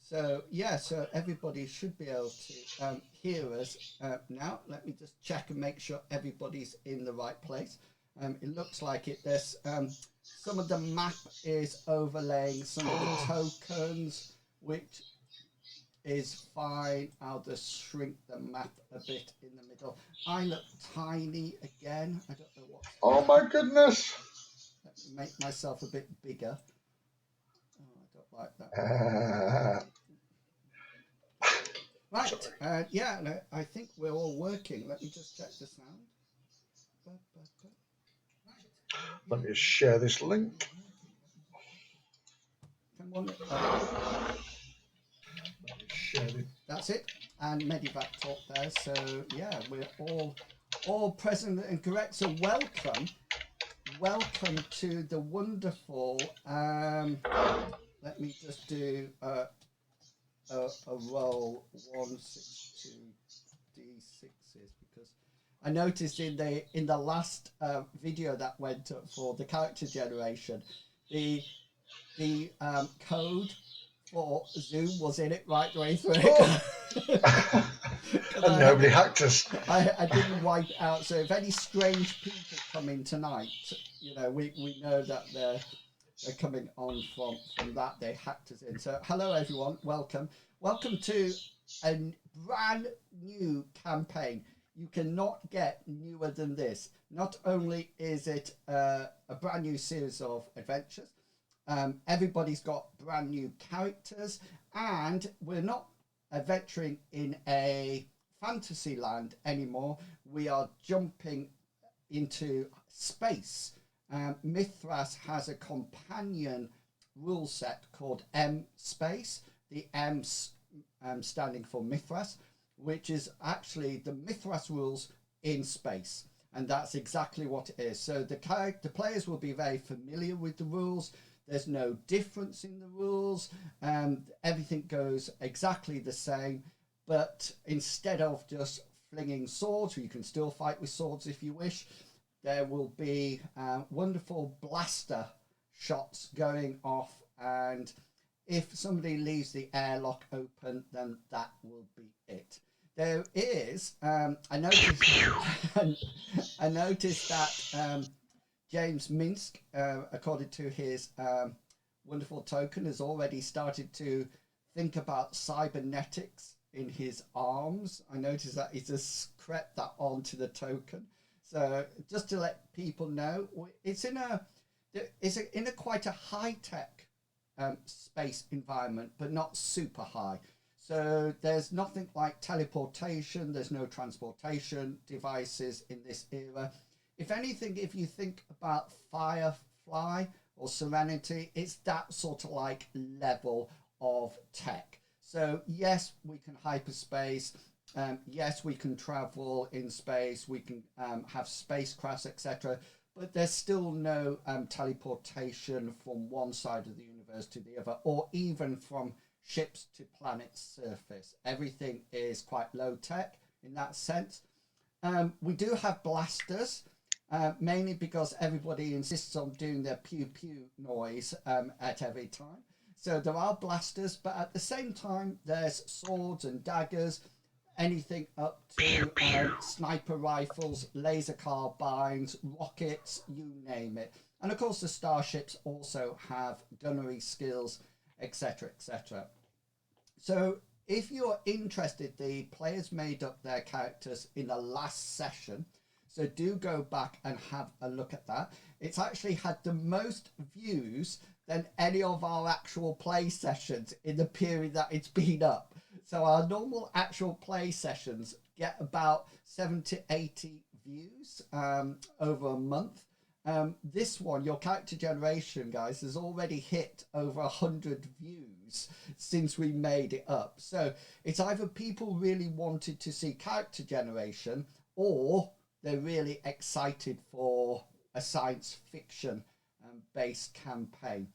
So yeah, so everybody should be able to hear us now. Let me just check and make sure everybody's in the right place. It looks like it. There's some of the map is overlaying some of the tokens, which is fine. I'll just shrink the map a bit in the middle. I look tiny again. I don't know what's Oh happening. my goodness. Let me make myself a bit bigger. Oh, I don't like that. Uh, Right, yeah, no, I think we're all working. Let me just check the sound. let me share this link. Come on, Share it. that's it. And Medivac talk there. So yeah, we're all present and correct. So welcome to the wonderful. Let me just do a roll 162 d6s because I noticed in the last video that went up for the character generation, the code for Zoom was in it right the way through it. Oh. And nobody hacked us. I didn't wipe it out. So if any strange people come in tonight, you know, we know that they're coming on from that. They hacked us in. So hello everyone, welcome to a brand new campaign. You cannot get newer than this. Not only is it a brand new series of adventures, everybody's got brand new characters, and we're not adventuring in a fantasy land anymore. We are jumping into space. Mithras has a companion rule set called M Space, the M standing for Mithras, which is actually the Mithras rules in space. And that's exactly what it is. So the players will be very familiar with the rules. There's no difference in the rules. Everything goes exactly the same. But instead of just flinging swords, you can still fight with swords if you wish, there will be wonderful blaster shots going off. And if somebody leaves the airlock open, then that will be it. There is, I noticed that James Minsk, according to his wonderful token, has already started to think about cybernetics in his arms. I noticed that he just crept that onto the token. So just to let people know, it's in a quite a high tech space environment, but not super high. So there's nothing like teleportation. There's no transportation devices in this era. If anything, if you think about Firefly or Serenity, it's that sort of like level of tech. So yes, we can hyperspace. Yes, we can travel in space. We can have spacecrafts, etc. But there's still no teleportation from one side of the universe to the other, or even from ships to planet's surface. Everything is quite low tech in that sense. We do have blasters. Mainly because everybody insists on doing their pew pew noise at every time. So there are blasters, but at the same time, there's swords and daggers, anything up to sniper rifles, laser carbines, rockets, you name it. And of course, the starships also have gunnery skills, etc., etc. So if you're interested, the players made up their characters in the last session. So do go back and have a look at that. It's actually had the most views than any of our actual play sessions in the period that it's been up. So our normal actual play sessions get about 70 to 80 views over a month. This one, your character generation, guys, has already hit over 100 views since we made it up. So it's either people really wanted to see character generation, or they're really excited for a science fiction based campaign.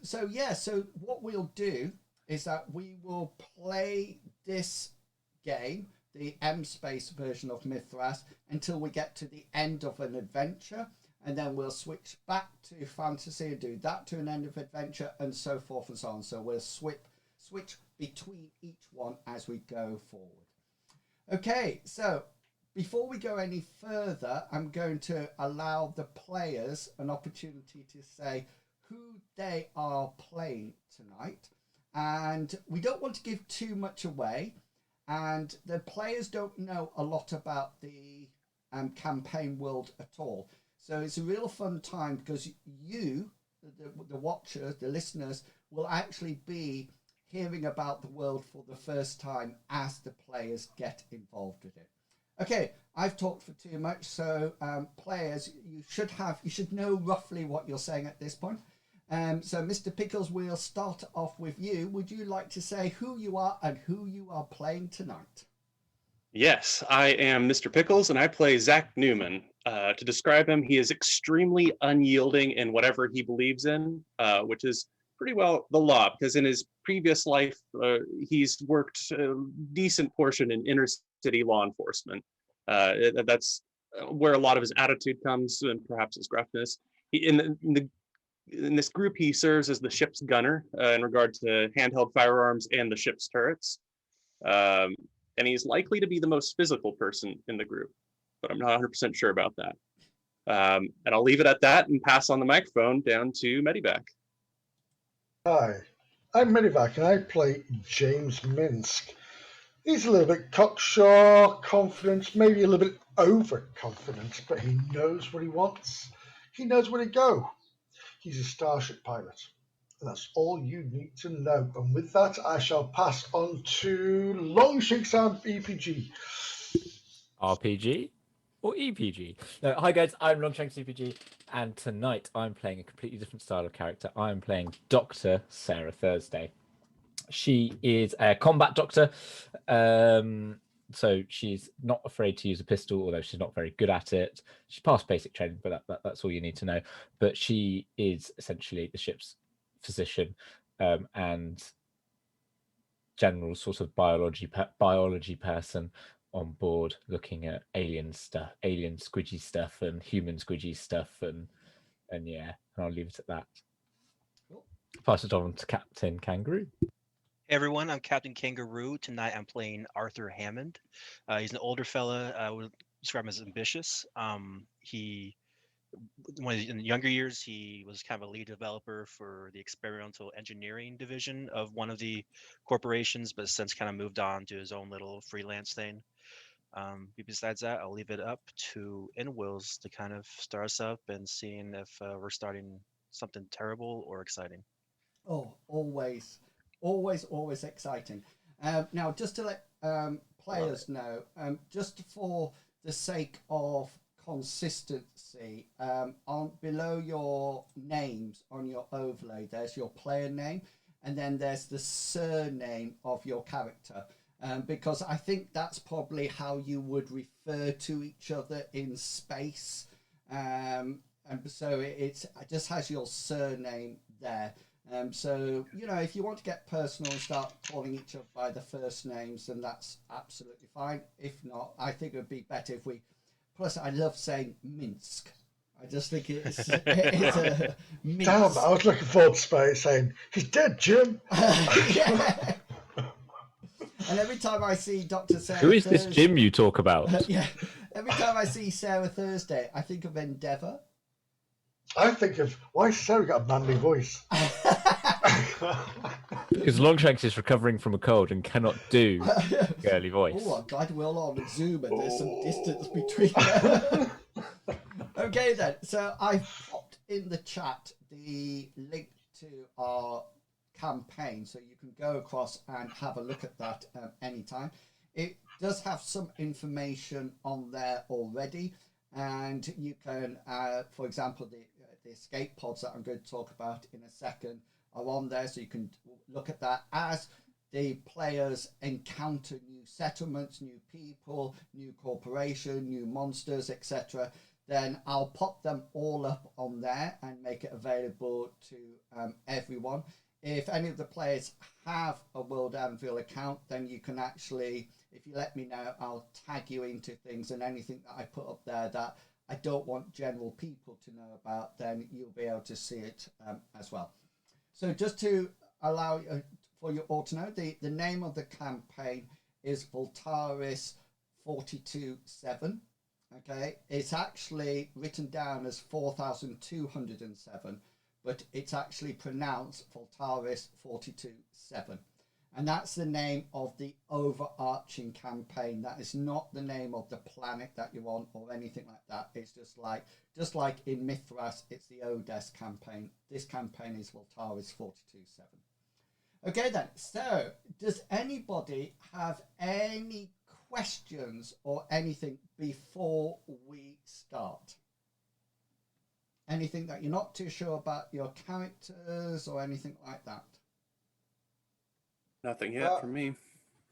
So yeah, so what we'll do is that we will play this game, the M Space version of Mithras, until we get to the end of an adventure, and then we'll switch back to fantasy and do that to an end of adventure, and so forth and so on. So we'll switch between each one as we go forward. Okay, so before we go any further, I'm going to allow the players an opportunity to say who they are playing tonight. And we don't want to give too much away. And the players don't know a lot about the campaign world at all. So it's a real fun time because you, the watchers, the listeners, will actually be hearing about the world for the first time as the players get involved with it. Okay, I've talked for too much, so players, you should know roughly what you're saying at this point. So Mr. Pickles, we'll start off with you. Would you like to say who you are and who you are playing tonight? Yes, I am Mr. Pickles, and I play Zach Newman. To describe him, he is extremely unyielding in whatever he believes in, which is pretty well the law, because in his previous life, he's worked a decent portion in inner city law enforcement. That's where a lot of his attitude comes, and perhaps his gruffness. In this group, he serves as the ship's gunner in regard to handheld firearms and the ship's turrets. And he's likely to be the most physical person in the group, but I'm not 100% sure about that. And I'll leave it at that and pass on the microphone down to Medivac. Hi, I'm Medivac and I play James Minsk. He's a little bit cocksure, confident, maybe a little bit overconfident, but he knows what he wants. He knows where to go. He's a starship pilot. And that's all you need to know. And with that, I shall pass on to Longshanks EPG. RPG or EPG? No, hi guys, I'm Longshanks EPG, and tonight I'm playing a completely different style of character. I'm playing Dr. Sarah Thursday. She is a combat doctor, so she's not afraid to use a pistol, although she's not very good at it. She's passed basic training, but that's all you need to know. But she is essentially the ship's physician and general sort of biology person on board, looking at alien squidgy stuff and human squidgy stuff, and yeah, and I'll leave it at that. Cool. Pass it on to Captain Kangaroo. Hey everyone, I'm Captain Kangaroo. Tonight I'm playing Arthur Hammond. He's an older fella. I would describe him as ambitious. In the younger years, he was kind of a lead developer for the experimental engineering division of one of the corporations, but since kind of moved on to his own little freelance thing. Besides that, I'll leave it up to Wills to kind of start us up and seeing if we're starting something terrible or exciting. Oh, always exciting. Now, just to let players know, just for the sake of consistency, on below your names on your overlay, there's your player name, and then there's the surname of your character. Because I think that's probably how you would refer to each other in space. And so it just has your surname there. So, if you want to get personal and start calling each other by the first names, then that's absolutely fine. If not, I think it would be better if we... Plus, I love saying Minsk. I just think it's a Minsk. Damn, I was looking forward to saying, he's dead, Jim. Yeah. And every time I see Dr. Sarah Who is Thursday, this Jim you talk about? Yeah. Every time I see Sarah Thursday, I think of Endeavour. I think of, why has Sarah got a manly voice? Because Longshanks is recovering from a cold and cannot do girly voice. Oh, I'm glad we're all on Zoom and there's some distance between them. Okay then, so I've popped in the chat the link to our campaign, so you can go across and have a look at that anytime. It does have some information on there already, and you can, for example, the escape pods that I'm going to talk about in a second are on there, so you can look at that as the players encounter new settlements, new people, new corporation, new monsters, etc. Then I'll pop them all up on there and make it available to everyone. If any of the players have a World Anvil account, then you can actually, if you let me know, I'll tag you into things, and anything that I put up there that I don't want general people to know about, then you'll be able to see it as well. So just to allow for you all to know, the name of the campaign is Voltaris 42-7. Okay, it's actually written down as 4207, but it's actually pronounced Voltaris 42-7. And that's the name of the overarching campaign. That is not the name of the planet that you're on or anything like that. It's just like in Mithras, it's the Odes campaign. This campaign is Voltaris 42-7. Okay then, so does anybody have any questions or anything before we start? Anything that you're not too sure about your characters or anything like that? Nothing yet from me.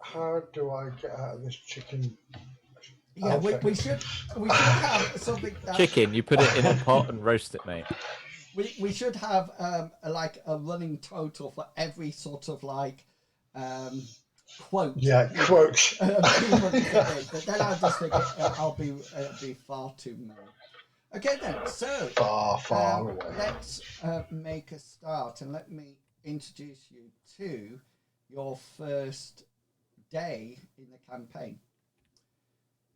How do I get out of this chicken? Yeah, Okay. we should have something that, Chicken, you put it in a pot and roast it, mate. we should have like a running total for every sort of like quote. Yeah, quote. But then I just think it'll be far too many. Okay then, so Far away. let's make a start, and let me introduce you to your first day in the campaign.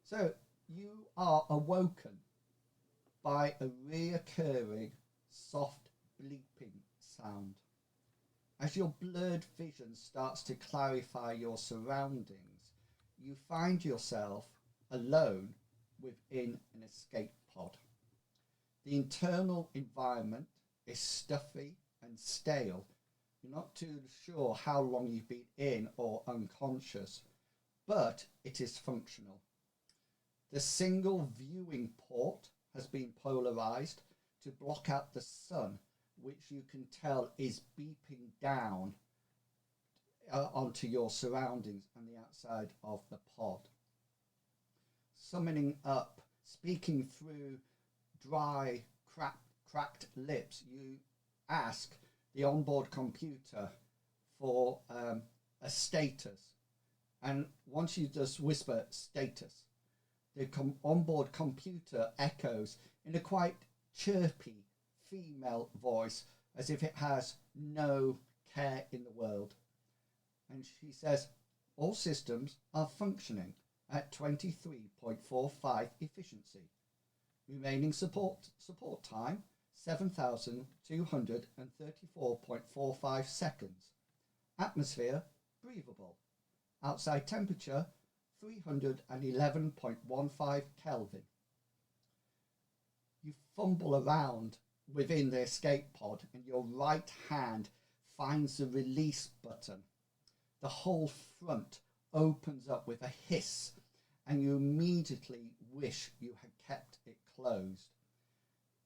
So you are awoken by a reoccurring soft bleeping sound. As your blurred vision starts to clarify your surroundings, you find yourself alone within an escape pod. The internal environment is stuffy and stale. You're not too sure how long you've been in or unconscious, but it is functional. The single viewing port has been polarized to block out the sun, which you can tell is beeping down onto your surroundings and the outside of the pod. Summoning up, speaking through dry, cracked lips, you ask the onboard computer for a status, and once you just whisper status, the onboard computer echoes in a quite chirpy female voice as if it has no care in the world, and she says all systems are functioning at 23.45 efficiency. Remaining support time 7,234.45 seconds. Atmosphere breathable. Outside temperature 311.15 Kelvin. You fumble around within the escape pod and your right hand finds the release button. The whole front opens up with a hiss and you immediately wish you had kept it closed.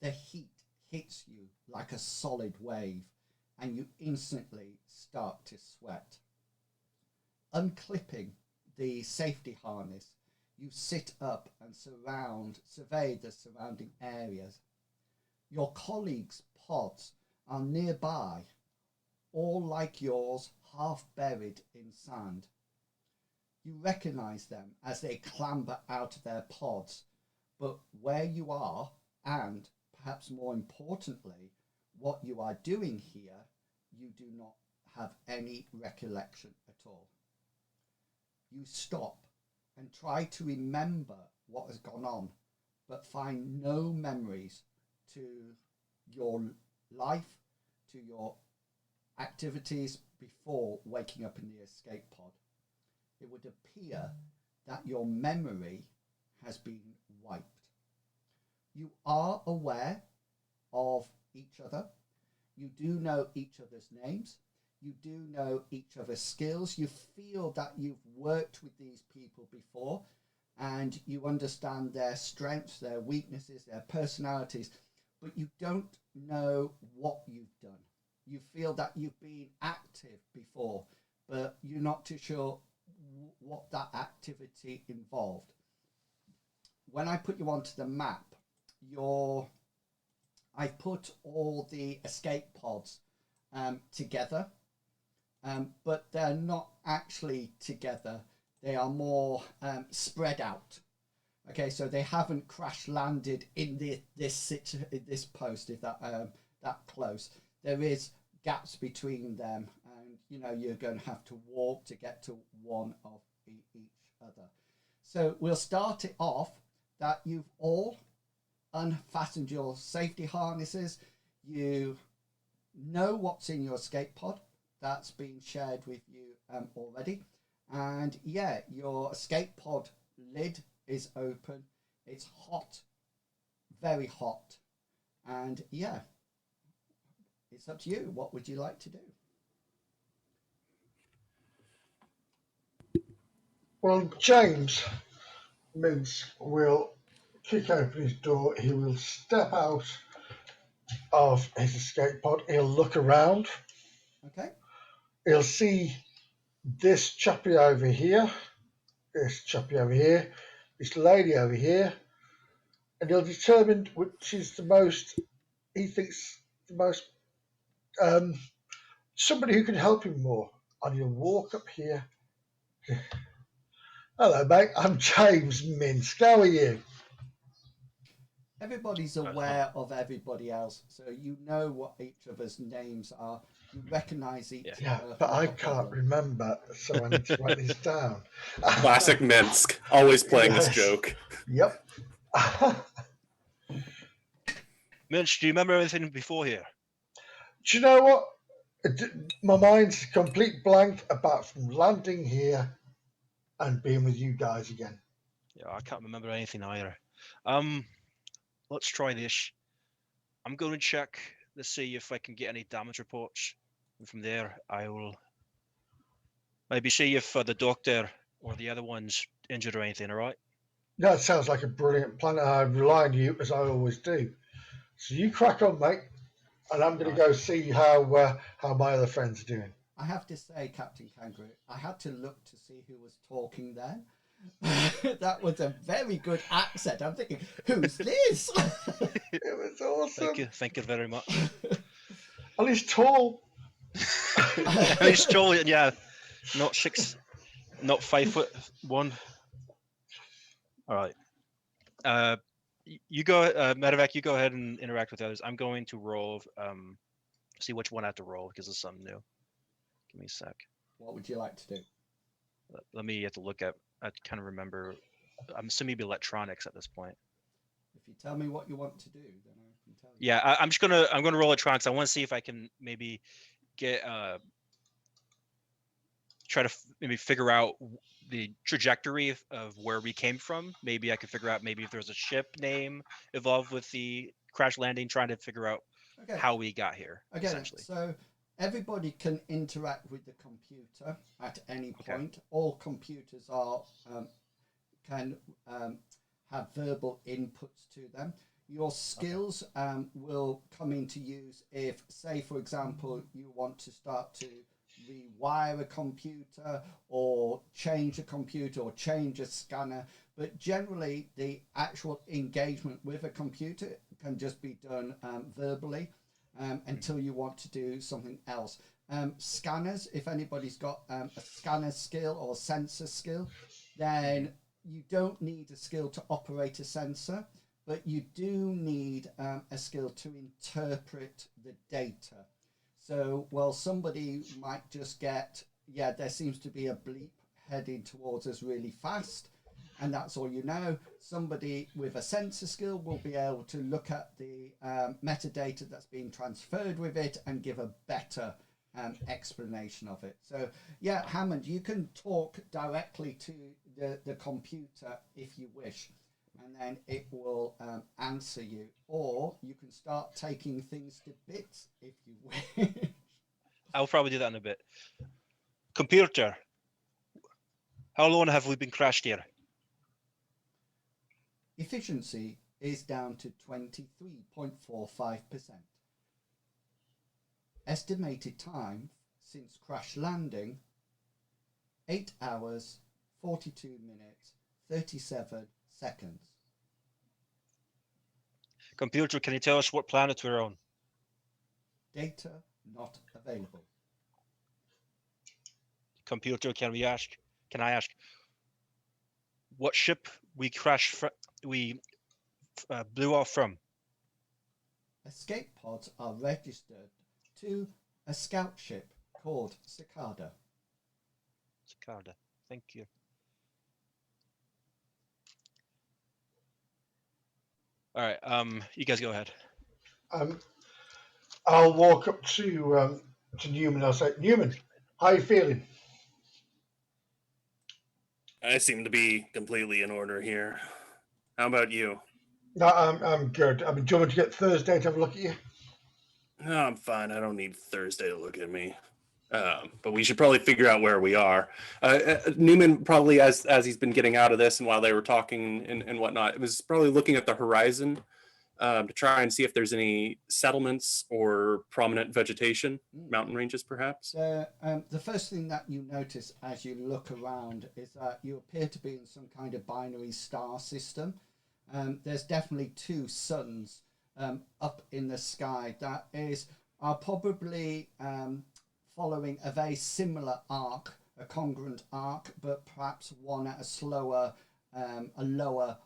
The heat hits you like a solid wave and you instantly start to sweat. Unclipping the safety harness, you sit up and survey the surrounding areas. Your colleagues' pods are nearby, all like yours, half buried in sand. You recognize them as they clamber out of their pods, but where you are, and perhaps more importantly, what you are doing here, you do not have any recollection at all. You stop and try to remember what has gone on, but find no memories to your life, to your activities before waking up in the escape pod. It would appear that your memory has been wiped. You are aware of each other. You do know each other's names. You do know each other's skills. You feel that you've worked with these people before and you understand their strengths, their weaknesses, their personalities, but you don't know what you've done. You feel that you've been active before, but you're not too sure what that activity involved. When I put you onto the map, I've put all the escape pods together, but they're not actually together. They are more spread out. Okay, so they haven't crash landed in this post, if that close. There is gaps between them, and you're going to have to walk to get to one of each other. So we'll start it off that you've all unfastened your safety harnesses. You know what's in your escape pod. That's been shared with you already. And yeah, your escape pod lid is open. It's hot, very hot. And yeah, it's up to you. What would you like to do? Well, James Minsk will kick open his door. He will step out of his escape pod. He'll look around. Okay. He'll see this chappie over here, this chappie over here, this lady over here, and he'll determine which is the most, he thinks, the most, somebody who can help him more. And he'll walk up here. Hello, mate. I'm James Minsk. How are you? Everybody's aware of everybody else, so you know what each other's names are. You recognise each Yeah, other. but I not a can't problem. remember, so I need to write this down. Classic Minsk, always playing this Yes. joke. Yep. Mitch, do you remember anything before here? Do you know what? My mind's a complete blank apart from landing here and being with you guys again. Yeah, I can't remember anything either. Let's try this. I'm going to check to see if I can get any damage reports. And from there, I will maybe see if the doctor or the other one's injured or anything, all right? That sounds like a brilliant plan. I rely on you as I always do. So you crack on, mate, and I'm going to go see how my other friends are doing. I have to say, Captain Kangaroo, I had to look to see who was talking then. That was a very good accent. I'm thinking, who's this? It was awesome. Thank you very much. And he's tall. He's tall, yeah. Not 5'1". All right. You go, Medevac. You go ahead and interact with others. I'm going to roll. See which one I have to roll because it's something new. Give me a sec. What would you like to do? Let me have to look at. I kind of remember. I'm assuming it'd be electronics at this point. If you tell me what you want to do, then I can tell you. Yeah, I'm gonna roll electronics. I want to see if I can maybe get try to maybe figure out the trajectory of where we came from. Maybe I could figure out maybe if there's a ship name involved with the crash landing. Trying to figure out how we got here. Okay, Essentially. so everybody can interact with the computer at any point. All computers are can have verbal inputs to them. Your skills will come into use if, say, for example, you want to start to rewire a computer or change a computer or change a scanner. But generally, the actual engagement with a computer can just be done verbally until you want to do something else. Scanners, if anybody's got a scanner skill or sensor skill, then you don't need a skill to operate a sensor, but you do need a skill to interpret the data. So, well, somebody might just get, yeah, there seems to be a bleep heading towards us really fast, and that's all you know. Somebody with a sensor skill will be able to look at the metadata that's being transferred with it and give a better explanation of it. So, yeah, Hammond, you can talk directly to the computer if you wish, and then it will answer you, or you can start taking things to bits if you wish. I'll probably do that in a bit. Computer, how long have we been crashed here? Efficiency is down to 23.45%. Estimated time since crash landing, 8 hours, 42 minutes, 37 seconds. Computer, can you tell us what planet we're on? Data not available. Computer, can I ask what ship we blew off from? Escape pods are registered to a scout ship called Cicada. Cicada. Thank you. All right. You guys go ahead. Um, I'll walk up to Newman. I'll say, Newman, how you feeling? I seem to be completely in order here. How about you? No, I'm good. I mean, do you want me to get Thursday to have a look at you? No, I'm fine. I don't need Thursday to look at me. But we should probably figure out where we are. Newman probably, as he's been getting out of this, and while they were talking and whatnot, was probably looking at the horizon to try and see if there's any settlements or prominent vegetation, mountain ranges, perhaps. The first thing that you notice as you look around is that you appear to be in some kind of binary star system. There's definitely two suns up in the sky that are probably following a very similar arc, a congruent arc, but perhaps one at a lower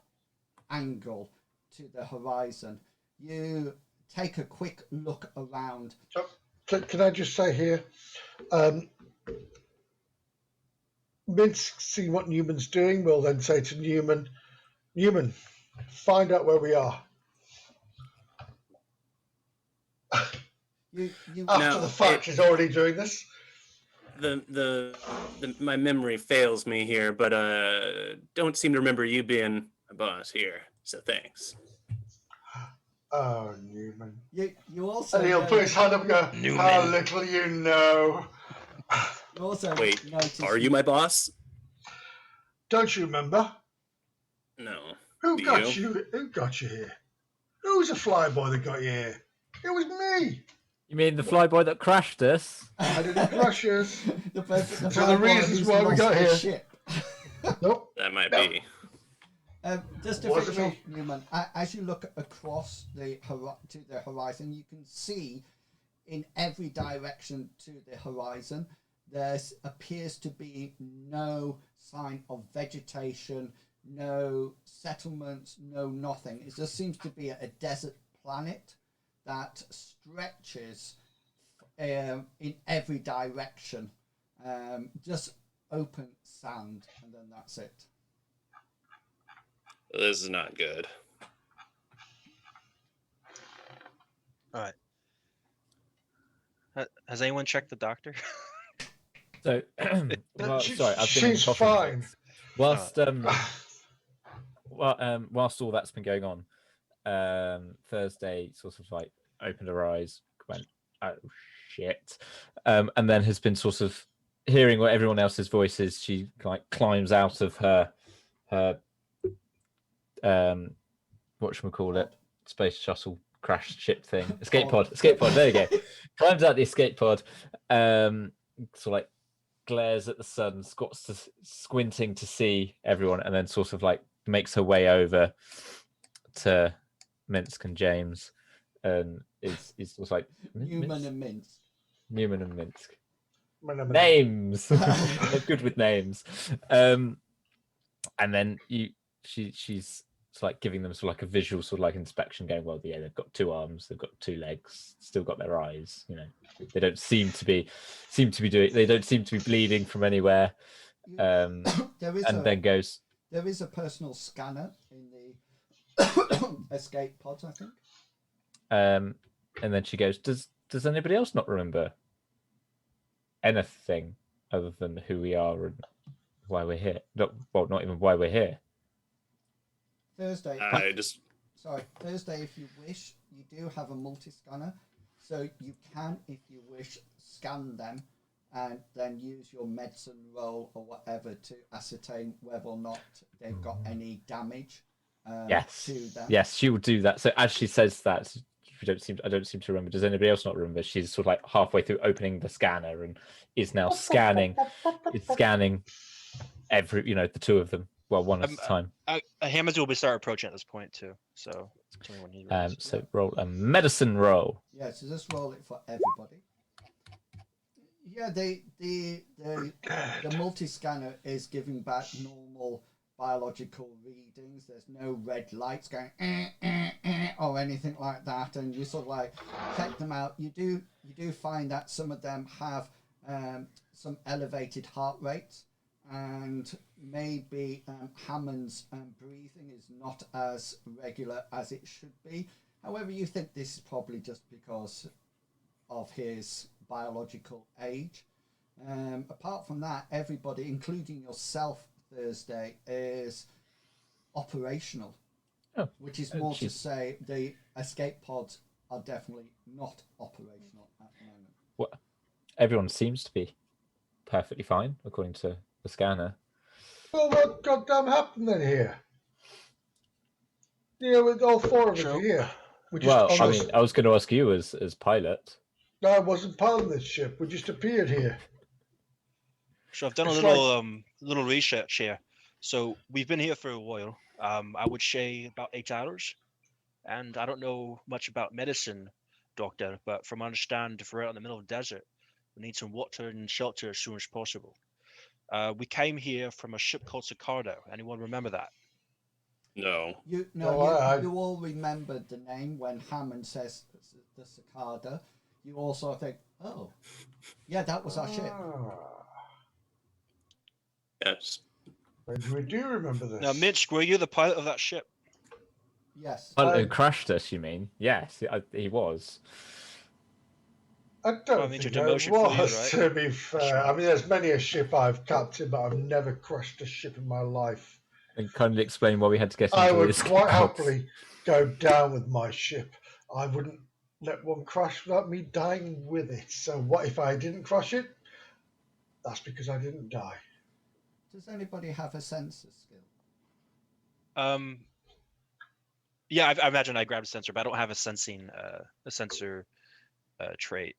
angle to the horizon. You take a quick look around. Can I just say here, Minsk, see what Newman's doing, will then say to Newman, Newman, find out where we are. After the fact, he's already doing this. My memory fails me here, but don't seem to remember you being a boss here. So thanks. Oh, Newman. You also. And he'll put his hand up and go, Newman. How little you know. You also Wait, notice are you my boss? Don't you remember? No. Who Do got you? you? Who got you here? Who's the flyboy that got you here? It was me. You mean the flyboy that crashed us? I didn't crush us. the So the reasons why we got here. Ship. Nope. That might No. be. Just to finish off, Newman, as you look across to the horizon, you can see in every direction to the horizon, there appears to be no sign of vegetation, no settlements, no nothing. It just seems to be a desert planet that stretches in every direction. Just open sand, and then that's it. This is not good. All right. Has anyone checked the doctor? So, well, sorry, I've been She's coughing fine. fits. Whilst all that's been going on, Thursday sort of like opened her eyes, went, "Oh shit," and then has been sort of hearing what everyone else's voice is. She like climbs out of her whatchamacallit, space shuttle crash ship thing, escape pod. There you go. Climbs out the escape pod, sort of like glares at the sun, squinting to see everyone, and then sort of like makes her way over to Minsk and James, and is sort of like Newman and Minsk. Newman and Minsk. Names. I'm good with names. And then she's sort of like giving them sort of like a visual sort of like inspection, going, well, yeah, they've got two arms, they've got two legs, still got their eyes, you know, they don't seem to be bleeding from anywhere. Then goes, there is a personal scanner in the escape pods, I think. And then she goes, does anybody else not remember anything other than who we are and why we're here? Not even why we're here. Thursday, if you wish, you do have a multi-scanner, so you can, if you wish, scan them and then use your medicine roll or whatever to ascertain whether or not they've got any damage to them. Yes, she will do that. So as she says that, I don't seem to remember. Does anybody else not remember? She's sort of like halfway through opening the scanner and is now scanning. It's scanning every, the two of them. Well, one at a time. Hammond will start approaching at this point too. So tell me when he ready. So roll a medicine roll. Yeah, so just roll it for everybody. Yeah, the multi-scanner is giving back normal biological readings. There's no red lights going or anything like that, and you sort of like check them out. You do find that some of them have some elevated heart rates, and maybe Hammond's breathing is not as regular as it should be. However, you think this is probably just because of his biological age. Apart from that, everybody, including yourself, Thursday, is operational, which is more to say the escape pods are definitely not operational at the moment. Well, everyone seems to be perfectly fine according to the scanner. Well, what goddamn happened then here? With all four of us here. Well, I mean, I was going to ask you as pilot. No, I wasn't piloting this ship. We just appeared here. So I've done a little little research here. So we've been here for a while. I would say about 8 hours. And I don't know much about medicine, doctor, but from what I understand, if we're out in the middle of the desert, we need some water and shelter as soon as possible. We came here from a ship called Sicardo. Anyone remember that? No. You all remembered the name when Hammond says the Cicada. You also think, oh, yeah, that was our ship. Yes. We do remember this. Now, Mitch, were you the pilot of that ship? Yes. Who crashed us, you mean? Yes, he was. I don't think I was, right? To be fair. I mean, there's many a ship I've captained, but I've never crashed a ship in my life. And kindly explain why we had to get into I would quite happily go down with my ship. I wouldn't let one crash without me dying with it. So what if I didn't crash it? That's because I didn't die. Does anybody have a sensor skill? Yeah, I imagine I grabbed a sensor, but I don't have a sensor trait.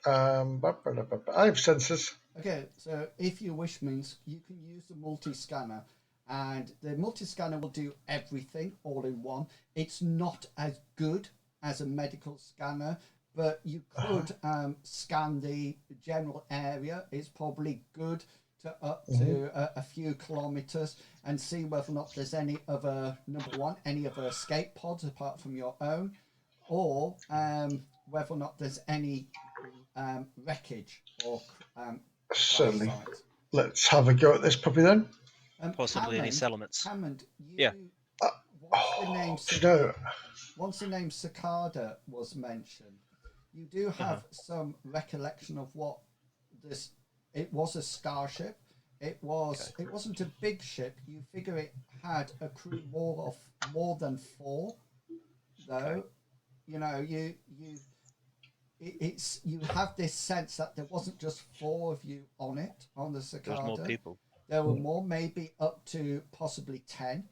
I have sensors. Okay, so if you wish, means you can use the multi-scanner, and the multi-scanner will do everything all in one. It's not as good as a medical scanner, but you could scan the general area. It's probably good to up to a few kilometers and see whether or not there's any other, number one, any other escape pods apart from your own, or whether or not there's any wreckage or certainly. Let's have a go at this puppy then. Possibly any settlements. Hammond, once the name Cicada was mentioned, you do have some recollection of what this. It was a starship. It wasn't a big ship. You figure it had a crew more than 4, though. Okay. You know, you have this sense that there wasn't just 4 of you on the Cicada. There was more people. There were more, maybe up to possibly 10.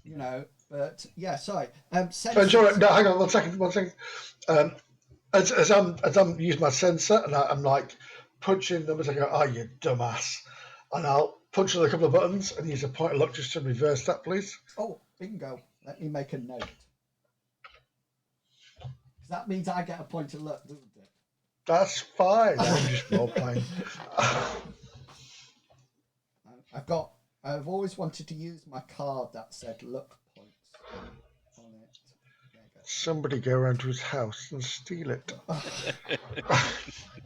You know, but yeah, sorry. No, hang on one second. As I'm using my sensor and I'm like punching numbers, I go, "Oh, you dumbass," and I'll punch on a couple of buttons and use a point of luck just to reverse that, please. Oh, bingo! Let me make a note. That means I get a point of luck, doesn't it? That's fine. I'm just role playing. I've always wanted to use my card that said luck points on it. There you go. Somebody go around to his house and steal it.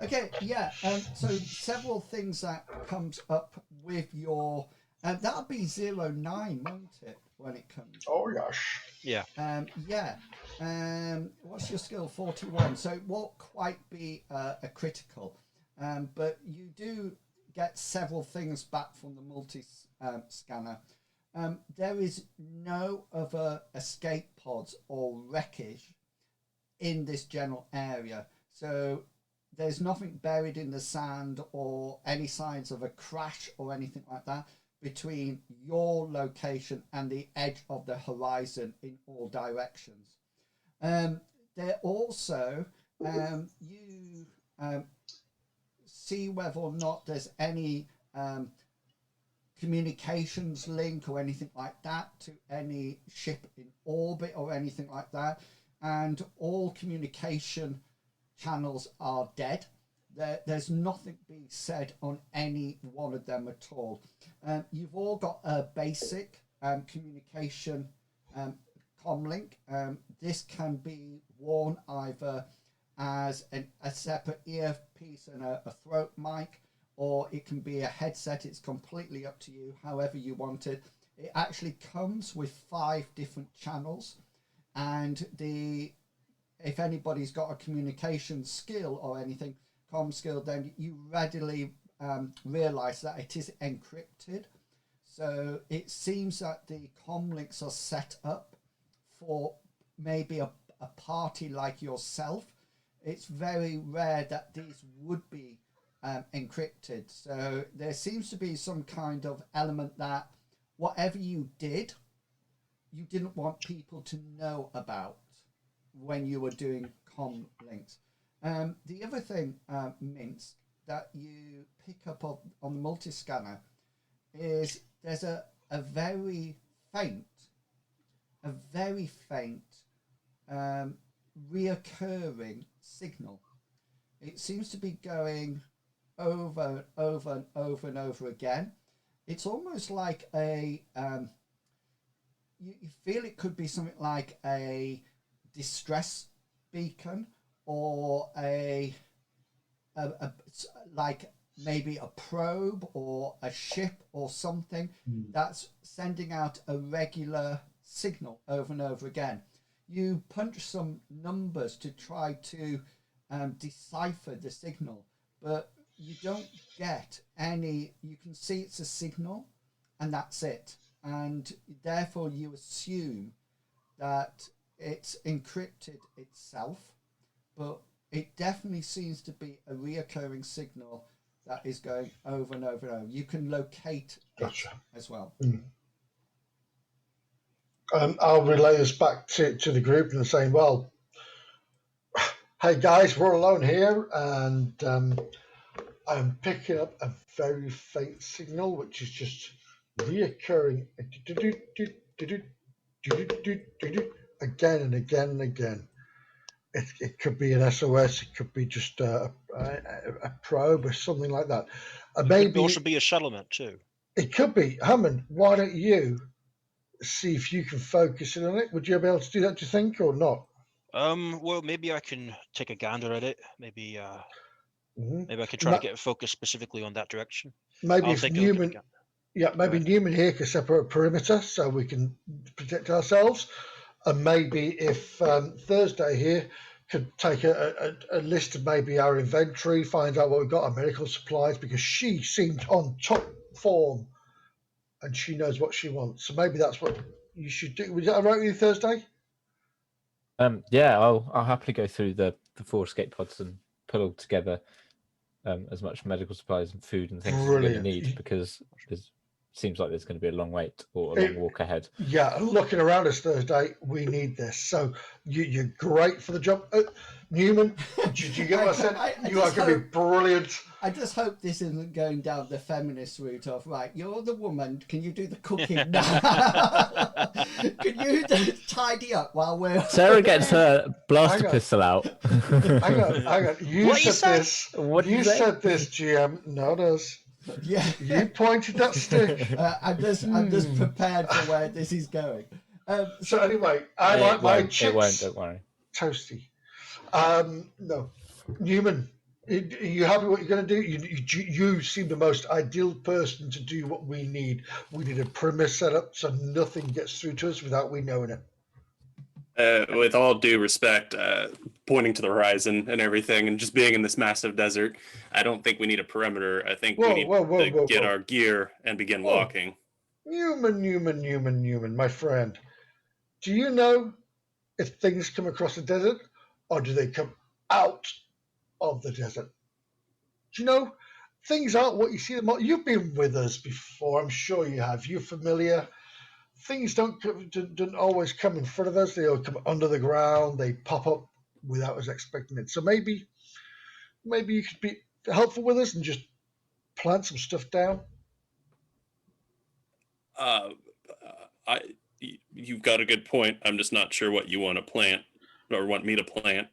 Okay, yeah. So several things that comes up with your. That'll be 09, won't it, when it comes? Oh gosh. Yeah. Yeah. What's your skill? 41. So it won't quite be a critical, but you do get several things back from the multi-scanner. There is no other escape pods or wreckage in this general area. So there's nothing buried in the sand or any signs of a crash or anything like that between your location and the edge of the horizon in all directions. There also, you see whether or not there's any communications link or anything like that to any ship in orbit or anything like that, and all communication channels are dead. There's nothing being said on any one of them at all. You've all got a basic communication comlink. This can be worn either as a separate earpiece and a throat mic, or it can be a headset. It's completely up to you, however you want it. It actually comes with 5 different channels, and if anybody's got a communication skill or anything, comm skill, then you readily realize that it is encrypted. So it seems that the comm links are set up for maybe a party like yourself. It's very rare that these would be encrypted. So there seems to be some kind of element that whatever you did, you didn't want people to know about when you were doing comm links. The other thing, Mince, that you pick up on the multi-scanner is there's a very faint reoccurring signal. It seems to be going over and over again. It's almost like you feel it could be something like a distress beacon, or a like maybe a probe or a ship or something that's sending out a regular signal over and over again. You punch some numbers to try to decipher the signal, but you don't get any. You can see it's a signal and that's it, and therefore you assume that it's encrypted itself, but it definitely seems to be a reoccurring signal that is going over and over and over. You can locate Gotcha. it as well. I'll relay this back to the group and saying, well, hey guys, we're alone here, and I'm picking up a very faint signal, which is just reoccurring again and again and again. It could be an SOS, it could be just a probe or something like that. Maybe it could also be a settlement too. It could be. Hammond, why don't you see if you can focus in on it? Would you be able to do that, do you think, or not? Well, maybe I can take a gander at it. Maybe maybe I can try to get a focus specifically on that direction. Maybe if Newman, Newman here can separate a perimeter so we can protect ourselves, and maybe if Thursday here could take a list of maybe our inventory, find out what we've got, our medical supplies, because she seemed on top form and she knows what she wants. So maybe that's what you should do. Was that all right with you, Thursday? Yeah, I'll happily go through the 4 escape pods and put all together as much medical supplies and food and things as we're going to need, because there's seems like there's going to be a long wait or a long walk ahead. Yeah, looking around us Thursday, we need this. So you're great for the job. Newman, did you get what I said? You are going to be brilliant. I just hope this isn't going down the feminist route of, right, you're the woman, can you do the cooking now? Can you tidy up while we're... Sarah gets her blaster pistol out. Hang on. You said this. What you said this, GM, not us. Yeah, you pointed that stick. I'm just prepared for where this is going. So anyway, I like my chips. It won't. Don't worry. Toasty. No, Newman, are you happy with what you're going to do? You seem the most ideal person to do what we need. We need a perimeter set up so nothing gets through to us without we knowing it. With all due respect, pointing to the horizon and everything, and just being in this massive desert, I don't think we need a perimeter. I think we need to get our gear and begin walking. Newman, my friend. Do you know if things come across the desert, or do they come out of the desert? Do you know, things aren't what you see them. You've been with us before, I'm sure you have. You're familiar. Things don't always come in front of us. They'll come under the ground. They pop up without us expecting it. So maybe you could be helpful with us and just plant some stuff down. You've got a good point. I'm just not sure what you want to plant or want me to plant.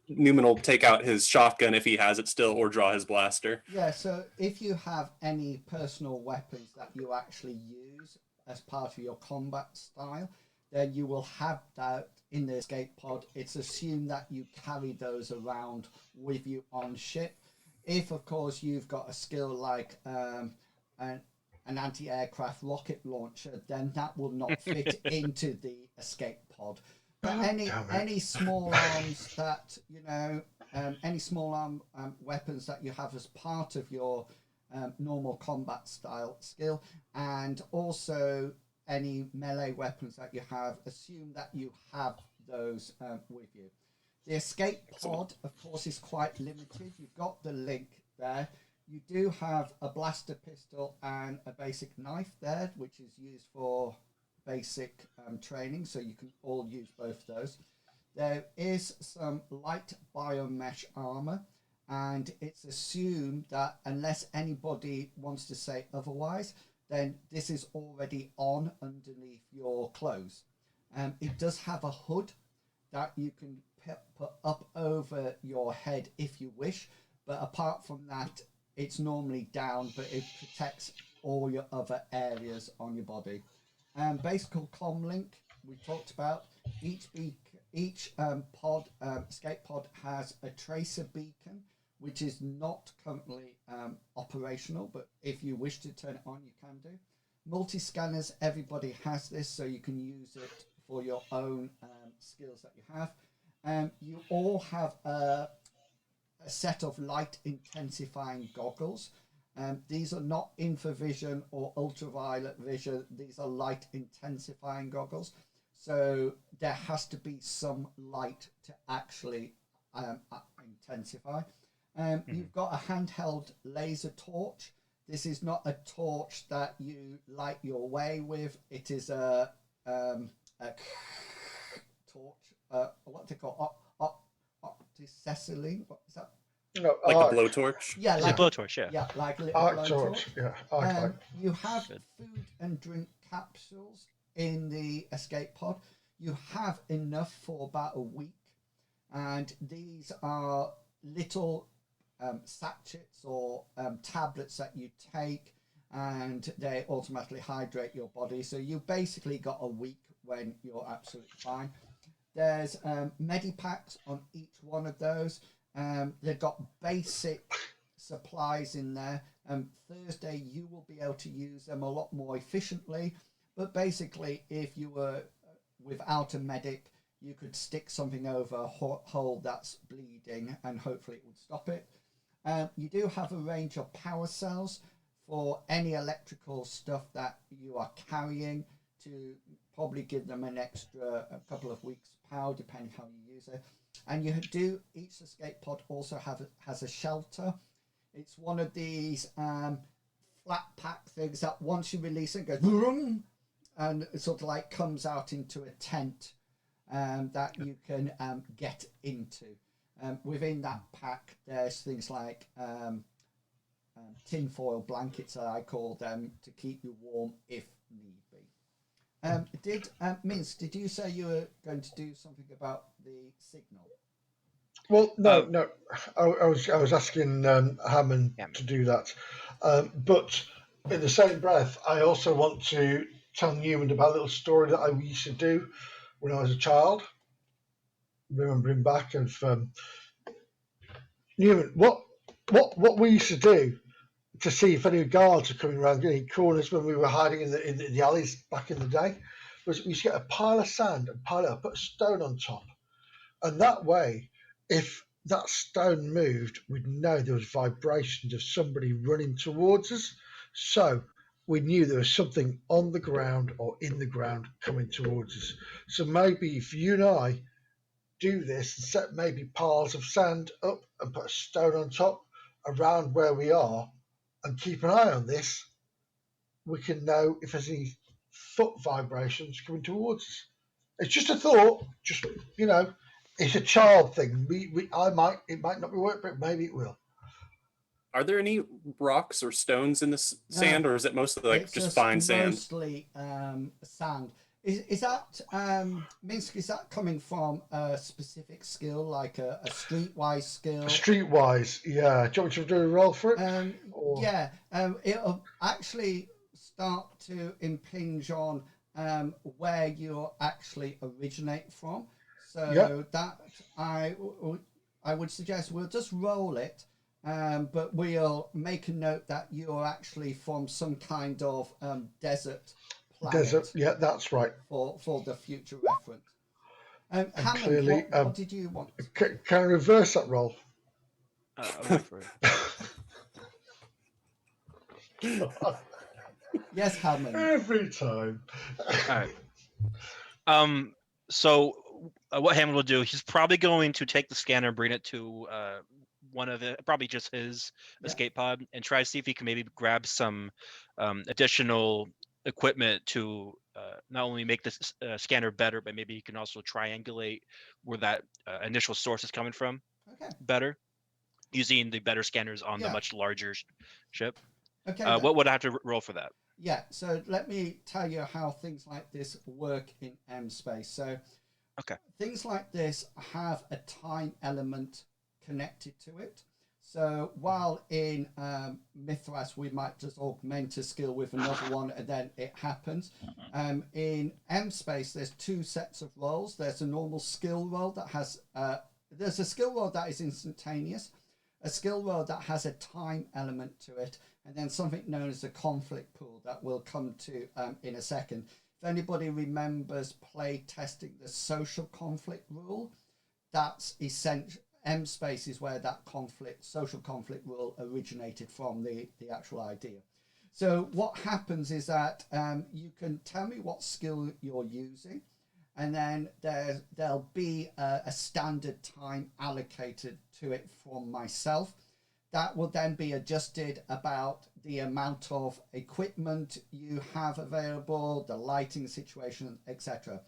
Newman will take out his shotgun if he has it still, or draw his blaster. Yeah, so if you have any personal weapons that you actually use as part of your combat style, then you will have that in the escape pod. It's assumed that you carry those around with you on ship. If, of course, you've got a skill like an anti-aircraft rocket launcher, then that will not fit into the escape pod. But any small arms that any small arm weapons that you have as part of your normal combat style skill, and also any melee weapons that you have, assume that you have those with you. The escape pod, of course, is quite limited. You've got the link there. You do have a blaster pistol and a basic knife there, which is used for basic training, so you can all use both those. There is some light biomesh armor, and it's assumed that unless anybody wants to say otherwise, then this is already on underneath your clothes. It does have a hood that you can put up over your head if you wish, but apart from that, it's normally down, but it protects all your other areas on your body. Basic comm link we talked about. Each escape pod has a tracer beacon, which is not currently operational, but if you wish to turn it on, you can do. Multi-scanners, everybody has this, so you can use it for your own skills that you have. You all have a set of light intensifying goggles. These are not infravision or ultraviolet vision. These are light intensifying goggles. So there has to be some light to actually intensify. You've got a handheld laser torch. This is not a torch that you light your way with. It is a torch. What they call opticessylene. What is that? No, Like a blowtorch? Yeah, It's like a blowtorch, yeah. Yeah, like a little arc blowtorch. torch. Yeah, arc light. You have Good. food and drink capsules in the escape pod. You have enough for about a week, and these are little sachets or tablets that you take, and they automatically hydrate your body. So you basically got a week when you're absolutely fine. There's medipacks on each one of those. They've got basic supplies in there. Thursday, you will be able to use them a lot more efficiently. But basically, if you were without a medic, you could stick something over a hole that's bleeding, and hopefully it would stop it. You do have a range of power cells for any electrical stuff that you are carrying, to probably give them an extra couple of weeks power, depending how you use it. And each escape pod also has a shelter. It's one of these flat pack things that once you release it, goes vroom, and it sort of like comes out into a tent that you can get into. Within that pack, there's things like tinfoil blankets, that I call them, to keep you warm if need be. Minsk, did you say you were going to do something about the signal? Well, no. I was asking Hammond to do that, but in the same breath, I also want to tell Newman about a little story that I used to do when I was a child. Remembering back of Newman, what we used to do to see if any guards were coming around any corners when we were hiding in the alleys back in the day, was we used to get a pile of sand and pile it up, put a stone on top, and that way, if that stone moved, we'd know there was vibrations of somebody running towards us. So we knew there was something on the ground or in the ground coming towards us. So maybe if you and I do this and set maybe piles of sand up and put a stone on top around where we are and keep an eye on this, we can know if there's any foot vibrations coming towards us. It's just a thought, just, it's a child thing. It might not be work, but maybe it will. Are there any rocks or stones in this sand, or is it mostly like just fine sand? Mostly sand. Is that Minsk? Is that coming from a specific skill, like a streetwise skill? Streetwise, yeah. Do you want me to do a roll for it? Yeah. It'll actually start to impinge on where you actually originate from. So Yep. that I would suggest we'll just roll it, but we'll make a note that you're actually from some kind of desert Desert. planet Yeah, that's right. for the future reference. And Hammond, clearly, what did you want? can I reverse that roll? Wait for it. Yes, Hammond. Every time. All right. So what Hammond will do, he's probably going to take the scanner and bring it to one of it, probably just his Yeah. escape pod, and try to see if he can maybe grab some additional equipment to not only make this scanner better, but maybe he can also triangulate where that initial source is coming from Okay. better, using the better scanners on the Yeah. much larger ship. Okay. Then. What would I have to roll for that? Yeah. So let me tell you how things like this work in M space. So Okay. things like this have a time element connected to it. So while in Mithras we might just augment a skill with another one and then it happens, in M space there's two sets of rolls. There's a normal skill roll that has there's a skill roll that is instantaneous, a skill roll that has a time element to it, and then something known as a conflict pool that we'll come to in a second. If anybody remembers play testing the social conflict rule, that's essential. M space is where that social conflict rule originated from, the actual idea. So what happens is that you can tell me what skill you're using, and then there'll be a standard time allocated to it from myself. That will then be adjusted about the amount of equipment you have available, the lighting situation, etc.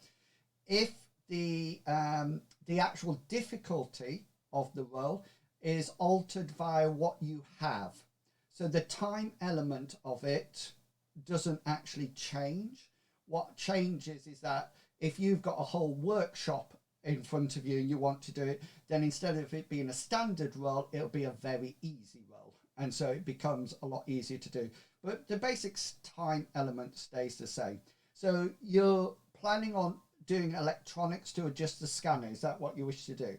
If the actual difficulty of the role is altered via what you have, so the time element of it doesn't actually change. What changes is that if you've got a whole workshop in front of you and you want to do it, then instead of it being a standard roll, it'll be a very easy roll, and so it becomes a lot easier to do. But the basic time element stays the same. So you're planning on doing electronics to adjust the scanner. Is that what you wish to do?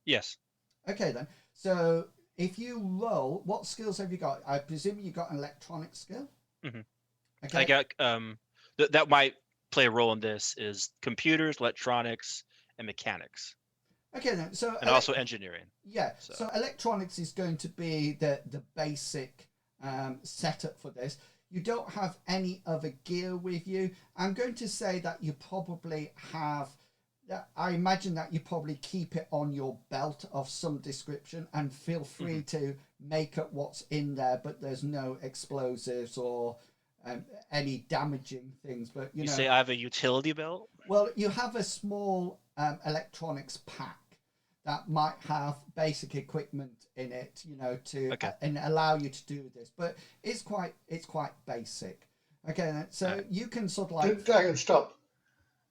Yes. Okay then. So if you roll, what skills have you got? I presume you got an electronic skill. Mm-hmm. Okay. I got that might play a role in this is computers, electronics, and mechanics, Okay then. So and also engineering. yeah. So electronics is going to be the basic setup for this. You don't have any other gear with you. I'm going to say that you probably have. I imagine that you probably keep it on your belt of some description, and feel free to make up what's in there, but there's no explosives or any damaging things. But you know, say I have a utility belt? well, you have a small electronics pack that might have basic equipment in it, you know, to and allow you to do this. But it's quite basic. Okay, then, so you can sort of like. Stop.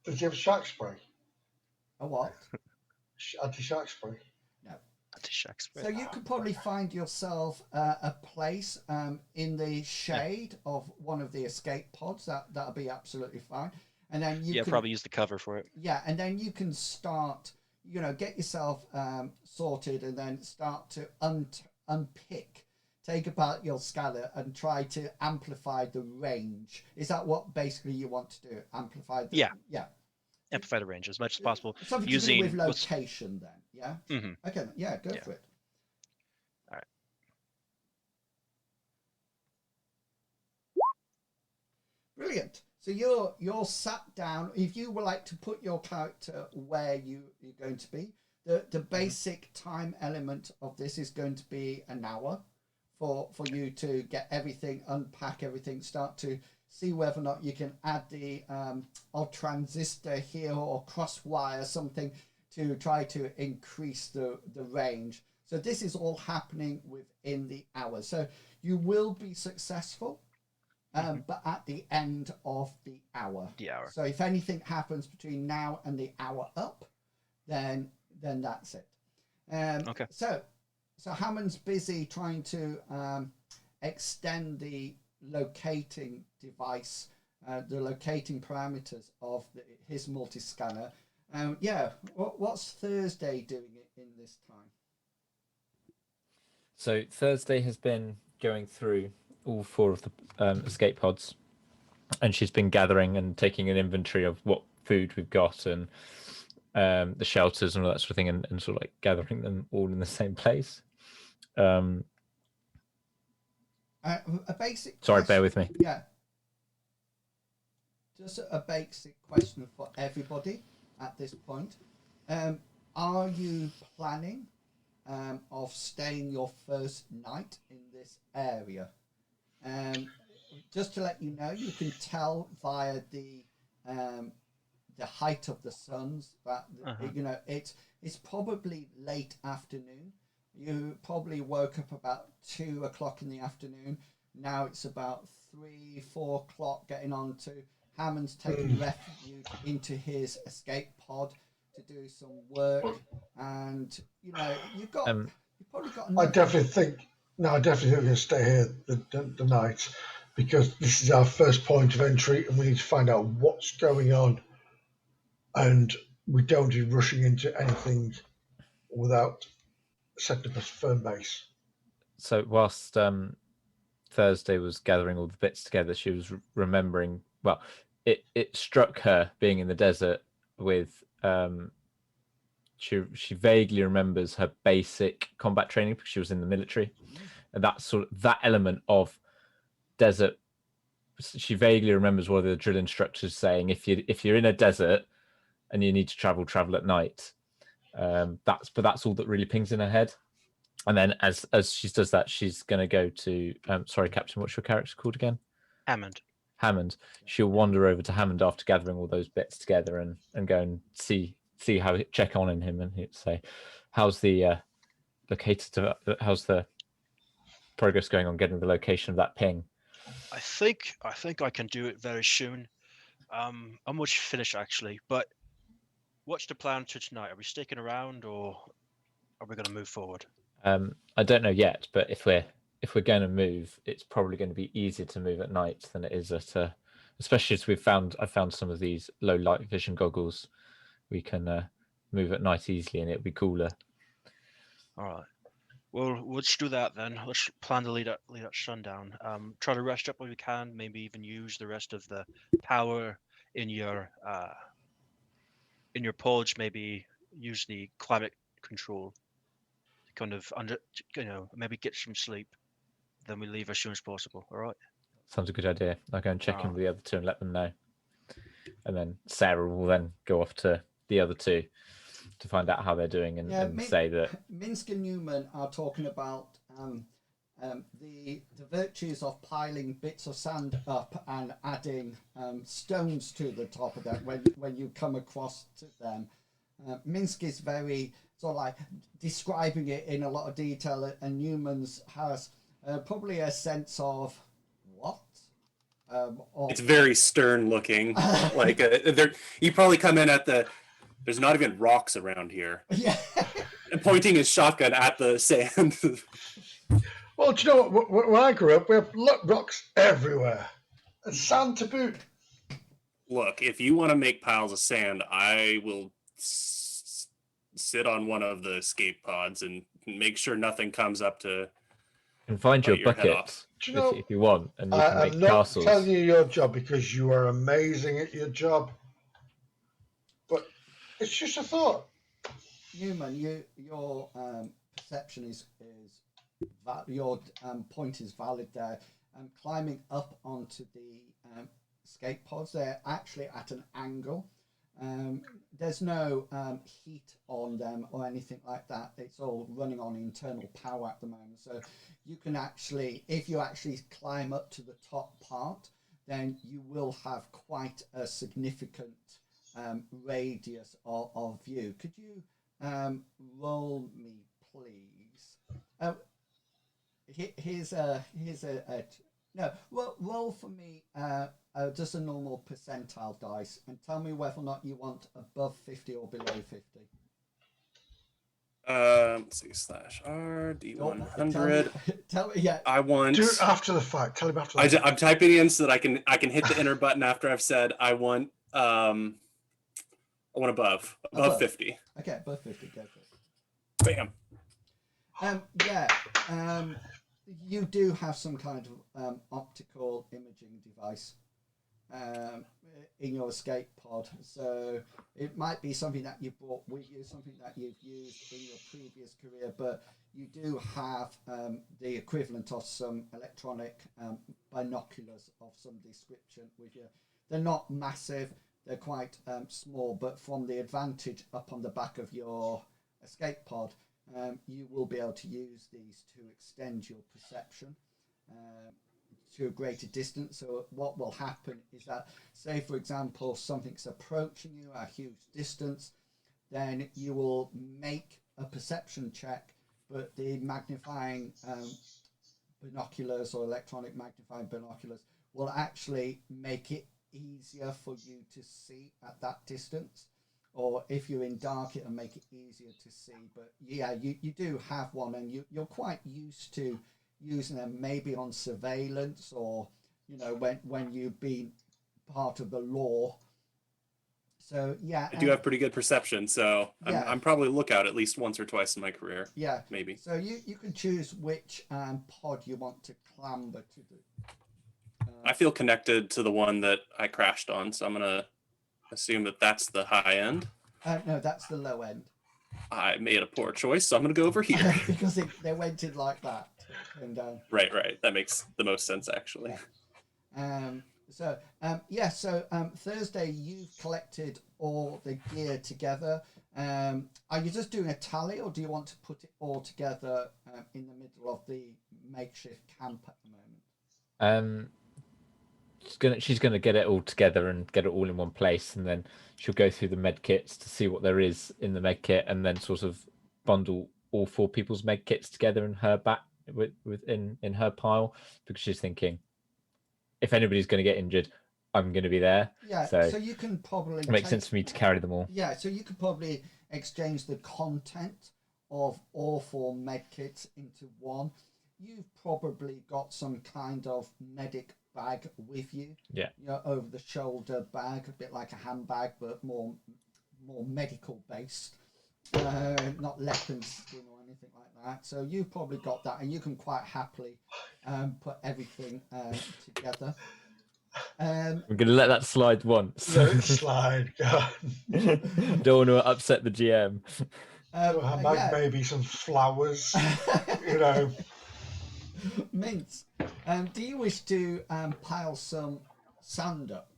Does he have shark spray? A what? Anti-shark spray. No. Anti-shark spray. So you could probably find yourself a place in the shade of one of the escape pods. That'll be absolutely fine. And then you can probably use the cover for it. Yeah, and then you can start, you know, get yourself sorted, and then start to unpick, take apart your scanner and try to amplify the range. Is that what basically you want to do? Amplify the yeah. Amplify the range as much as possible. Something using to do with location then, yeah? Mm-hmm. Okay, yeah, go for it. All right. Brilliant. So you're sat down. If you would like to put your character where you're going to be, the basic time element of this is going to be an hour for you to get everything, unpack everything, start to see whether or not you can add the odd transistor here or cross wire something to try to increase the range. So this is all happening within the hour. So you will be successful, but at the end of the hour. So if anything happens between now and the hour up, then that's it. Okay. So Hammond's busy trying to extend the locating device the locating parameters of his multi-scanner. Yeah, what's Thursday doing in this time? So Thursday has been going through all 4 of the escape pods, and she's been gathering and taking an inventory of what food we've got and the shelters and all that sort of thing, and sort of like gathering them all in the same place. A basic Sorry, question. bear with me. Yeah. Just a basic question for everybody at this point. Are you planning of staying your first night in this area? Just to let you know, you can tell via the height of the suns that it's probably late afternoon. You probably woke up about 2 o'clock in the afternoon. Now it's about 3-4 o'clock, getting on to Hammond's taking refuge into his escape pod to do some work, and you've probably got. I definitely think we're going to stay here the night, because this is our first point of entry, and we need to find out what's going on, and we don't be rushing into anything without setting up a firm base. So whilst Thursday was gathering all the bits together, she was remembering. Well, it struck her being in the desert with. She vaguely remembers her basic combat training because she was in the military, and that element of desert. She vaguely remembers one of the drill instructors saying, "If you're in a desert and you need to travel at night." That's all that really pings in her head. And then as she does that, she's going to go to sorry, Captain, what's your character called again? Hammond. She'll wander over to Hammond after gathering all those bits together and go and see how, check on him, and he'd say, how's the how's the progress going on getting the location of that ping? I think I can do it very soon. I'm almost finished actually, but what's the plan to tonight? Are we sticking around, or are we going to move forward? I don't know yet, but if we're going to move, it's probably going to be easier to move at night than it is at especially as I found some of these low light vision goggles. We can move at night easily, and it'll be cooler. All right. Well, let's do that then. Let's plan to lead up sundown. Try to rest up when we can. Maybe even use the rest of the power in your pods. Maybe use the climate control to kind of maybe get some sleep. Then we leave as soon as possible. All right. Sounds a good idea. I'll go and check in with the other 2 and let them know. And then Sarah will then go off to the other 2 to find out how they're doing and say that Minsk and Newman are talking about the virtues of piling bits of sand up and adding stones to the top of that when you come across to them. Minsk is very sort of like describing it in a lot of detail, and Newman's has probably a sense of what. It's very stern looking. Like you probably come in at there's not even rocks around here. Yeah. And pointing his shotgun at the sand. Well, do you know what? When I grew up, we have rocks everywhere, and sand to boot. Look, if you want to make piles of sand, I will sit on one of the escape pods and make sure nothing comes up to. And find your your head bucket off. if you want, and you can make I'm not castles. telling you your job because you are amazing at your job, but it's just a thought. Newman, your perception is your point is valid there. Climbing up onto the escape pods, they're actually at an angle. There's no heat on them or anything like that. It's all running on internal power at the moment. So you can actually, if you actually climb up to the top part, then you will have quite a significant radius of view. Could you roll me, please? Roll for me just a normal percentile dice and tell me whether or not you want above 50 or below 50. Let's see, /R D100. Tell me, yeah. I want. Do it after the fact. Tell him after the fact. I'm typing in so that I can hit the enter button after I've said I want above 50. Okay, above 50. Go for it. Bam. Yeah. You do have some kind of optical imaging device in your escape pod, so it might be something that you brought with you, something that you've used in your previous career, but you do have the equivalent of some electronic binoculars of some description with you. They're not massive, they're quite small, but from the advantage up on the back of your escape pod, you will be able to use these to extend your perception to a greater distance. So what will happen is that, say for example, something's approaching you at a huge distance, then you will make a perception check, but the magnifying binoculars or electronic magnifying binoculars will actually make it easier for you to see at that distance. Or if you're in dark, it'll make it easier to see. But yeah, you do have one, and you're quite used to using them maybe on surveillance, or when you've been part of the law. So yeah, I do have pretty good perception, so Yeah. I'm probably lookout at least once or twice in my career. yeah. Maybe. So you can choose which pod you want to clamber to do. I feel connected to the one that I crashed on, so I'm gonna assume that that's the high end. No, that's the low end. I made a poor choice, so I'm gonna go over here. Because they went in like that, and down. Right. That makes the most sense, actually. Yeah. So Thursday, you've collected all the gear together. Are you just doing a tally, or do you want to put it all together in the middle of the makeshift camp at the moment? She's gonna get it all together and get it all in one place, and then she'll go through the med kits to see what there is in the med kit, and then sort of bundle all 4 people's med kits together in her back in her pile, because she's thinking, if anybody's going to get injured, I'm going to be there. Yeah. So you can probably it makes sense for me to carry them all. Yeah. So you could probably exchange the content of all 4 med kits into one. You've probably got some kind of medic bag with you. Yeah. Over the shoulder bag, a bit like a handbag, but more medical based, not leopard skin or anything like that. So you've probably got that, and you can quite happily put everything together. I'm going to let that slide once. Let it slide. Don't want to upset the GM. Maybe some flowers, Mince, do you wish to pile some sand up?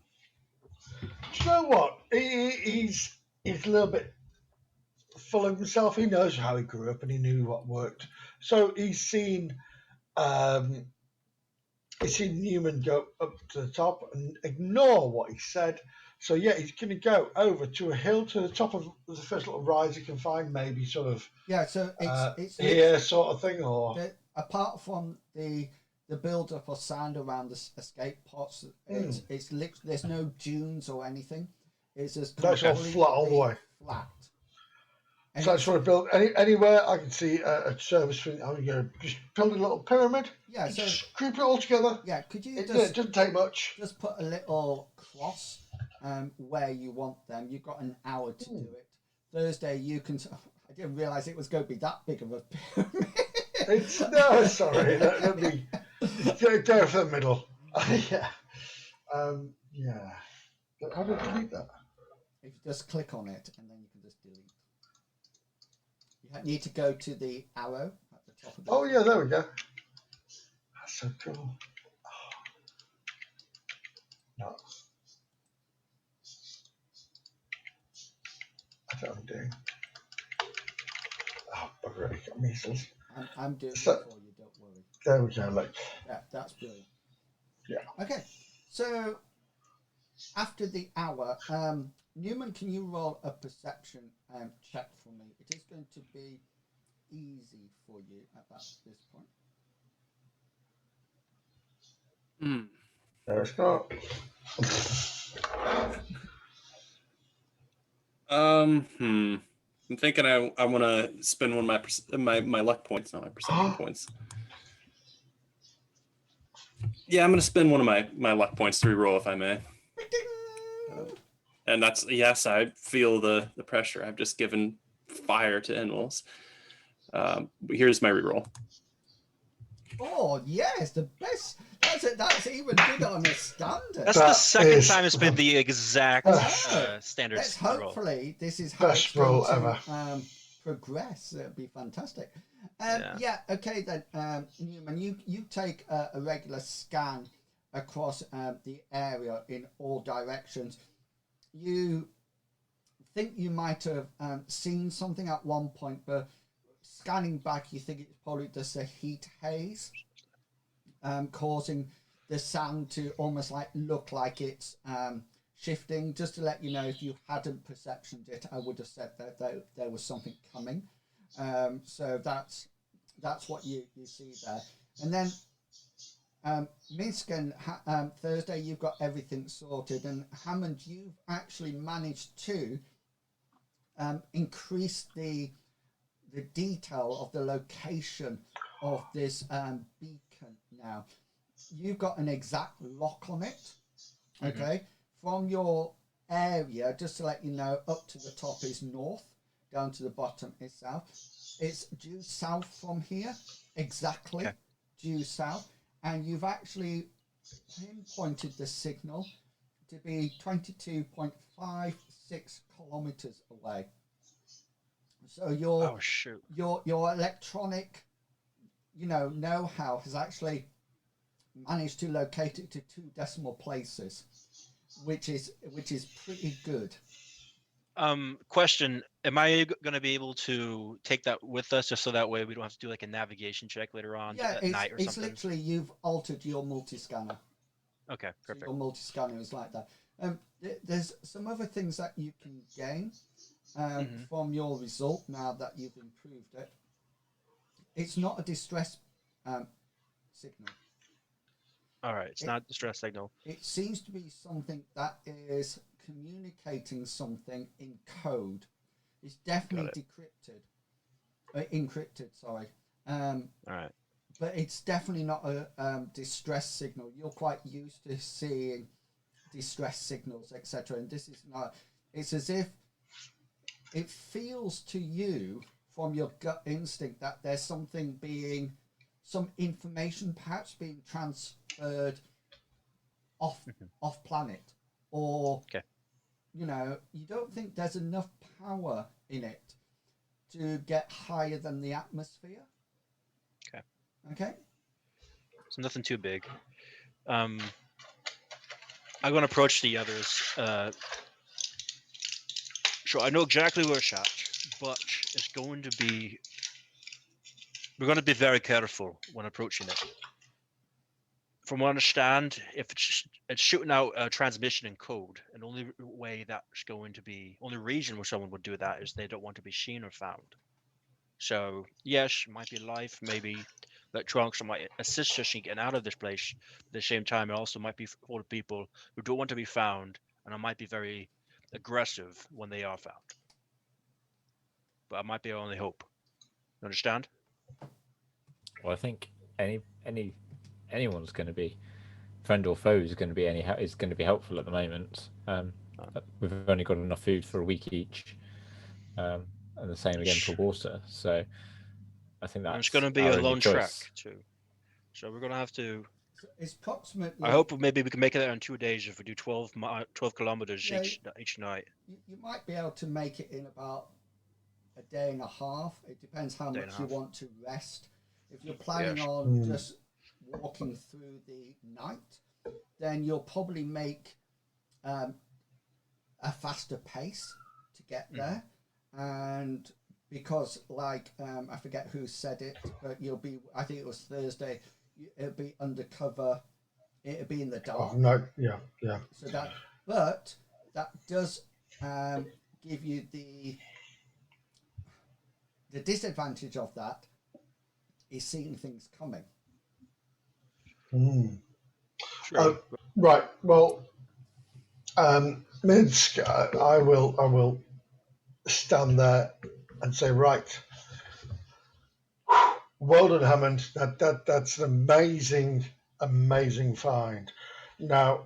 Do you know what? He's a little bit full of himself. He knows how he grew up and he knew what worked. So he's seen Newman go up to the top and ignore what he said. So yeah, he's going to go over to a hill to the top of the first little rise he can find, maybe sort of. Yeah, so it's here sort of thing, or apart from the build-up of sand around the escape pods, there's no dunes or anything. It's just completely flat all the way. Flat. And so I just want to build anywhere I can see a service thing. Just build a little pyramid. Yeah, so just group it all together. Yeah, could you it doesn't take much. Just put a little cross where you want them. You've got an hour to do it. Thursday, you can. I didn't realise it was going to be that big of a pyramid. Sorry. Let me go for the middle. Yeah. Yeah. How do I delete that? If you just click on it, and then you can just delete. You need to go to the arrow at the top of the. Oh yeah, there we go. That's so cool. Oh. No. I don't know what I'm doing. Oh, bugger it, got measles. I'm doing it for you, don't worry. There we go, look. Yeah, that's brilliant. Yeah. Okay, so after the hour, Newman, can you roll a perception check for me? It is going to be easy for you at this point. There it's not. I'm thinking I want to spend one of my luck points, not my perception points. Yeah, I'm going to spend one of my luck points to reroll if I may. And that's, yes, I feel the pressure. I've just given fire to Enwells. Here's my reroll. Oh yes, the best. That's even good on a standard. That's the second time it's been the exact standard Let's roll. hopefully this is how Best it's going roll to ever. progress. It'd be fantastic. Yeah. Okay then, Newman, you take a regular scan across the area in all directions. You think you might have seen something at one point, but scanning back, you think it's probably just a heat haze, causing the sound to almost like look like it's shifting. Just to let you know, if you hadn't perceptioned it, I would have said that there was something coming. So that's what you see there. And then Minsk and Thursday, you've got everything sorted, and Hammond, you've actually managed to increase the detail of the location of this beacon now. You've got an exact lock on it, okay? From your area, just to let you know, up to the top is north, down to the bottom is south. It's due south from here, exactly due south, and you've actually pinpointed the signal to be 22.56 kilometers away. So your electronic, know-how has actually managed to locate it to 2 decimal places, which is pretty good. Question: am I going to be able to take that with us, just so that way we don't have to do like a navigation check later on at night or something? It's literally you've altered your multi-scanner. Okay, perfect. So your multi-scanner is like that. There's some other things that you can gain from your result now that you've improved it. It's not a distress signal. All right, it's not a distress signal. It seems to be something that is communicating something in code. It's definitely encrypted. Sorry. All right. But it's definitely not a distress signal. You're quite used to seeing distress signals, etc. And this is not. It's as if it feels to you from your gut instinct that there's some information perhaps being transferred off planet, or you don't think there's enough power in it to get higher than the atmosphere. Okay. So nothing too big. I'm going to approach the others. Sure, I know exactly where it's at, but it's going to be. We're going to be very careful when approaching it. From what I understand, if it's shooting out a transmission in code, and the only reason where someone would do that is they don't want to be seen or found. So yes, it might be life, maybe electronics might assist us in getting out of this place. At the same time, it also might be for people who don't want to be found, and I might be very aggressive when they are found. But I might be our only hope. You understand? Well, I think anyone's going to be, friend or foe, is going to be helpful at the moment. We've only got enough food for a week each, and the same again for water. So I think that's. It's going to be a lone trek too. So we're going to have to. So it's approximately. I hope maybe we can make it there in 2 days if we do 12 kilometers each night. You might be able to make it in about a day and a half. It depends how much you want to rest. If you're planning on just walking through the night, then you'll probably make a faster pace to get there. And because, like, I forget who said it, but I think it was Thursday, it'll be undercover, it'll be in the dark. Oh, no, yeah. So that does give you the disadvantage of that is seeing things coming. Sure. Right. Well, Minsk, I will stand there and say, right, well done, Hammond. That's an amazing find. Now,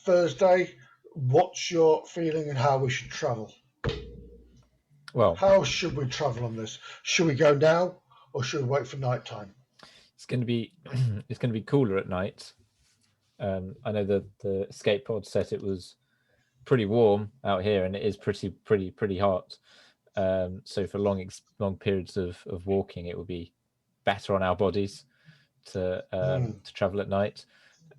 Thursday, what's your feeling and how we should travel? Well, How should we travel on this? Should we go now or should we wait for night time? it's going to be it's going to be cooler at night. I know the escape pod said it was pretty warm out here, and it is pretty hot. So for long periods of walking, it would be better on our bodies to travel at night.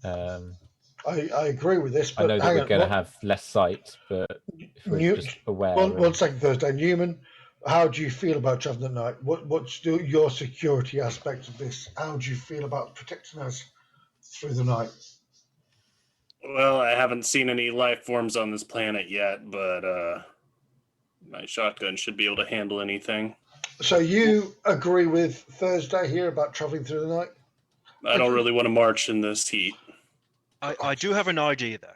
I agree with this, but I know that we're going to have less sight, but if we're just aware. One second, Thursday. Newman, how do you feel about traveling at night? What's your security aspect of this? How do you feel about protecting us through the night? Well, I haven't seen any life forms on this planet yet, but my shotgun should be able to handle anything. So you agree with Thursday here about traveling through the night? I don't really want to march in this heat. I do have an idea though.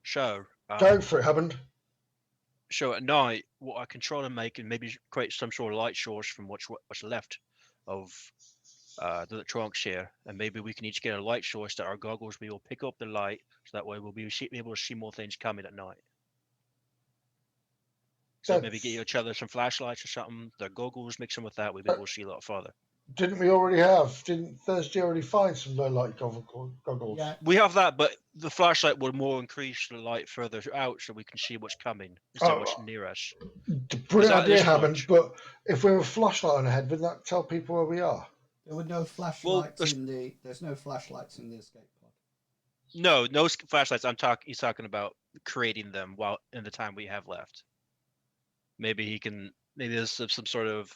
So Go for it, Hammond. So at night, what I can try to make and maybe create some sort of light source from what's left of the electronics here, and maybe we can each get a light source that our goggles will pick up the light, so that way we'll be able to see more things coming at night. So maybe get each other some flashlights or something. The goggles, mix them with that, we'll be able to see a lot farther. Didn't we already have? Didn't Thursday already find some low light goggles? Yeah. We have that, but the flashlight will more increase the light further out, so we can see what's coming instead of what's near us. Brilliant idea, Hammond. But if we have a flashlight on ahead, wouldn't that tell people where we are? There were no flashlights there's no flashlights in the escape pod. No flashlights. He's talking about creating them while in the time we have left. Maybe there's some sort of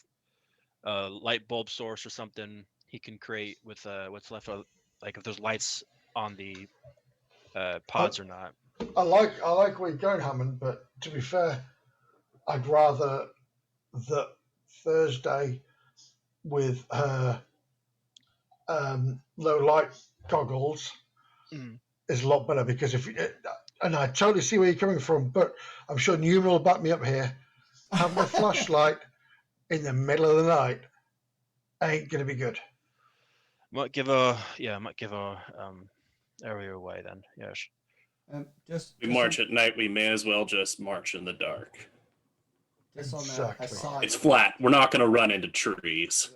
light bulb source or something he can create with what's left of, like if there's lights on the pods or not. I like where you're going, Hammond, but to be fair, I'd rather that Thursday with her low light goggles is a lot better, because and I totally see where you're coming from, but I'm sure Newman will back me up here. Having a flashlight in the middle of the night ain't gonna be good. Might give our area away then. Yes. We march at night. We may as well just march in the dark. Just on Exactly. a side. It's flat. We're not going to run into trees.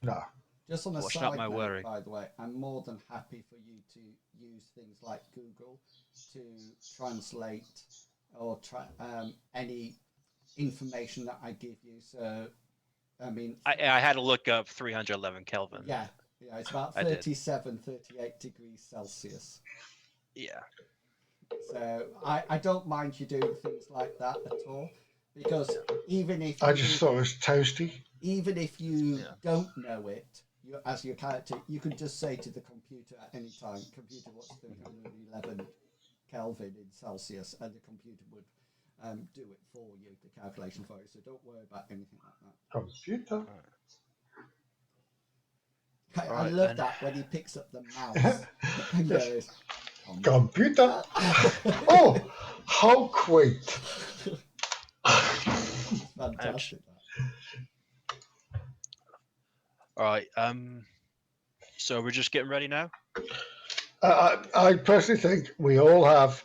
No. Just on a What's side not my note, worry. by the way, I'm more than happy for you to use things like Google to translate or any information that I give you. So, I mean, I had to look up 311 Kelvin. Yeah, it's about 38 degrees Celsius. Yeah. So I don't mind you doing things like that at all, because even if I just thought it was toasty. Even if you don't know it, as your character, you can just say to the computer at any time, "Computer, what's 311 Kelvin in Celsius?" and the computer would do it for you, the calculation for you. So don't worry about anything like that. Computer. I love that when he picks up the mouse and goes, "Computer." Oh, how quaint! Fantastic. All right. So we're just getting ready now. I personally think we all have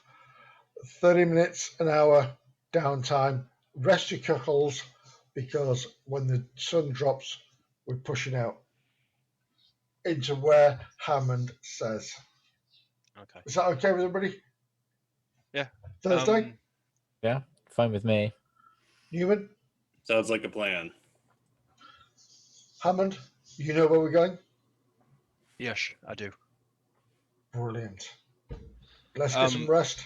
30 minutes, an hour downtime. Rest your cuckles, because when the sun drops, we're pushing out into where Hammond says. Okay. Is that okay with everybody? Yeah. Thursday? Yeah, fine with me. Newman? Sounds like a plan. Hammond, you know where we're going? Yes, I do. Brilliant. Let's get some rest.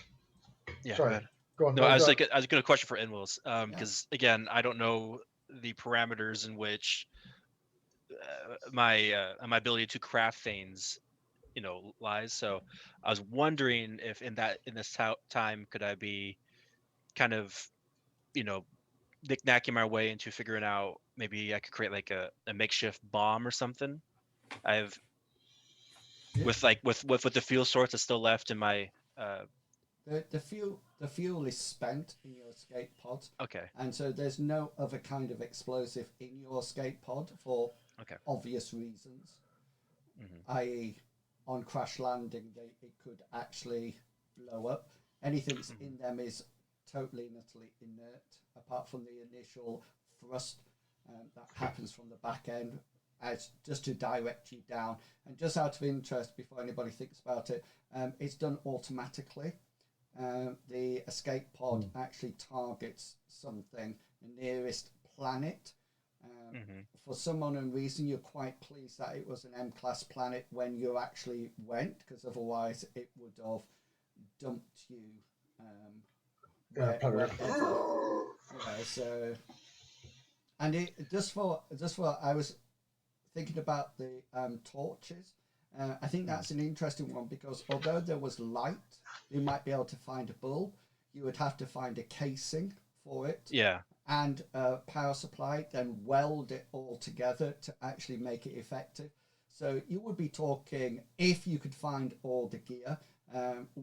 Yeah. Sorry. Go on. No, I was going to question for Inwills, because again, I don't know the parameters in which my ability to craft things, lies. So I was wondering if in this time could I be kind of, knick-knacking my way into figuring out maybe I could create like a makeshift bomb or something. With the fuel source that's still left in my the fuel is spent in your escape pod, Okay. and so there's no other kind of explosive in your escape pod for Okay. obvious reasons, Hmm. i.e., on crash landing, it could actually blow up. Anything that's in them is totally and utterly inert, apart from the initial thrust that happens from the back end, as just to direct you down. And just out of interest, before anybody thinks about it, it's done automatically. The escape pod actually targets something, the nearest planet. For some unknown reason, you're quite pleased that it was an M-class planet when you actually went, because otherwise it would have dumped you wherever. So, and it just for I was thinking about the torches. I think that's an interesting one because although there was light, you might be able to find a bulb. You would have to find a casing for it. Yeah. And a power supply, then weld it all together to actually make it effective. So you would be talking, if you could find all the gear,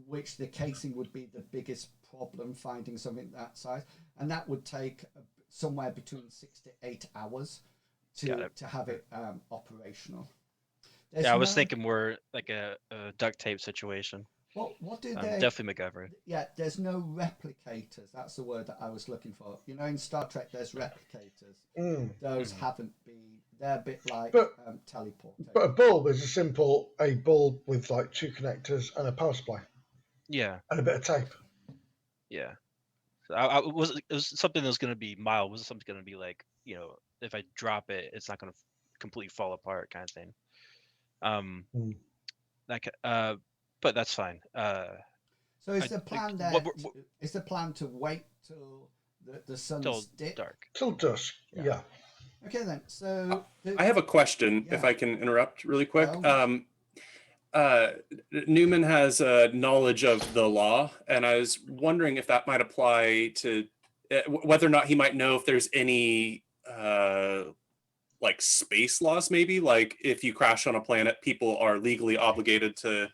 which the casing would be the biggest problem, finding something that size, and that would take somewhere between 6 to 8 hours to have it operational. I was thinking more like a duct tape situation. What do they? Definitely MacGyver. Yeah, there's no replicators. That's the word that I was looking for. You know, in Star Trek, there's replicators. Those haven't been. They're a bit like teleporters. But a bulb is a bulb with like 2 connectors and a power supply. Yeah. And a bit of tape. Yeah. So it was something that was going to be mild. It wasn't something going to be like, if I drop it, it's not going to completely fall apart kind of thing. But that's fine. So is the plan is the plan to wait till the sun's dip? Dark. Till dusk, yeah. Okay then. So I have a question, if I can interrupt really quick. Newman has knowledge of the law, and I was wondering if that might apply to whether or not he might know if there's any like space laws, maybe like if you crash on a planet, people are legally obligated to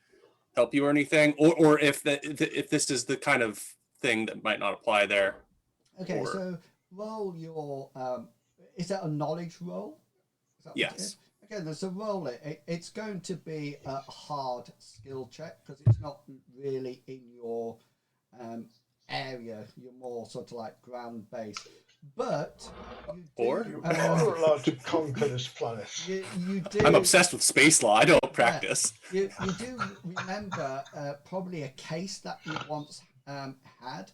help you or anything, or if if this is the kind of thing that might not apply there. Okay, so roll your is that a knowledge roll? Yes. Okay, there's a roll. It's going to be a hard skill check because it's not really in your area. You're more sort of like ground based. But you are allowed to conquer this planet. You do. I'm obsessed with space law. I don't practice. You do remember probably a case that you once had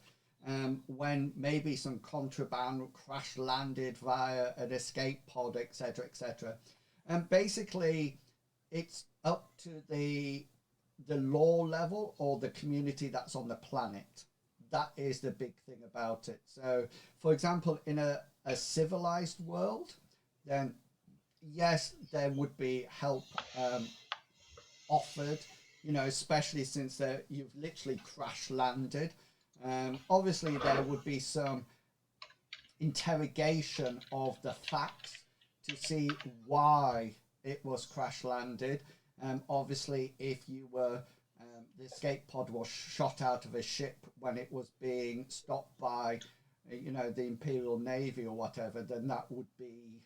when maybe some contraband crash landed via an escape pod, etc., etc. And basically, it's up to the law level or the community that's on the planet. That is the big thing about it. So, for example, in a civilized world, then yes, there would be help offered, especially since you've literally crash landed. Obviously, there would be some interrogation of the facts to see why it was crash landed. Obviously, if you were the escape pod was shot out of a ship when it was being stopped by, the Imperial Navy or whatever, then that would be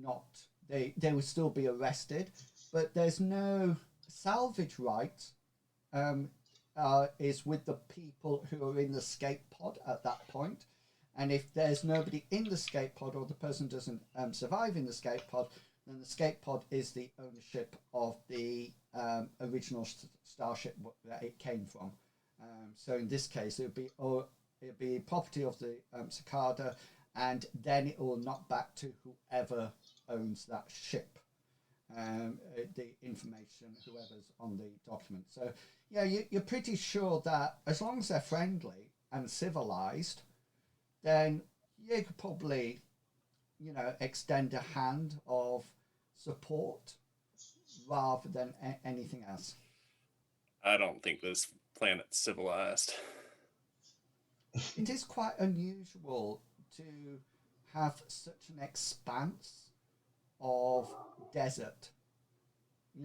not. They would still be arrested, but there's no salvage right. Is with the people who are in the escape pod at that point, and if there's nobody in the escape pod or the person doesn't survive in the escape pod, then the escape pod is the ownership of the original starship that it came from. So in this case, it would be property of the Cicada, and then it will knock back to whoever owns that ship. The information, whoever's on the document. So yeah, you're pretty sure that as long as they're friendly and civilized, then you could probably, extend a hand of support rather than anything else. I don't think this planet's civilized. It is quite unusual to have such an expanse of desert.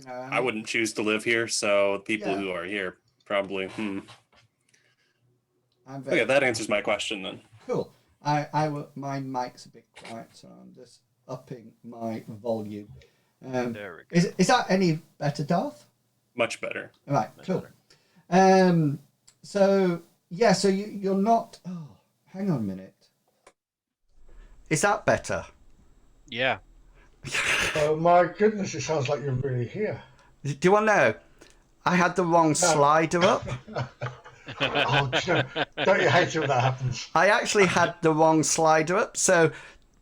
I wouldn't choose to live here, so people who are here probably. I'm very Okay, that answers my question then. cool. My mic's a bit quiet, so I'm just upping my volume. There we go. Is that any better, Darth? Much better. All right, Much cool. better. So you're not. Oh, hang on a minute. Is that better? Yeah. Oh my goodness, it sounds like you're really here. Do you want to know? I had the wrong slider up. Oh, don't you hate it when that happens? I actually had the wrong slider up. So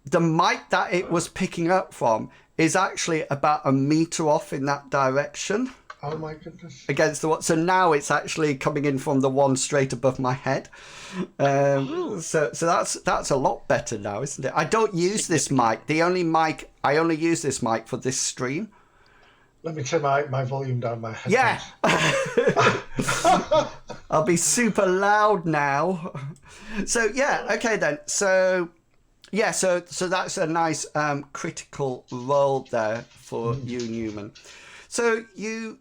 the mic that it was picking up from is actually about a meter off in that direction Oh my goodness. against the one. So now it's actually coming in from the one straight above my head. So that's a lot better now, isn't it? I don't use this mic. I only use this mic for this stream. Let me turn my volume down my headphones. Yeah. I'll be super loud now. So yeah, okay then. So yeah, so that's a nice critical role there for you, Newman. So you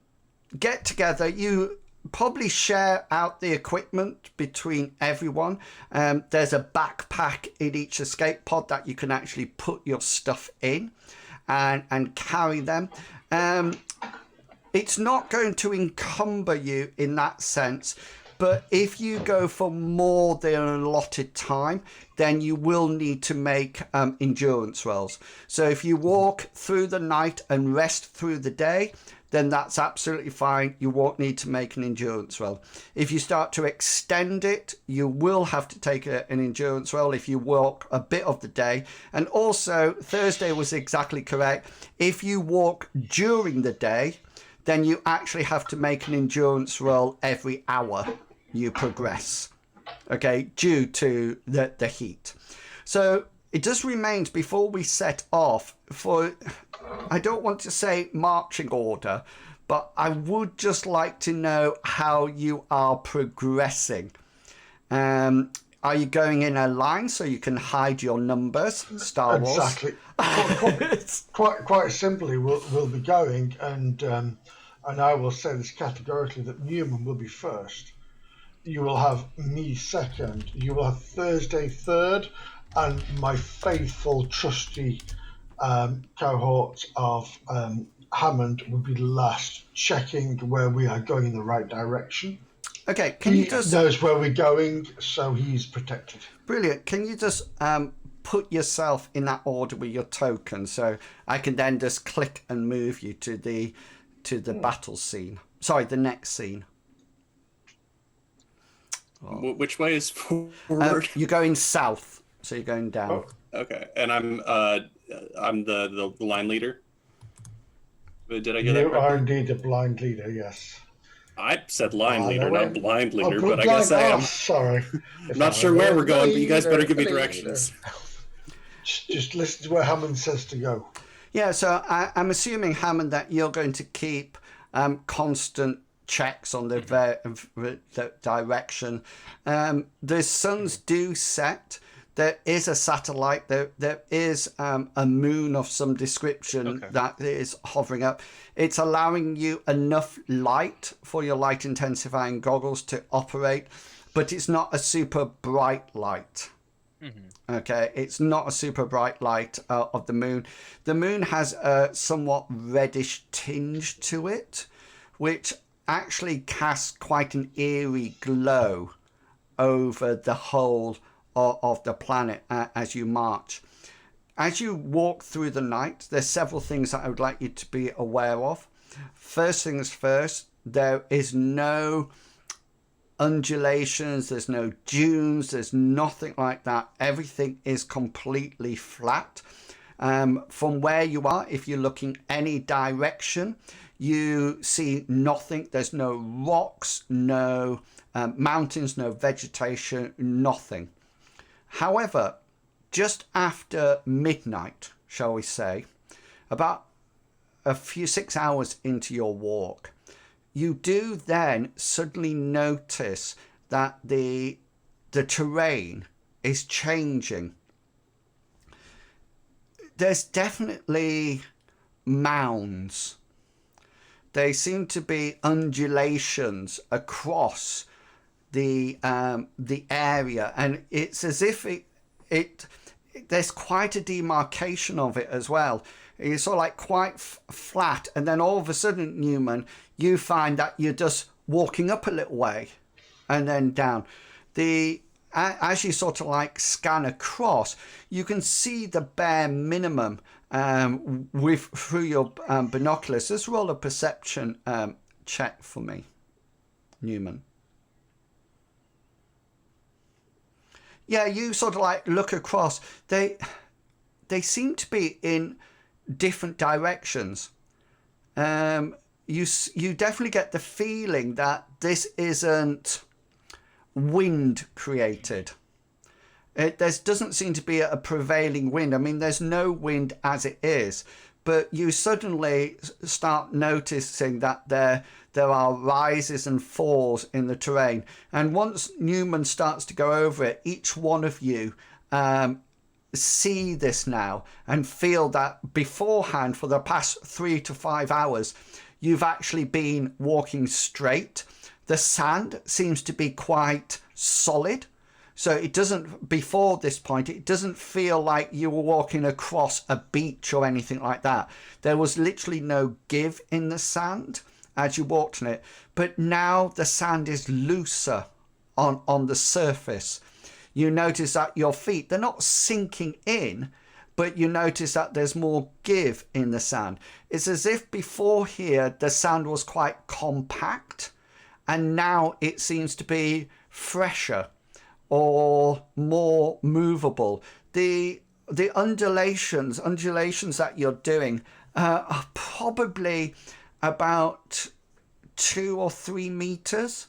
get together, you probably share out the equipment between everyone. There's a backpack in each escape pod that you can actually put your stuff in and carry them. It's not going to encumber you in that sense, but if you go for more than an allotted time, then you will need to make endurance rolls. So if you walk through the night and rest through the day, then that's absolutely fine. You won't need to make an endurance roll. If you start to extend it, you will have to take an endurance roll if you walk a bit of the day. And also, Thursday was exactly correct. If you walk during the day, then you actually have to make an endurance roll every hour you progress, okay, due to the heat. So it just remains, before we set off, for, I don't want to say marching order, but I would just like to know how you are progressing. Are you going in a line so you can hide your numbers? Star Wars. Exactly. Quite simply, we'll be going, and I will say this categorically, that Newman will be first. You will have me second. You will have Thursday third, and my faithful, trusty cohort of Hammond will be last, checking where we are going in the right direction. Okay, can you just... He knows where we're going, so he's protected. Brilliant. Can you just put yourself in that order with your token, so I can then just click and move you to the battle scene? Sorry, the next scene. Oh. Which way is forward? You're going south, so you're going down. Oh, okay, and I'm the line leader. Did I get that You correctly? are indeed a blind leader, yes. I said line leader, no, not blind leader, Oh, but I guess I am. Sorry. I'm not sure where we're going, but you guys better give me directions. Just listen to where Hammond says to go. Yeah, so I'm assuming, Hammond, that you're going to keep constant checks on the direction. The suns do set. There is a satellite. There is a moon of some description that is hovering up. It's allowing you enough light for your light intensifying goggles to operate, but it's not a super bright light. Mm-hmm. Okay, it's not a super bright light of the moon. The moon has a somewhat reddish tinge to it, which actually casts quite an eerie glow over the whole of the planet as you march. As you walk through the night, there's several things that I would like you to be aware of. First things first, there is no undulations, there's no dunes, there's nothing like that. Everything is completely flat. From where you are, if you're looking any direction, you see nothing. There's no rocks, no mountains, no vegetation, nothing. However, just after midnight, shall we say, about 6 hours into your walk, you do then suddenly notice that the terrain is changing. There's definitely mounds. They seem to be undulations across the area, and it's as if it there's quite a demarcation of it as well. It's sort of like quite flat, and then all of a sudden, Newman, you find that you're just walking up a little way and then down. As you sort of like scan across, you can see the bare minimum through your binoculars. Just roll a perception check for me, Newman. Yeah, you sort of like look across. They seem to be in different directions. You definitely get the feeling that this isn't wind created. There doesn't seem to be a prevailing wind. I mean, there's no wind as it is, but you suddenly start noticing that there are rises and falls in the terrain. And once Newman starts to go over it, each one of you see this now and feel that beforehand, for the past 3 to 5 hours, you've actually been walking straight. The sand seems to be quite solid. So it doesn't, before this point, it doesn't feel like you were walking across a beach or anything like that. There was literally no give in the sand as you walked on it. But now the sand is looser on the surface. You notice that your feet, they're not sinking in, but you notice that there's more give in the sand. It's as if before here, the sand was quite compact, and now it seems to be fresher or more movable. The undulations that you're doing are probably about 2 or 3 meters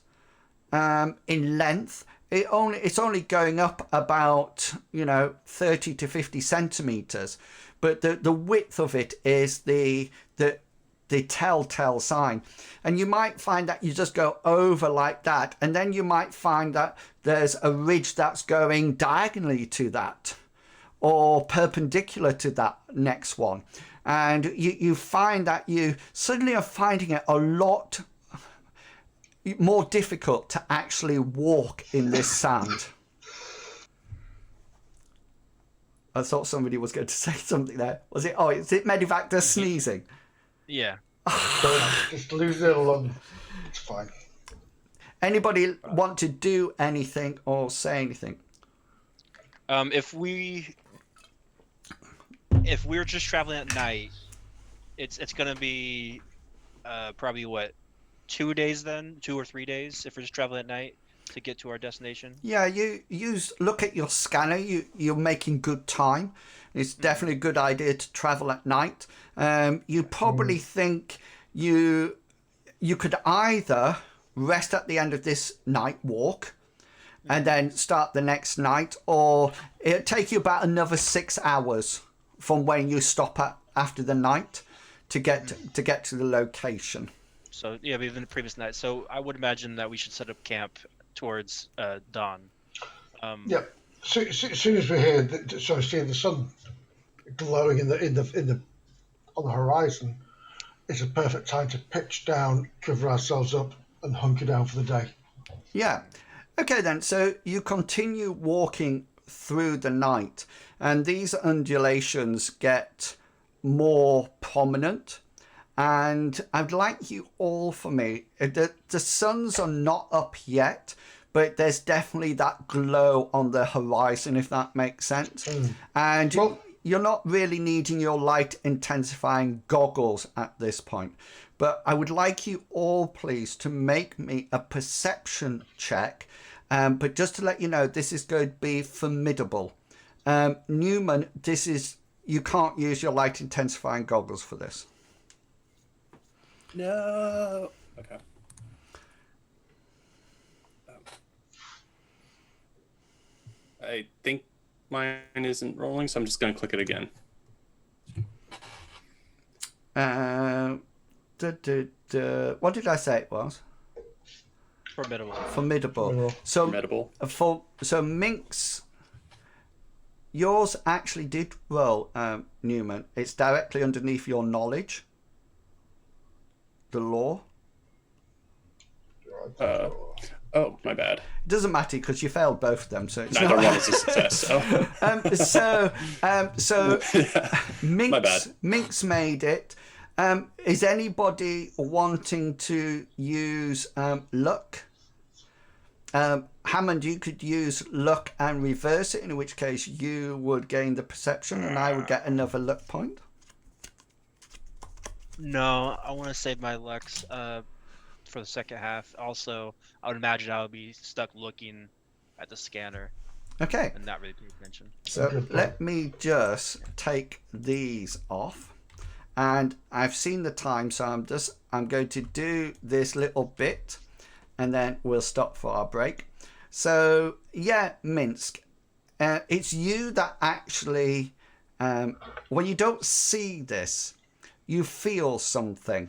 in length. It's only going up about 30 to 50 centimeters, but the width of it is the telltale sign. And you might find that you just go over like that, and then you might find that there's a ridge that's going diagonally to that or perpendicular to that next one, and you find that you suddenly are finding it a lot more difficult to actually walk in this sand. I thought somebody was going to say something there. Was it? Oh, is it Medivactor sneezing? Yeah. Just leave it alone. It's fine. Anybody want to do anything or say anything? If we're just traveling at night, it's gonna be probably what, 2 days then, 2 or 3 days if we're just traveling at night to get to our destination. Yeah, you look at your scanner. You're making good time. It's definitely a good idea to travel at night. You probably think you could either rest at the end of this night walk and then start the next night, or it'll take you about another 6 hours from when you stop at after the night to get to the location. So yeah, even the previous night. So I would imagine that we should set up camp towards dawn. Yeah. So, soon as we're here, so I see the sun glowing in the on the horizon. It's a perfect time to pitch down, cover ourselves up, and hunker down for the day. Yeah. Okay then. So you continue walking through the night, and these undulations get more prominent. And I'd like you all for me. The suns are not up yet, but there's definitely that glow on the horizon, if that makes sense. And you're not really needing your light intensifying goggles at this point. But I would like you all, please, to make me a perception check. But just to let you know, this is going to be formidable. Newman, you can't use your light intensifying goggles for this. No. Okay. I think mine isn't rolling, so I'm just going to click it again. What did I say it was? Formidable. So Formidable. So Minx, yours actually did roll, Newman. It's directly underneath your knowledge. The law. Oh, my bad. It doesn't matter because you failed both of them, so it's Neither not. one is a success. So, my bad. Minx made it. Is anybody wanting to use luck? Hammond, you could use luck and reverse it, in which case you would gain the perception and I would get another luck point. No, I want to save my lucks for the second half. Also, I would imagine I would be stuck looking at the scanner Okay, and not really paying attention. so let me just take these off. And I've seen the time, so I'm going to do this little bit and then we'll stop for our break. So yeah, Minsk, it's you that actually, when you don't see this, you feel something.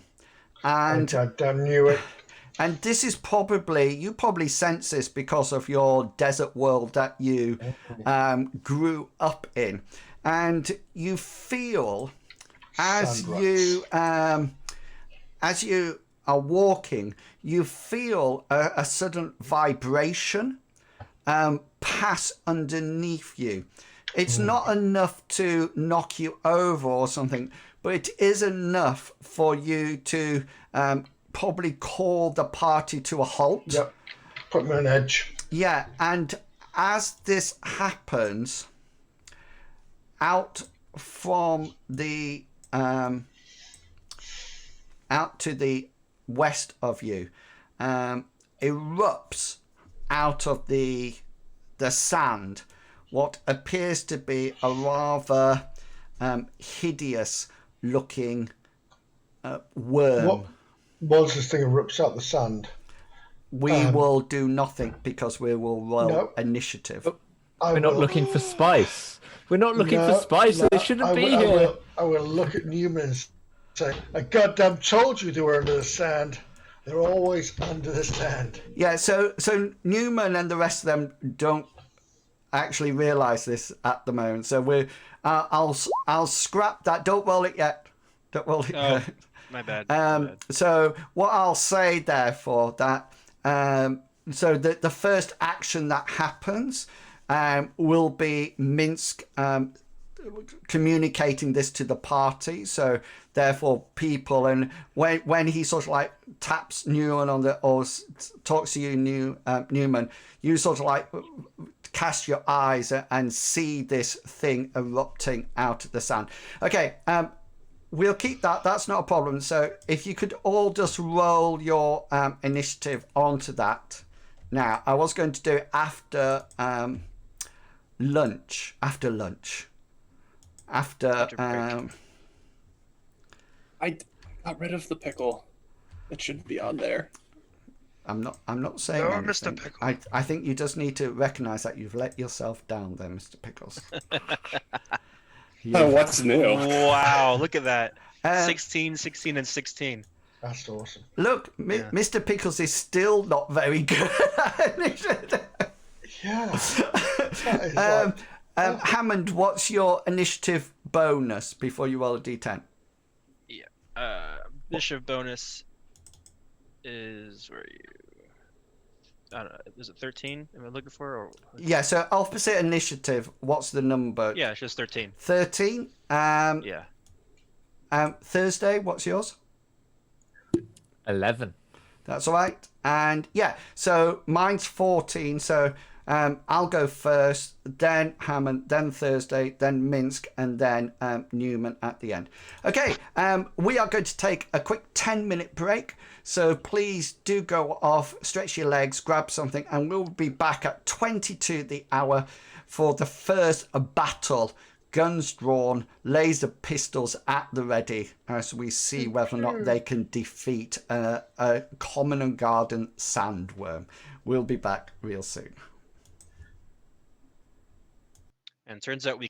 And I damn knew it. and this is probably, you probably sense this because of your desert world that you grew up in. And you feel as you are walking, you feel a sudden vibration pass underneath you. It's not enough to knock you over or something, but it is enough for you to probably call the party to a halt. Yep. Put me on edge. Yeah, and as this happens, out from the out to the west of you, erupts out of the sand what appears to be a rather hideous looking worm. Once this thing erupts out the sand, We will do nothing because we will roll No. initiative. We're not looking for spice. We're not looking for spice. They shouldn't be here. I will look at Newman and say, I goddamn told you they were under the sand. They're always under the sand. Yeah, so Newman and the rest of them don't actually realise this at the moment. So we're I'll scrap that. Don't roll it yet. Don't roll it yet. My bad. So what I'll say therefore that so the first action that happens will be Minsk communicating this to the party. So therefore people, and when he sort of like taps Newman on the, or talks to you, Newman, you sort of like cast your eyes and see this thing erupting out of the sand. Okay, we'll keep that. That's not a problem. So if you could all just roll your initiative onto that. Now, I was going to do it after lunch. After lunch. After I got rid of the pickle. It shouldn't be on there. I'm not saying No, anything. Mr. Pickle. I think you just need to recognise that you've let yourself down there, Mr. Pickles. Oh, what's new? Wow, look at that. Uh, 16, 16, and 16. That's awesome. Look, Yeah. Mr. Pickles is still not very good. Yeah. That is Hammond, what's your initiative bonus before you roll a d10? Bishop bonus is, where are you? I don't know. Is it 13? Am I looking for? Or Yeah, so opposite initiative, what's the number? yeah, it's just 13. 13. Yeah. Thursday, what's yours? 11. That's all right. And yeah, so mine's 14. So I'll go first, then Hammond, then Thursday, then Minsk, and then Newman at the end. Okay, we are going to take a quick 10-minute break. So please do go off, stretch your legs, grab something, and we'll be back at 22 the hour for the first battle. Guns drawn, laser pistols at the ready, as we see whether or not they can defeat a common and garden sandworm. We'll be back real soon. And turns out we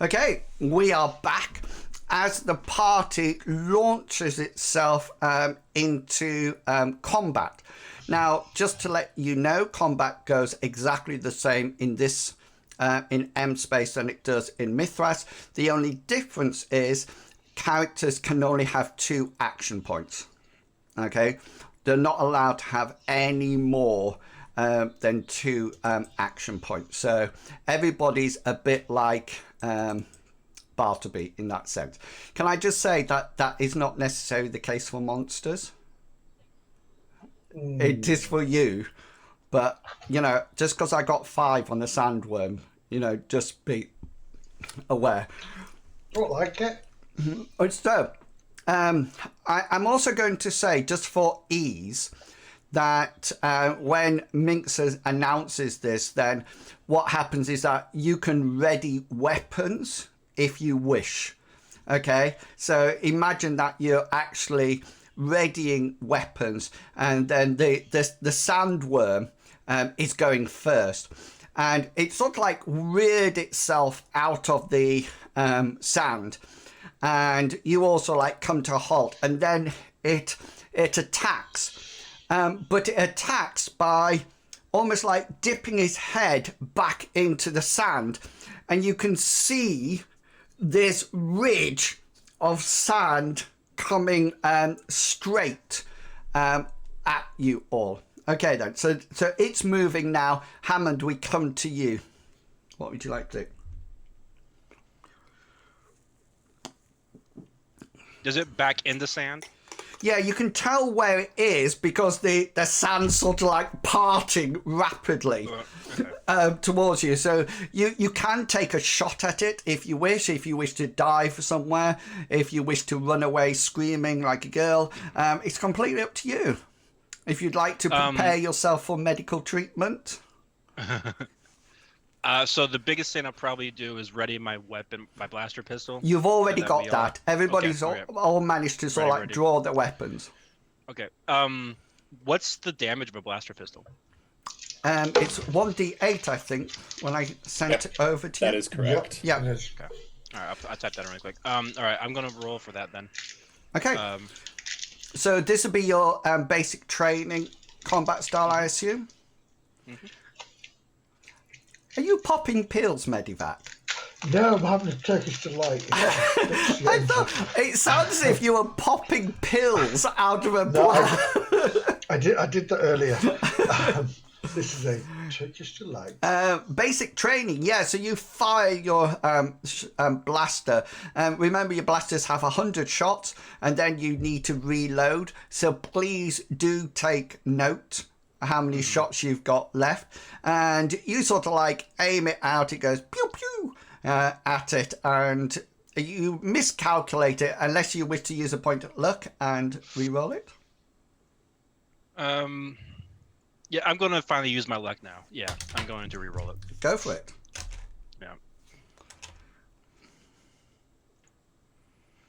Okay, we are back as the party launches itself into combat. Now, just to let you know, combat goes exactly the same in this in M Space than it does in Mithras. The only difference is characters can only have 2 action points. Okay, they're not allowed to have any more than 2 action points. So everybody's a bit like Bartleby in that sense. Can I just say that that is not necessarily the case for monsters? It is for you, but you know, just because I got 5 on the sandworm, you know, just be aware. Don't like it. So, I'm also going to say, just for ease, that when Minx announces this, then what happens is that you can ready weapons if you wish. Okay, so imagine that you're actually readying weapons, and then the sandworm is going first, and it sort of like reared itself out of the sand, and you also like come to a halt, and then it attacks, but it attacks by almost like dipping his head back into the sand, and you can see this ridge of sand coming straight at you all. Okay then, so it's moving now. Hammond, we come to you. What would you like to do? Does it back in the sand? Yeah, you can tell where it is because the sand's sort of like parting rapidly towards you. So you can take a shot at it if you wish to dive somewhere, if you wish to run away screaming like a girl. It's completely up to you. If you'd like to prepare yourself for medical treatment. So the biggest thing I'll probably do is ready my weapon, my blaster pistol. You've already got that. Everybody's all managed to sort of like draw their weapons. Okay. What's the damage of a blaster pistol? It's 1d8, I think, when I sent it over to you. That is correct. Yeah. Okay. All right, I'll type that in really quick. All right, I'm gonna roll for that then. Okay. So this will be your basic training combat style, I assume. Mm-hmm. Are you popping pills, Medivac? No, I'm having a Turkish delight. I thought it sounds as if you were popping pills out of a bladder. I did that earlier. This is a Turkish delight. Basic training, yeah. So you fire your blaster. Remember, your blasters have 100 shots, and then you need to reload. So please do take note how many shots you've got left, and you sort of like aim it out. It goes pew pew at it, and you miscalculate it unless you wish to use a point of luck and re-roll it. Yeah, I'm going to finally use my luck now. Yeah, I'm going to re-roll it. Go for it. Yeah.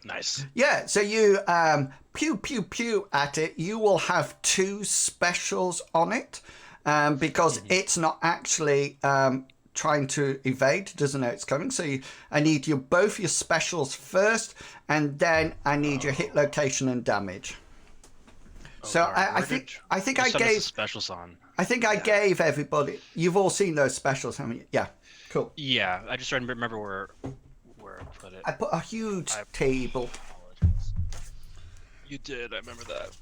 Nice. Yeah, so you pew pew pew at it. You will have 2 specials on it because it's not actually trying to evade. It doesn't know it's coming. So I need both your specials first, and then I need your hit location and damage. So I think I gave specials on. I think I gave everybody. You've all seen those specials, haven't you? Yeah, cool. Yeah, I just trying to remember where I put it. I put a huge table. You did. I remember that.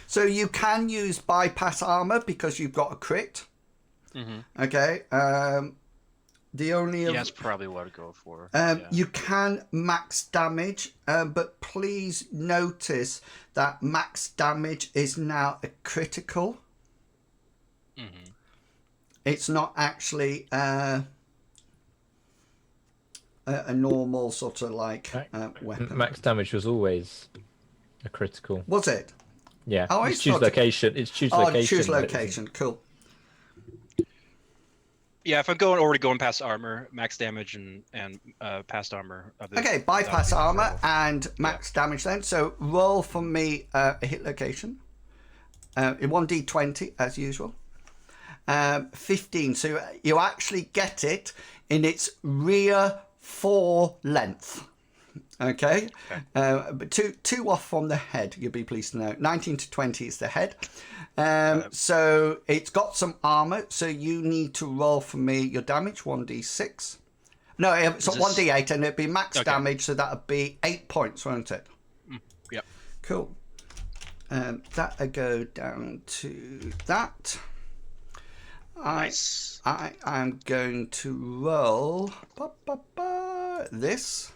So you can use bypass armor because you've got a crit. Okay. The only that's probably what I'd go for. You can max damage, but please notice that max damage is now a critical. It's not actually a normal sort of like weapon. Max damage was always a critical. Was it? Yeah. Oh, it's choose location. It's choose location. Choose location. Cool. Yeah, if I'm already going past armor, max damage and past armor. Okay, bypass armor and max damage then. So roll for me a hit location. In 1d20 as usual. 15. So you actually get it in its rear fore length. Okay, but two off from the head, you'll be pleased to know. 19 to 20 is the head. So it's got some armor, so you need to roll for me your damage, 1d6. No, it's 1d8, and it'd be max damage, so that would be 8 points, won't it? Yep. Cool. That'll go down to that. Nice. I am going to roll this.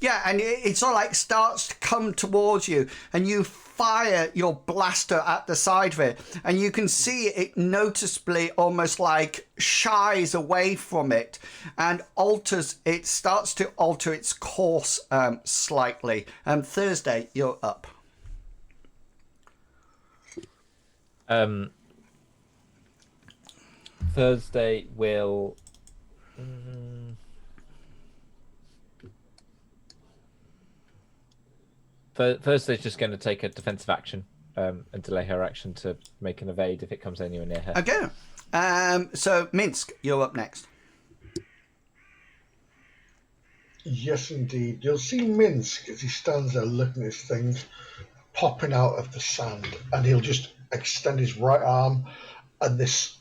Yeah, and it sort of like starts to come towards you, and you fire your blaster at the side of it, and you can see it noticeably almost like shies away from it and starts to alter its course slightly. Thursday, you're up. Thursday will. Thursday's just going to take a defensive action and delay her action to make an evade if it comes anywhere near her. Okay. So Minsk, you're up next. Yes, indeed. You'll see Minsk as he stands there looking at his things popping out of the sand, and he'll just extend his right arm, and this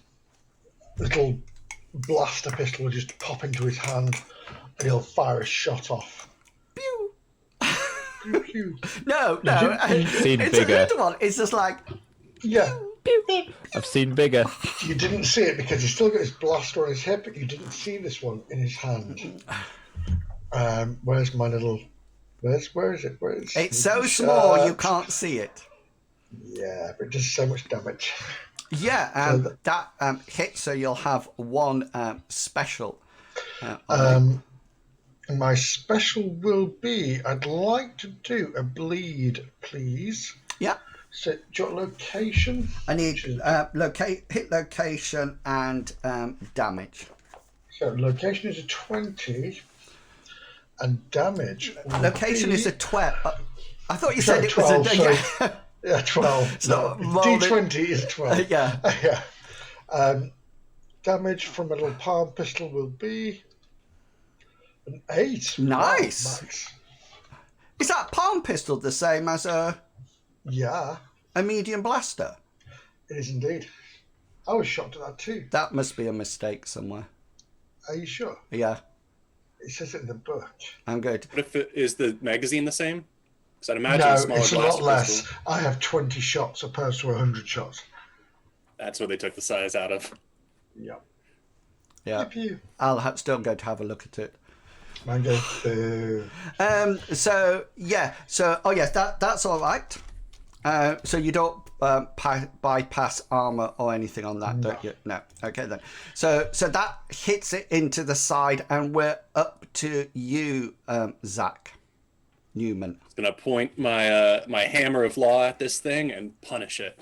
little blaster pistol will just pop into his hand, and he'll fire a shot off. Pew. Pew, pew. No. Seen It's bigger. a little one. It's just like. Yeah. I've seen bigger. You didn't see it because he's still got his blaster on his hip, but you didn't see this one in his hand. Where's my little? Where is it? It's so small you can't see it. Yeah, but it does so much damage. Yeah, that hits, so you'll have one special. My special will be, I'd like to do a bleed, please. Yeah. So, do you want location? I need hit location and damage. So, location is a 20, and damage. Location is a 12. I thought you said it 12, was a. sorry. Yeah. Yeah, 12. So No, roll it. D20 is 12. Yeah. Yeah. Damage from a little palm pistol will be an 8. Nice. Wow, max. Is that palm pistol the same as a Yeah, medium blaster? it is indeed. I was shocked at that too. That must be a mistake somewhere. Are you sure? Yeah, It says it in the book. I'm good. What if is the magazine the same? Because I'd imagine No, a smaller it's a blaster lot less. pistol. I have 20 shots opposed to 100 shots. That's where they took the size out of. Yep. Yeah, Pew. I'll still go to have a look at it. Mango. Boo. So yes, that's all right. So you don't bypass armor or anything on that, don't you? No. Okay then. So that hits it into the side, and we're up to you, Zach Newman. I'm gonna point my hammer of law at this thing and punish it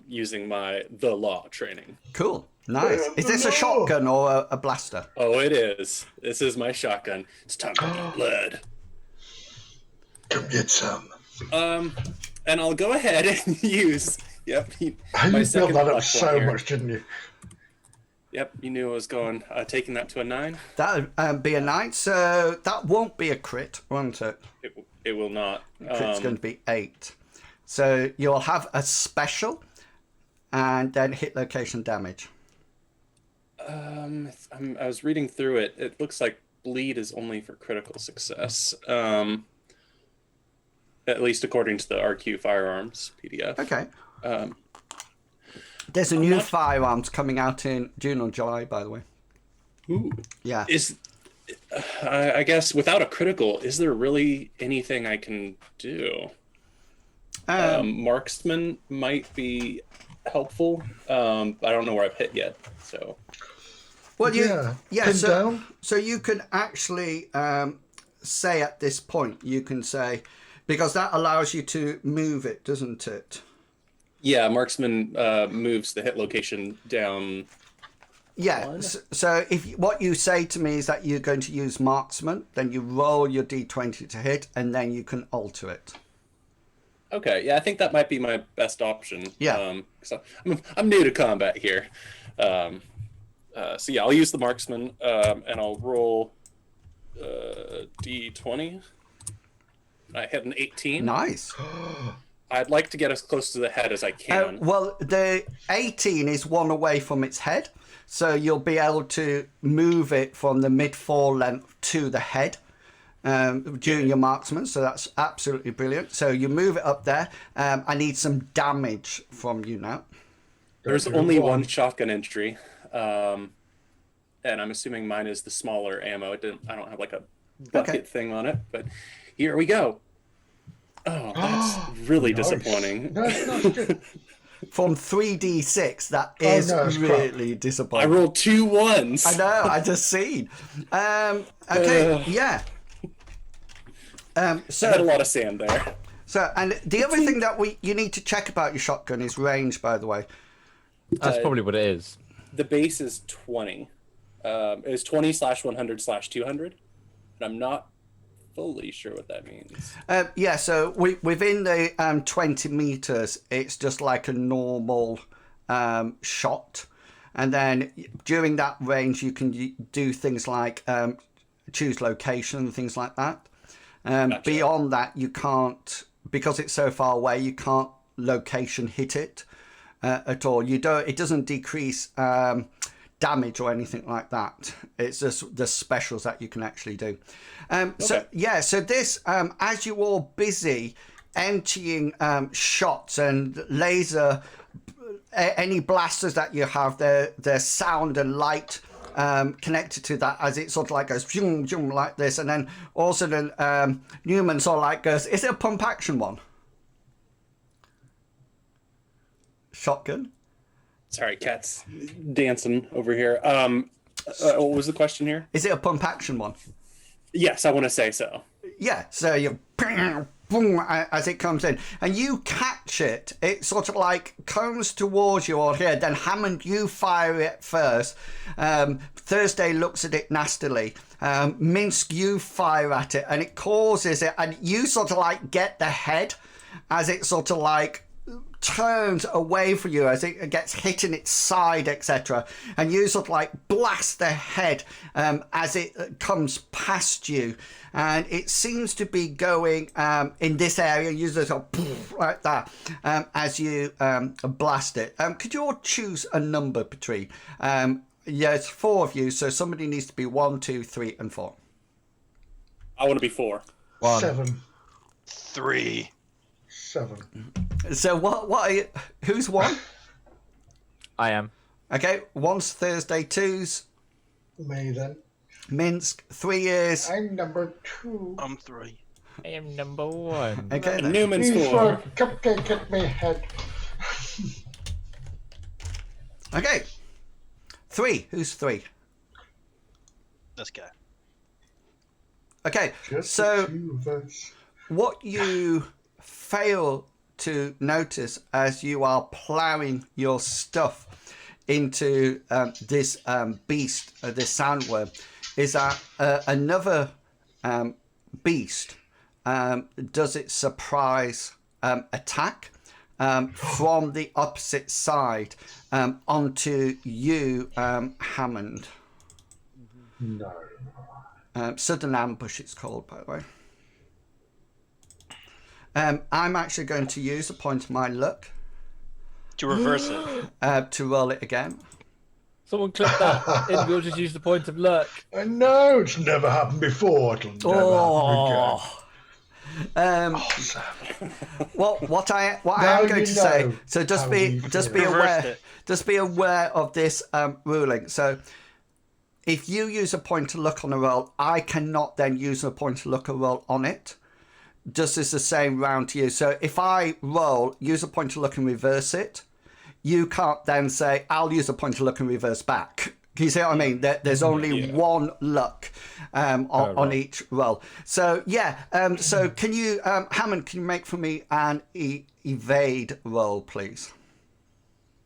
using my the law training. Cool. Nice. Is this a shotgun or a blaster? Oh, it is. This is my shotgun. It's time for the blood. Come get some. And I'll go ahead and use. Yep. You my built second that up plus one so here. much, didn't you? Yep. You knew I was going. Taking that to a 9. That'd be a 9. So that won't be a crit, won't it? It will not. Crit's going to be 8. So you'll have a special, and then hit location damage. I was reading through it. It looks like bleed is only for critical success. At least according to the RQ Firearms PDF. Okay. There's a new firearms coming out in June or July, by the way. Ooh. Yeah. I guess without a critical, is there really anything I can do? Marksman might be helpful. I don't know where I've hit yet, so. Well, Pin down. So you can actually say at this point, you can say, because that allows you to move it, doesn't it? Yeah, marksman moves the hit location down. Yeah. So if what you say to me is that you're going to use marksman, then you roll your d20 to hit, and then you can alter it. Okay, yeah, I think that might be my best option. Yeah. 'Cause I'm new to combat here. So yeah, I'll use the marksman, and I'll roll d20. I hit an 18. Nice. I'd like to get as close to the head as I can. Well, the 18 is one away from its head, so you'll be able to move it from the mid-fore length to the head during your marksman, so that's absolutely brilliant. So you move it up there. I need some damage from you now. There's only one shotgun entry, and I'm assuming mine is the smaller ammo. I don't have like a bucket thing on it, but here we go. Oh, that's really disappointing. No, it's good. From 3d6, that is really disappointing. I rolled 2 1s. I know, I just seen. Okay, yeah. So I had a lot of sand there. So, and the other thing that you need to check about your shotgun is range, by the way. That's probably what it is. The base is 20. It's 20/100/200, and I'm not fully sure what that means. Yeah, so within the 20 meters, it's just like a normal shot. And then during that range, you can do things like choose location and things like that. Gotcha. Beyond that, you can't, because it's so far away, you can't location hit it at all. It doesn't decrease damage or anything like that. It's just the specials that you can actually do. So this, as you're all busy emptying shots and laser, any blasters that you have, their sound and light connected to that, as it sort of like goes zoom, zoom, like this, and then all of a sudden Newman sort of like goes, is it a pump action one? Shotgun? Sorry, cat's dancing over here. What was the question here? Is it a pump action one? Yes, I want to say so. Yeah, so you boom as it comes in, and you catch it. It sort of like comes towards you all here. Then Hammond, you fire it first. Thursday looks at it nastily. Minsk, you fire at it, and it causes it, and you sort of like get the head as it sort of like turns away from you as it gets hit in its side, etc., and you sort of like blast the head as it comes past you, and it seems to be going in this area. You just sort of like that as you blast it. Could you all choose a number between? It's 4 of you, so somebody needs to be 1, 2, 3, and 4. I want to be 4. 1. 7. 3. 7. So what are you? Who's 1? I am. Okay, 1's Thursday, 2's Me then. Minsk, 3 is. I'm number 2. I'm 3. I am number 1. Okay, then. Newman's He's 4. cupcake at my head. Okay, 3. Who's 3? This guy. Okay, Just so the 2 of us. what you fail to notice as you are ploughing your stuff into this beast, this sandworm, is that another beast does its surprise attack from the opposite side onto you, Hammond. No. Sudden ambush, it's called, by the way. I'm actually going to use a point of my luck To reverse it. to roll it again. Someone clip that in. We'll just use the point of luck. I know it's never happened before. It'll never happen again. What I am going to say. So just be aware of this ruling. So if you use a point of luck on a roll, I cannot then use a point of luck roll on it. Just as the same round to you. So if I roll, use a point of luck and reverse it, you can't then say, I'll use a point of luck and reverse back. Can you see what I mean? There's only one luck on each roll. So, yeah. So can you, Hammond, can you make for me an evade roll, please?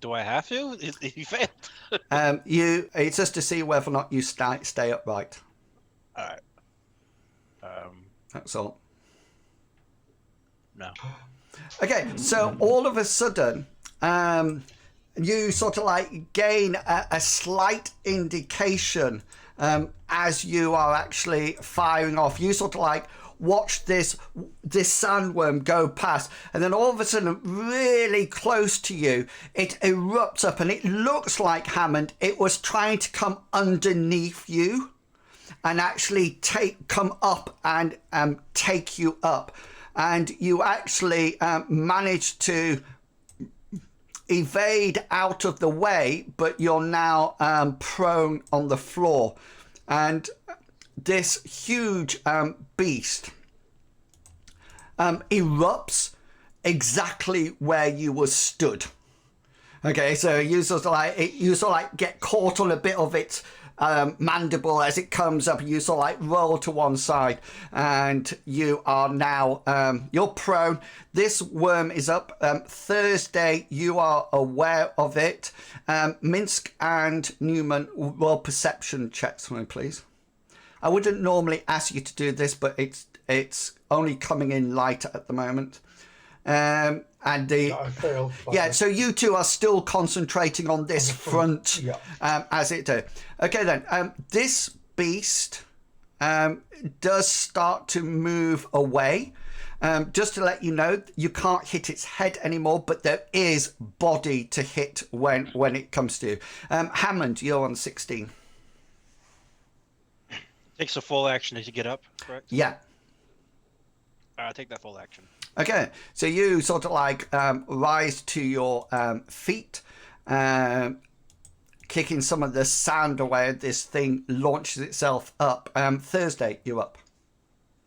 Do I have to? He failed. It's just to see whether or not you stay upright. All right. That's all. No. Okay, so all of a sudden, you sort of like gain a slight indication as you are actually firing off. You sort of like watch this sandworm go past, and then all of a sudden, really close to you, it erupts up, and it looks like, Hammond, it was trying to come underneath you and actually come up and take you up. And you actually managed to evade out of the way, but you're now prone on the floor. And this huge beast erupts exactly where you were stood. Okay, so you sort of like get caught on a bit of its mandible as it comes up, and you sort of like roll to one side, and you are now you're prone. This worm is up. Thursday, you are aware of it. Minsk and Newman, roll perception checks for me, please. I wouldn't normally ask you to do this, but it's only coming in light at the moment. And I failed. Yeah, so you two are still concentrating on this front as it does. Okay, then. This beast does start to move away. Just to let you know, you can't hit its head anymore, but there is body to hit when it comes to you. Hammond, you're on 16. Takes a full action to get up, correct? Yeah. Take that full action. Okay, so you sort of like rise to your feet, kicking some of the sand away. This thing launches itself up. Thursday, you're up.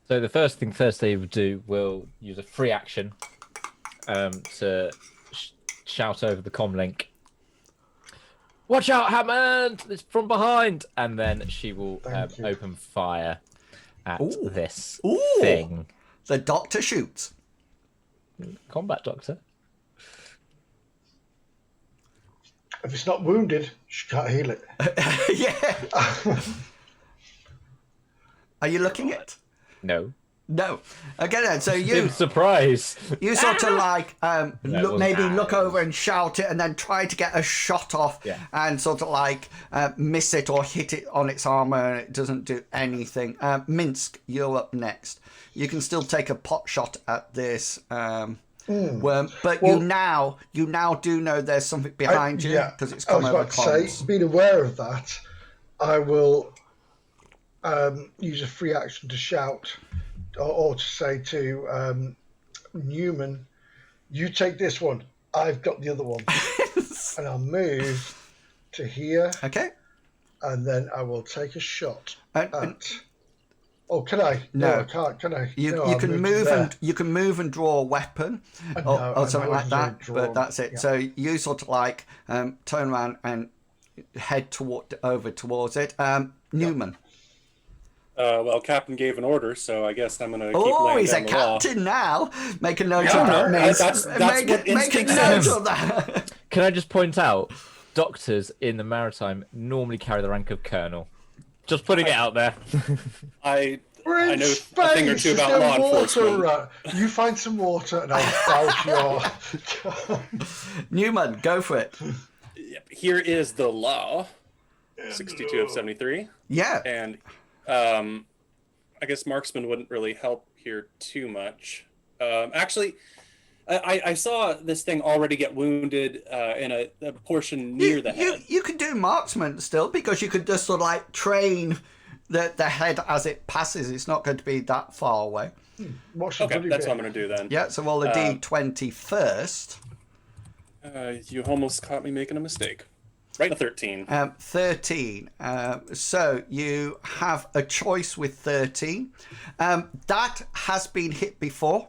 So the first thing Thursday would do will use a free action to shout over the comlink, "Watch out, Hammond! It's from behind!" And then she will open fire at this thing. The doctor shoots. Combat doctor. If it's not wounded, she can't heal it. Yeah. Are you looking at? No. No. Okay then, so you surprise. You sort of like look over and shout it, and then try to get a shot off, and sort of like miss it or hit it on its armor, and it doesn't do anything. Minsk, you're up next. You can still take a pot shot at this worm, but you now do know there's something behind you because it's come over. I was about to say, being aware of that, I will use a free action to shout or to say to Newman, "You take this one. I've got the other one," and I'll move to here. Okay. And then I will take a shot at. Oh, can I? No, I can't. Can I? You can move and you can move and draw a weapon or something like that. But that's it. Yeah. So you sort of like turn around and head over towards it. Newman. Well, Captain gave an order, so I guess I'm going to keep laying Oh, he's down a the law. captain now. Make a note of that. That's what instinct says. Of that. Can I just point out, doctors in the maritime normally carry the rank of colonel. Just putting it out there. I know a thing or two about law enforcement. You find some water and I'll vouch your... Newman, go for it. Yep. Here is the law. 62 of 73. Yeah. And I guess marksman wouldn't really help here too much. Actually, I saw this thing already get wounded in a portion near the head. You could do marksman still, because you could just sort of like train the head as it passes. It's not going to be that far away. Okay, that's what I'm going to do then. Yeah, so roll a D20 first. You almost caught me making a mistake. Right, a 13. 13. So you have a choice with 13. That has been hit before.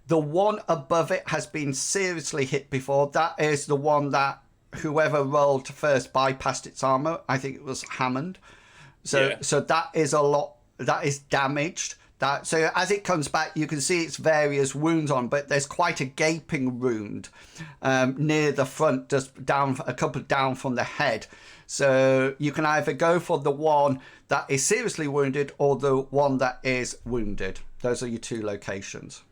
The one above it has been seriously hit before. That is the one that whoever rolled first bypassed its armor. I think it was Hammond. So that is a lot. That is damaged. So as it comes back, you can see its various wounds on, but there's quite a gaping wound near the front, just down a couple down from the head. So you can either go for the one that is seriously wounded or the one that is wounded. Those are your two locations.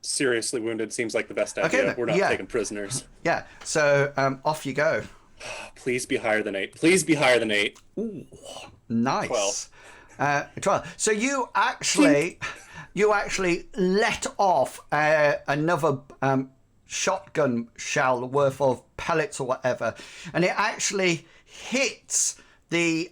seriously wounded seems like the best Okay, idea. then. We're not Yeah. taking prisoners. Yeah. So off you go. Please be higher than 8. Please be higher than 8. Ooh, nice. 12. 12. So you actually let off another shotgun shell worth of pellets or whatever, and it actually hits the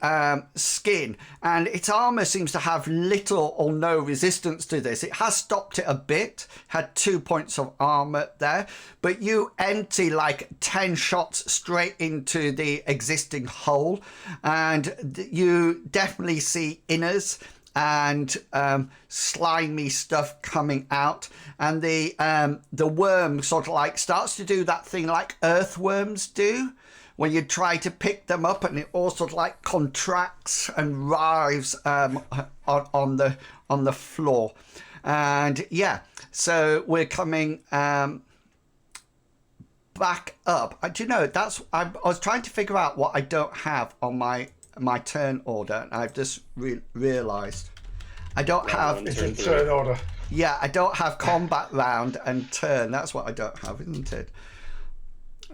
skin, and its armor seems to have little or no resistance to this. It has stopped it a bit, had 2 points of armor there, but you empty like 10 shots straight into the existing hole, and you definitely see inners and slimy stuff coming out, and the worm sort of like starts to do that thing like earthworms do when you try to pick them up, and it all sort of like contracts and writhes on the floor. And yeah, so we're coming back up. Do you know, I was trying to figure out what I don't have on my turn order, and I've just realised I don't have. It's in turn order. Yeah, I don't have combat round and turn. That's what I don't have, isn't it?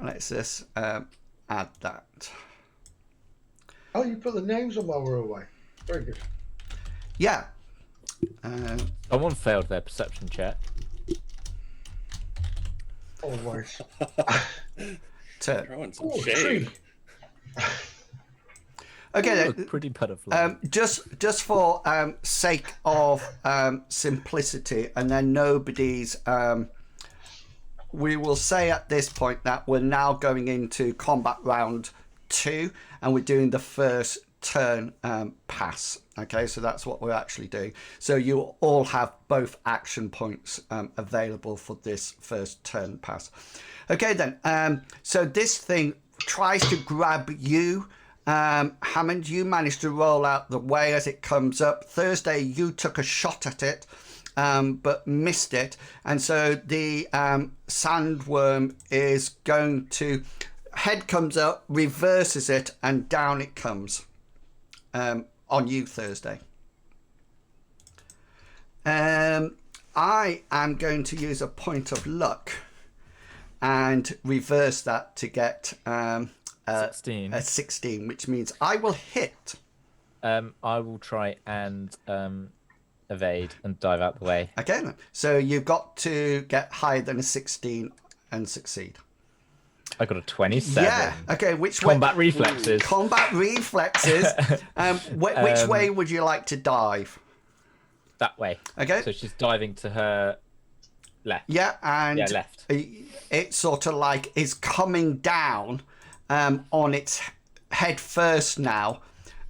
Let's just add that. Oh, you put the names on while we're away. Very good. Yeah. Someone failed their perception check. Always. Turn. Throwing some Oh, shade. tree. Okay, Look, pretty butterfly. just for sake of simplicity, and then nobody's. We will say at this point that we're now going into combat round 2, and we're doing the first turn pass. Okay, so that's what we're actually doing. So you all have both action points available for this first turn pass. Okay, then. So this thing tries to grab you. Hammond, you managed to roll out the way as it comes up. Thursday, you took a shot at it, but missed it. And so the sandworm is going to... Head comes up, reverses it, and down it comes on you, Thursday. I am going to use a point of luck and reverse that to get... 16. A 16, which means I will hit. I will try and evade and dive out the way. Okay, so you've got to get higher than a 16 and succeed. I got a 27. Yeah. Okay. Which Combat way? reflexes. Combat reflexes. Which way would you like to dive? That way. Okay. So she's diving to her left. Yeah, and Yeah, left. It sort of like is coming down on its head first now,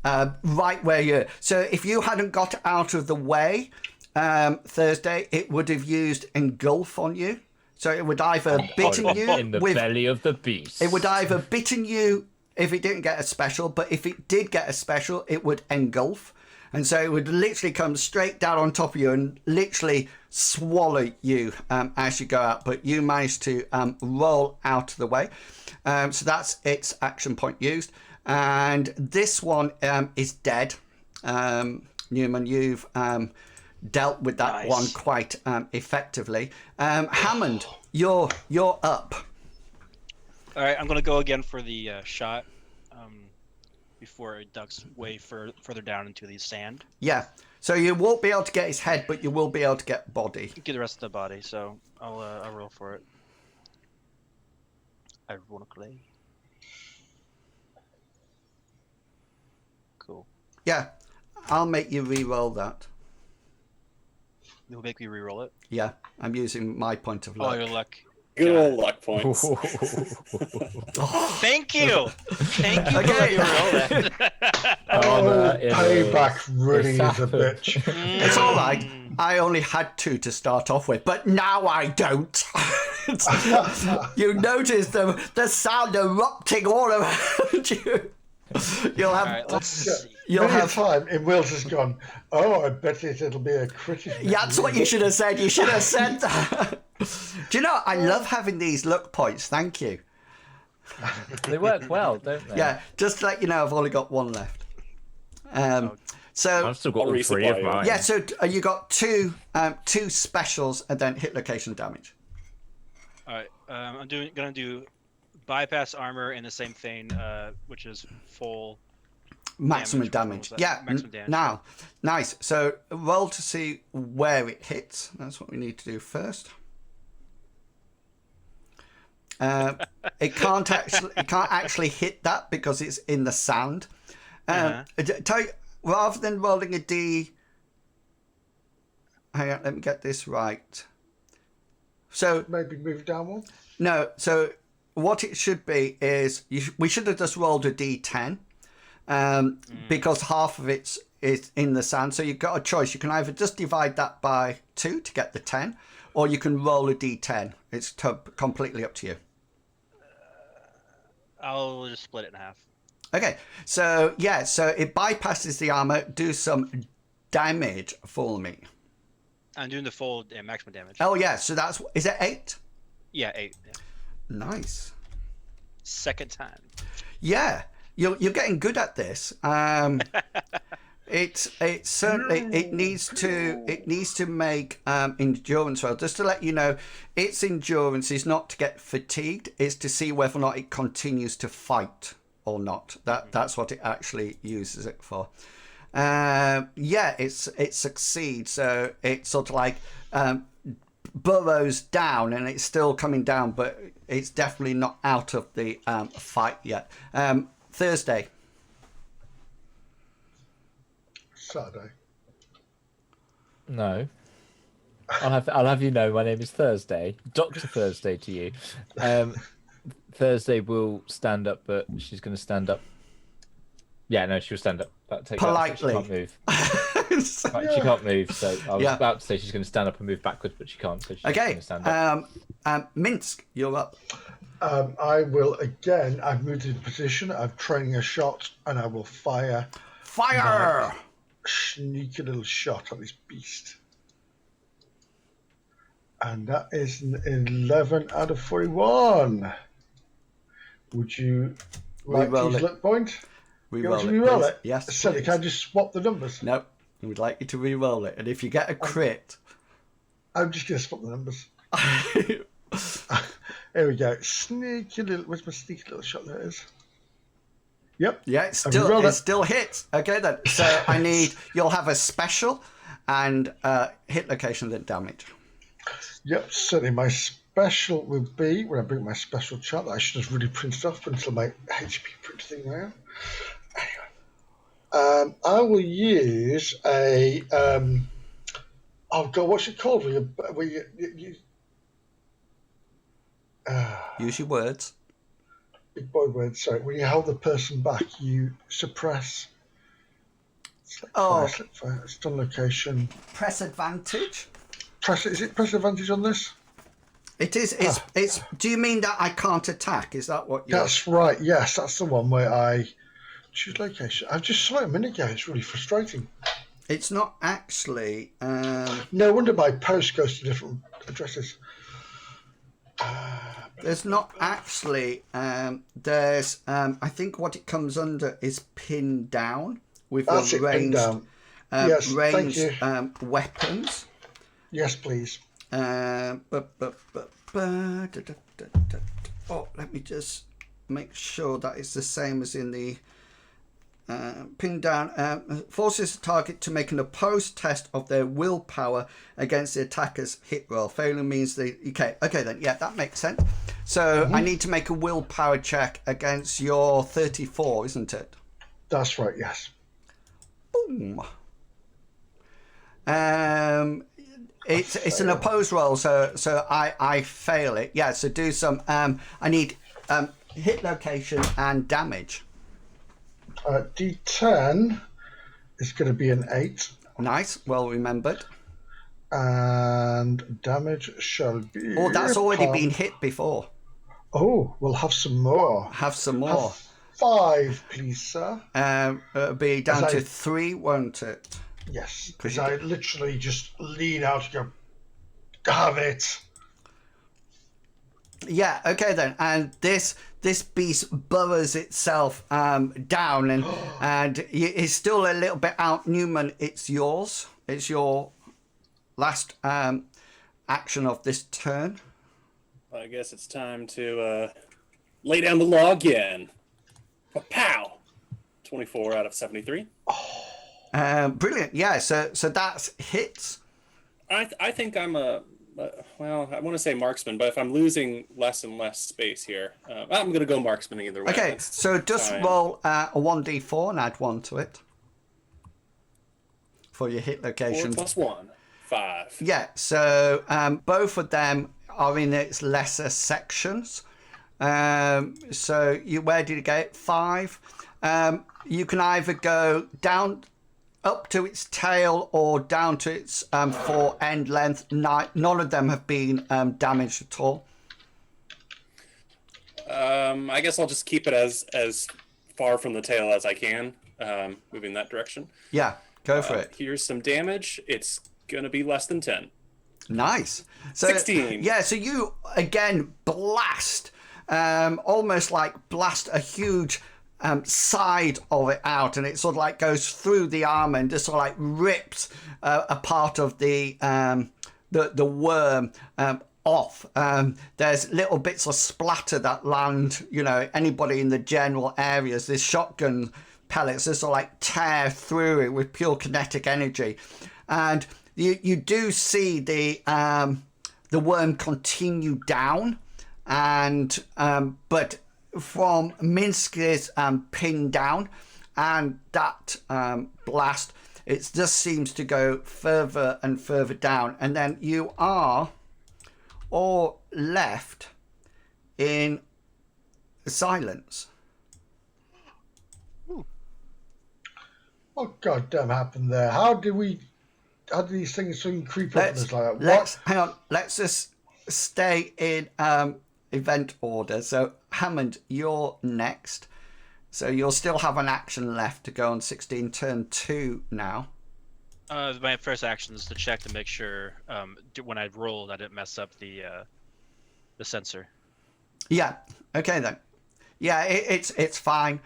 right where you're. So if you hadn't got out of the way, Thursday, it would have used engulf on you. So it would either bitten you in the belly of the beast. It would either bitten you if it didn't get a special, but if it did get a special, it would engulf. And so it would literally come straight down on top of you and literally swallow you as you go out. But you managed to roll out of the way. So that's its action point used. And this one is dead. Newman, you've dealt with that one quite effectively. Hammond, you're up. All right, I'm going to go again for the shot before it ducks way further down into the sand. Yeah. So you won't be able to get his head, but you will be able to get body. Get the rest of the body, so I'll roll for it. Ironically. Cool. Yeah. I'll make you re-roll that. You'll make me re-roll it? Yeah. I'm using my point of Oh, luck. your luck. Good old luck points. Thank you! Thank you for Okay. letting me roll that. Oh, it payback really is a happened. bitch. It's all right. I only had 2 to start off with, but now I don't. You notice the sound erupting all around you. You'll have. All right, let's see. You'll Many a have. time in Wales has gone, oh, I bet it'll be a critical. Yeah, that's what you should have said. You should have said that. Do you know? I love having these luck points. Thank you. They work well, don't they? Yeah, just to let you know, I've only got 1 left. So I've still got I'll all three of resupply you. mine. yeah, so you got two specials and then hit location damage. All right. I'm gonna do bypass armor in the same vein, which is full Maximum Which one damage. was that? Yeah. Maximum damage, Now, nice. So roll to see where it hits. That's what we need to do first. It can't actually hit that because it's in the sand. Rather than rolling a D. Hang on, let me get this right. So Maybe move down one. no. So what it should be is we should have just rolled a D10. Because half of it is in the sand. So you've got a choice. You can either just divide that by 2 to get the 10, or you can roll a d10. It's completely up to you. I'll just split it in half. Okay, so yeah, so it bypasses the armor. Do some damage for me. I'm doing the full maximum damage. Oh yeah, so is it 8? Yeah, 8. Yeah. Nice. Second time. Yeah, you're getting good at this. It certainly it needs to make endurance roll. Just to let you know, its endurance is not to get fatigued. It's to see whether or not it continues to fight or not. That's what it actually uses it for. Yeah, it succeeds. So it's sort of like burrows down, and it's still coming down, but it's definitely not out of the fight yet. Thursday. Saturday. No. I'll have you know my name is Thursday. Dr. Thursday to you. Thursday will stand up, but she's going to stand up. Yeah, no, she'll stand up. Politely. She can't move. She can't move, so I was about to say she's going to stand up and move backwards, but she can't, so she's going to stand up. Minsk, you're up. I will again. I've moved into position. I'm training a shot, and I will fire. Fire! Sneaky little shot on this beast. And that is an 11 out of 41. Would you like Reroll his it. luck point? Reroll it, Reroll please. it? Yes, So please. can I just swap the numbers? No, we'd like you to re-roll it. And if you get a crit... I'm just going to swap the numbers. Here we go. Sneaky little... Where's my sneaky little shot? There it is. Yep. Yeah, it still hits. Okay, then. So I need... You'll have a special and hit location, then damage. Yep, certainly my special will be, when I bring my special chart, that I should have really printed off until my HP print thing around. Anyway. I will use a... oh, God, what's it called? Use your words. Big boy word, sorry. When you hold the person back, you suppress. Slip fire, stun location. Press advantage. Is it press advantage on this? It is. It's. Do you mean that I can't attack? Is that what you're... That's right. Yes, that's the one where I choose location. I just saw it a minute ago. It's really frustrating. It's not actually... No wonder my post goes to different addresses. There's not actually... there's... I think what it comes under is pinned down with That's your it, pinned ranged, down. Yes, thank you. Weapons. Yes, please. Oh, let me just make sure that it's the same as in the pin down. Forces the target to make an opposed test of their willpower against the attacker's hit roll. Failure means they... Okay then. Yeah, that makes sense. So I need to make a willpower check against your 34, isn't it? That's right, yes. Boom. It's an opposed roll, so I fail it. Yeah, so do some... I need hit location and damage. D10 is going to be an 8. Nice, well remembered. And damage shall be... Oh, that's already been hit before. Oh, we'll have some more. Have some more. 5, please, sir. It'll be down to 3, won't it? Yes, because I literally just lean out and go, damn it. Yeah, okay then. And this this beast burrows itself down, and it's still a little bit out. Newman, it's yours. It's your last action of this turn. I guess it's time to lay down the law again. Pow! 24 out of 73. Brilliant. Yeah, so that's hits. I think I'm well, I want to say marksman, but if I'm losing less and less space here, I'm going to go marksman either way. Okay, so just roll a 1d4 and add 1 to it for your hit location. 4 plus 1, 5. Yeah, so both of them are in its lesser sections. So where did you get 5? You can either go down up to its tail or down to its fore end length. None of them have been damaged at all. I guess I'll just keep it as far from the tail as I can, moving that direction. Yeah, go for it. Here's some damage. It's going to be less than 10. Nice. So, 16. Yeah, so you, again, blast, almost like blast a huge side of it out, and it sort of like goes through the armor and just sort of like rips a part of the worm off. There's little bits of splatter that land, anybody in the general areas. This shotgun pellets just sort of like tear through it with pure kinetic energy, and you do see the worm continue down, and but from Minsk's pin down and that blast, it just seems to go further and further down, and then you are all left in silence. What goddamn happened there? How did these things suddenly creep up on us like that? Hang on. Let's just stay in event order. So Hammond, you're next. So you'll still have an action left to go on 16, turn 2 now. My first action is to check to make sure when I rolled I didn't mess up the sensor. Yeah. Okay then. Yeah, it's fine.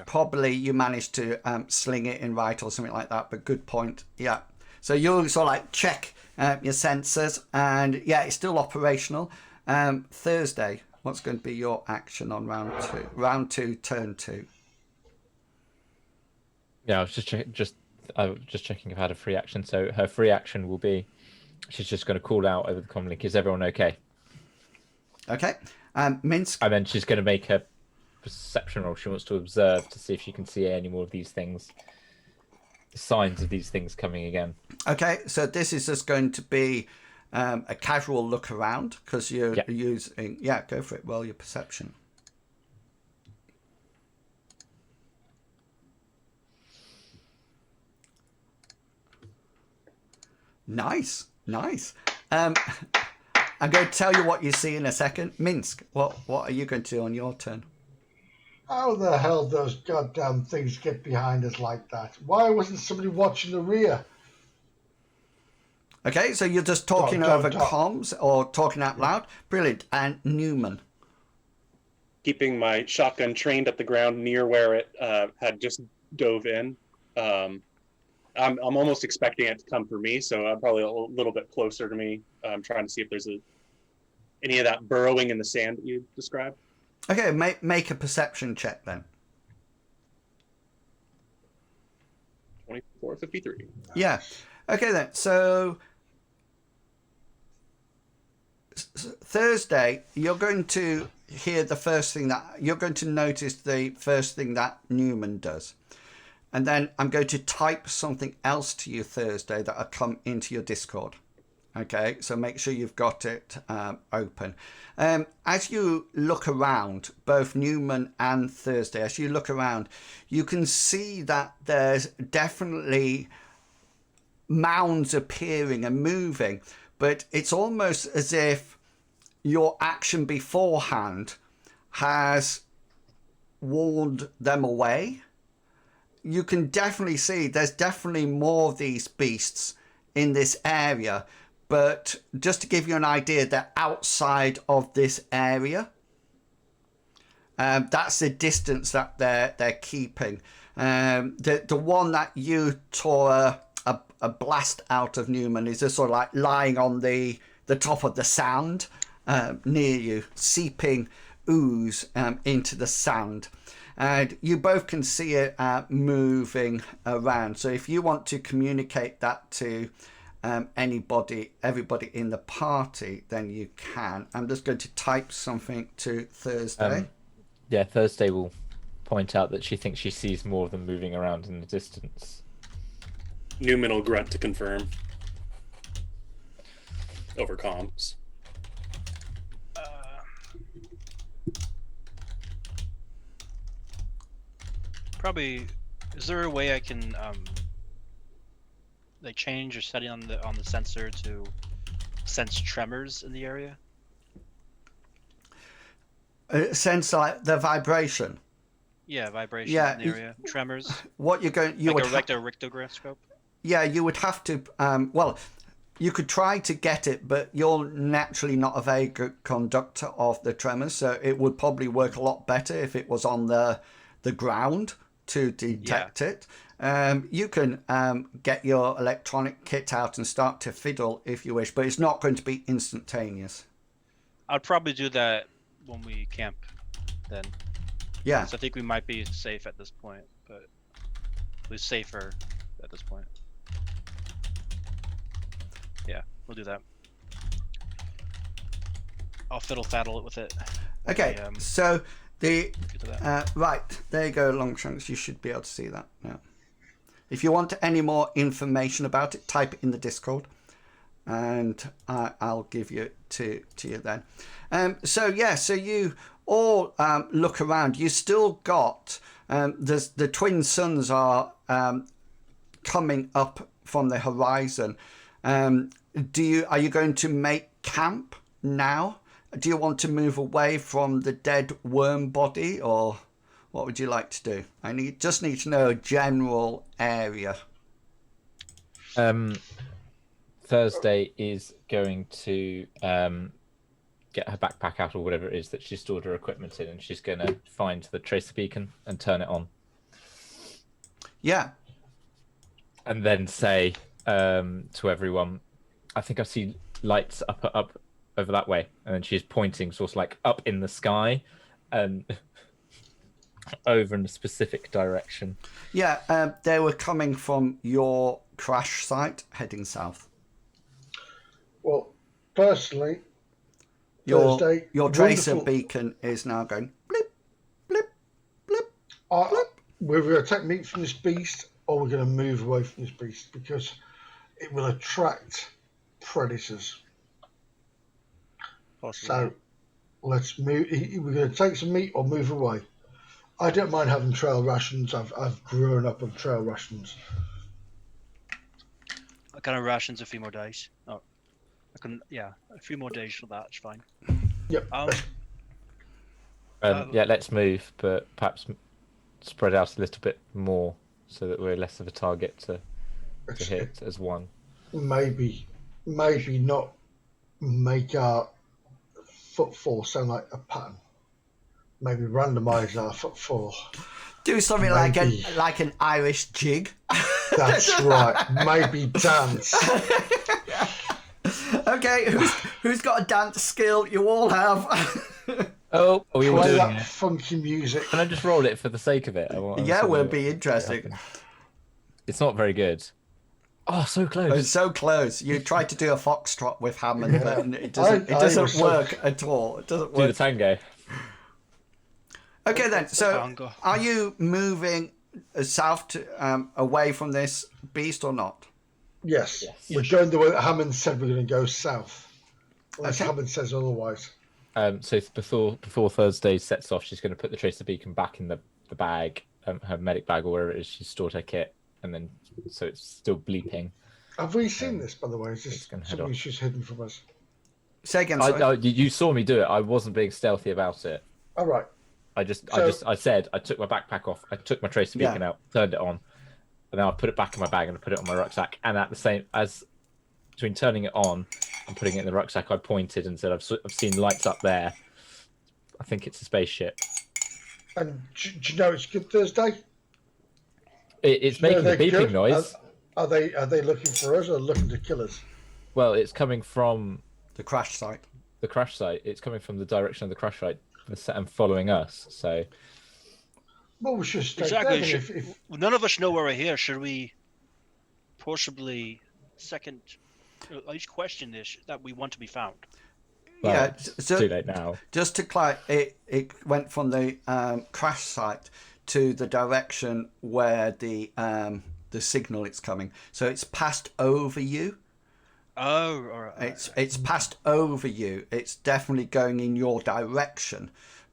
Probably you managed to sling it in right or something like that. But good point. Yeah. So you'll sort of like check your sensors, and yeah, it's still operational. Thursday, what's going to be your action on round 2? Round 2, turn 2. Yeah, I was just checking if I had a free action. So her free action will be, she's just going to call out over the comm link, "Is everyone okay?" Okay. Minsk. And then she's going to make a perception roll. She wants to observe to see if she can see any more of these things, signs of these things coming again. Okay, so this is just going to be a casual look around because you're using. Yeah, go for it. Roll your perception. Nice. I'm going to tell you what you see in a second. Minsk, what are you going to do on your turn? How the hell those goddamn things get behind us like that? Why wasn't somebody watching the rear? Okay, so you're just talking over comms or talking out loud. Brilliant. And Newman. Keeping my shotgun trained at the ground near where it had just dove in. I'm almost expecting it to come for me, so I'm probably a little bit closer to me. I'm trying to see if there's any of that burrowing in the sand that you described. Okay, make a perception check then. 24/53. Yeah. Okay then. So Thursday, you're going to hear you're going to notice the first thing that Newman does. And then I'm going to type something else to you Thursday that will come into your Discord. Okay, so make sure you've got it open. As you look around, both Newman and Thursday, as you look around, you can see that there's definitely mounds appearing and moving, but it's almost as if your action beforehand has warned them away. You can definitely see there's definitely more of these beasts in this area, but just to give you an idea, they're outside of this area. That's the distance that they're keeping. The one that you tore a blast out of Newman is just sort of like lying on the top of the sand near you, seeping ooze into the sand. And you both can see it moving around. So if you want to communicate that to everybody in the party, then you can. I'm just going to type something to Thursday. Yeah, Thursday will point out that she thinks she sees more of them moving around in the distance. Newman will grunt to confirm. Over comms. Probably. Is there a way I can like change your setting on the sensor to sense tremors in the area? Sense like the vibration. Yeah, vibration Yeah, in the area. Tremors. What you're going, you Like would a rectograph. yeah, you would have to. Well, you could try to get it, but you're naturally not a very good conductor of the tremors, so it would probably work a lot better if it was on the ground to detect it. You can get your electronic kit out and start to fiddle if you wish, but it's not going to be instantaneous. I'd probably do that when we camp then. Yeah. So I think we might be safe at this point, but at least safer at this point. Yeah, we'll do that. I'll fiddle-faddle it with it. Okay, so the Get to that. right, there you go, Longshanks. You should be able to see that now. If you want any more information about it, type it in the Discord, and I'll give you to you then. So you all look around. You still got the twin suns are coming up from the horizon. Are you going to make camp now? Do you want to move away from the dead worm body, or what would you like to do? Just need to know a general area. Thursday is going to get her backpack out or whatever it is that she stored her equipment in, and she's going to find the tracer beacon and turn it on. Yeah. And then say to everyone, I think I see lights up over that way. And then she's pointing sort of like up in the sky and over in a specific direction. Yeah, they were coming from your crash site heading south. Well, personally, Your Thursday, tracer wonderful. beacon is now going blip, blip, blip, blip. We're going to take meat from this beast, or we're going to move away from this beast, because it will attract predators. Possibly. So let's move. We're going to take some meat or move away. I don't mind having trail rations. I've grown up on trail rations. I kind of rations a few more days. Oh, I can. Yeah, a few more days for that. It's fine. Yep. Yeah, let's move, but perhaps spread out a little bit more so that we're less of a target to hit as one. Maybe not make our footfall sound like a pattern. Maybe randomise our footfall. Do something like an Irish jig. That's right. Maybe dance. Okay, who's got a dance skill? You all have. Oh, are we all Play doing that it? funky music. Can I just roll it for the sake of it? Yeah, will be interesting. It's not very good. Oh, so close. It's so close. You tried to do a foxtrot with Hammond, Yeah. but it doesn't work at all. It doesn't Do the work. tango. Okay then. So, Tango. are you moving south to away from this beast or not? Yes. Yes. We're going the way that Hammond said we're going to go south. Unless Okay. Hammond says otherwise. So before Thursday sets off, she's going to put the tracer beacon back in the bag, her medic bag or wherever it is she stored her kit, and then so it's still bleeping. Have we seen this, by the way? Is this it's gonna head something off. she's hidden from us? Say again. Sorry. You saw me do it. I wasn't being stealthy about it. All right. I said I took my backpack off. I took my tracer beacon out, turned it on, and then I put it back in my bag and I put it on my rucksack. And at the same as between turning it on and putting it in the rucksack, I pointed and said, "I've seen lights up there. I think it's a spaceship." And do you know it's good Thursday? It's Do you know making a they're beeping good? noise. Are they looking for us or looking to kill us? Well, it's coming from The crash site. the crash site. It's coming from the direction of the crash site and following us. So Well, we should stay Exactly. there. If None of us know where we're here. Should we possibly at least question this, that we want to be found? well, Yeah, it's too late now. Just to clarify, it went from the crash site to the direction where the signal is coming. So it's passed over you. Oh, all right. It's passed over you. It's definitely going in your direction.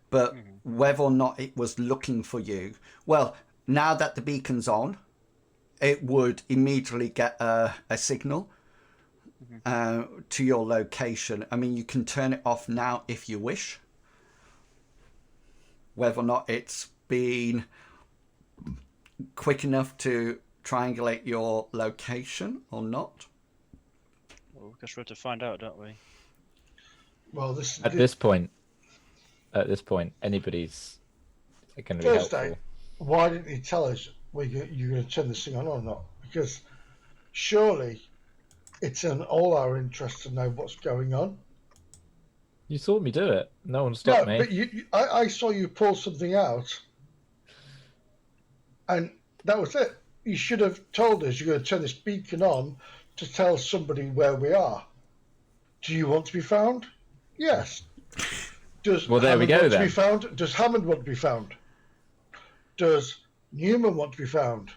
But whether or not it was looking for you, well, now that the beacon's on, it would immediately get a signal to your location. I mean, you can turn it off now if you wish. Whether or not it's been quick enough to triangulate your location or not. Well, I guess we have to find out, don't we? well, At this point, anybody's going to be Thursday, helpful. why didn't you tell us you're going to turn this thing on or not? Because surely it's in all our interest to know what's going on. You saw me do it. No one stopped me. But I saw you pull something out, and that was it. You should have told us you're going to turn this beacon on to tell somebody where we are. Do you want to be found? Yes. Does Well, there we Hammond go want to then. be found? Does Hammond want to be found? Does Newman want to be found?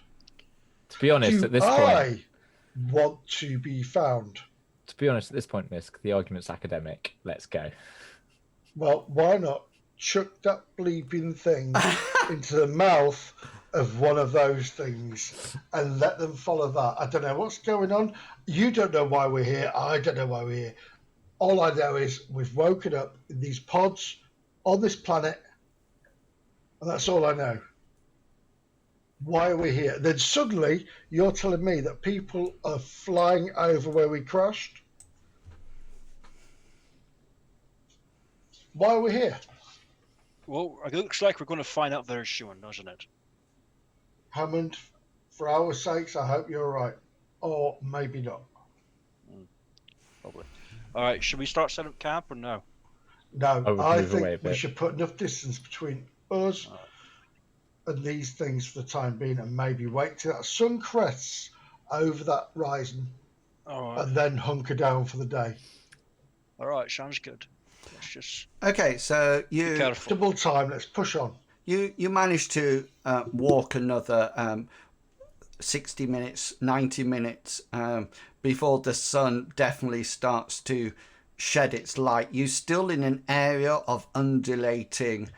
To be honest, Do at this I point, want to be found? Misk, the argument's academic. Let's go. Well, why not chuck that bleeping thing into the mouth of one of those things and let them follow that? I don't know what's going on. You don't know why we're here. I don't know why we're here. All I know is we've woken up in these pods on this planet, and that's all I know. Why are we here? Then suddenly you're telling me that people are flying over where we crashed? Why are we here? Well, it looks like we're going to find out very soon, doesn't it? Hammond, for our sakes, I hope you're right. Or maybe not. Probably. All right, should we start setting up camp or no? No, I would I move away a think we bit. should put enough distance between us and these things for the time being, and maybe wait till that sun crests over that horizon All right. and then hunker down for the day. All right, sounds good. Let's just Okay, so be you careful. Double time, let's push on. you managed to walk another 60 minutes, 90 minutes before the sun definitely starts to shed its light. You're still in an area of undulating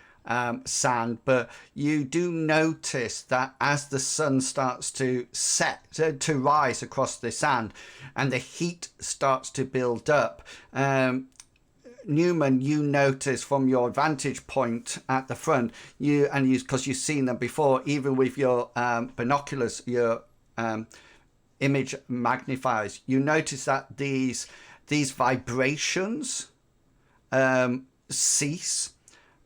sand, but you do notice that as the sun starts to set, to rise across the sand, and the heat starts to build up, Newman, you notice from your vantage point at the front, because you've seen them before, even with your binoculars, your image magnifiers, you notice that these vibrations cease.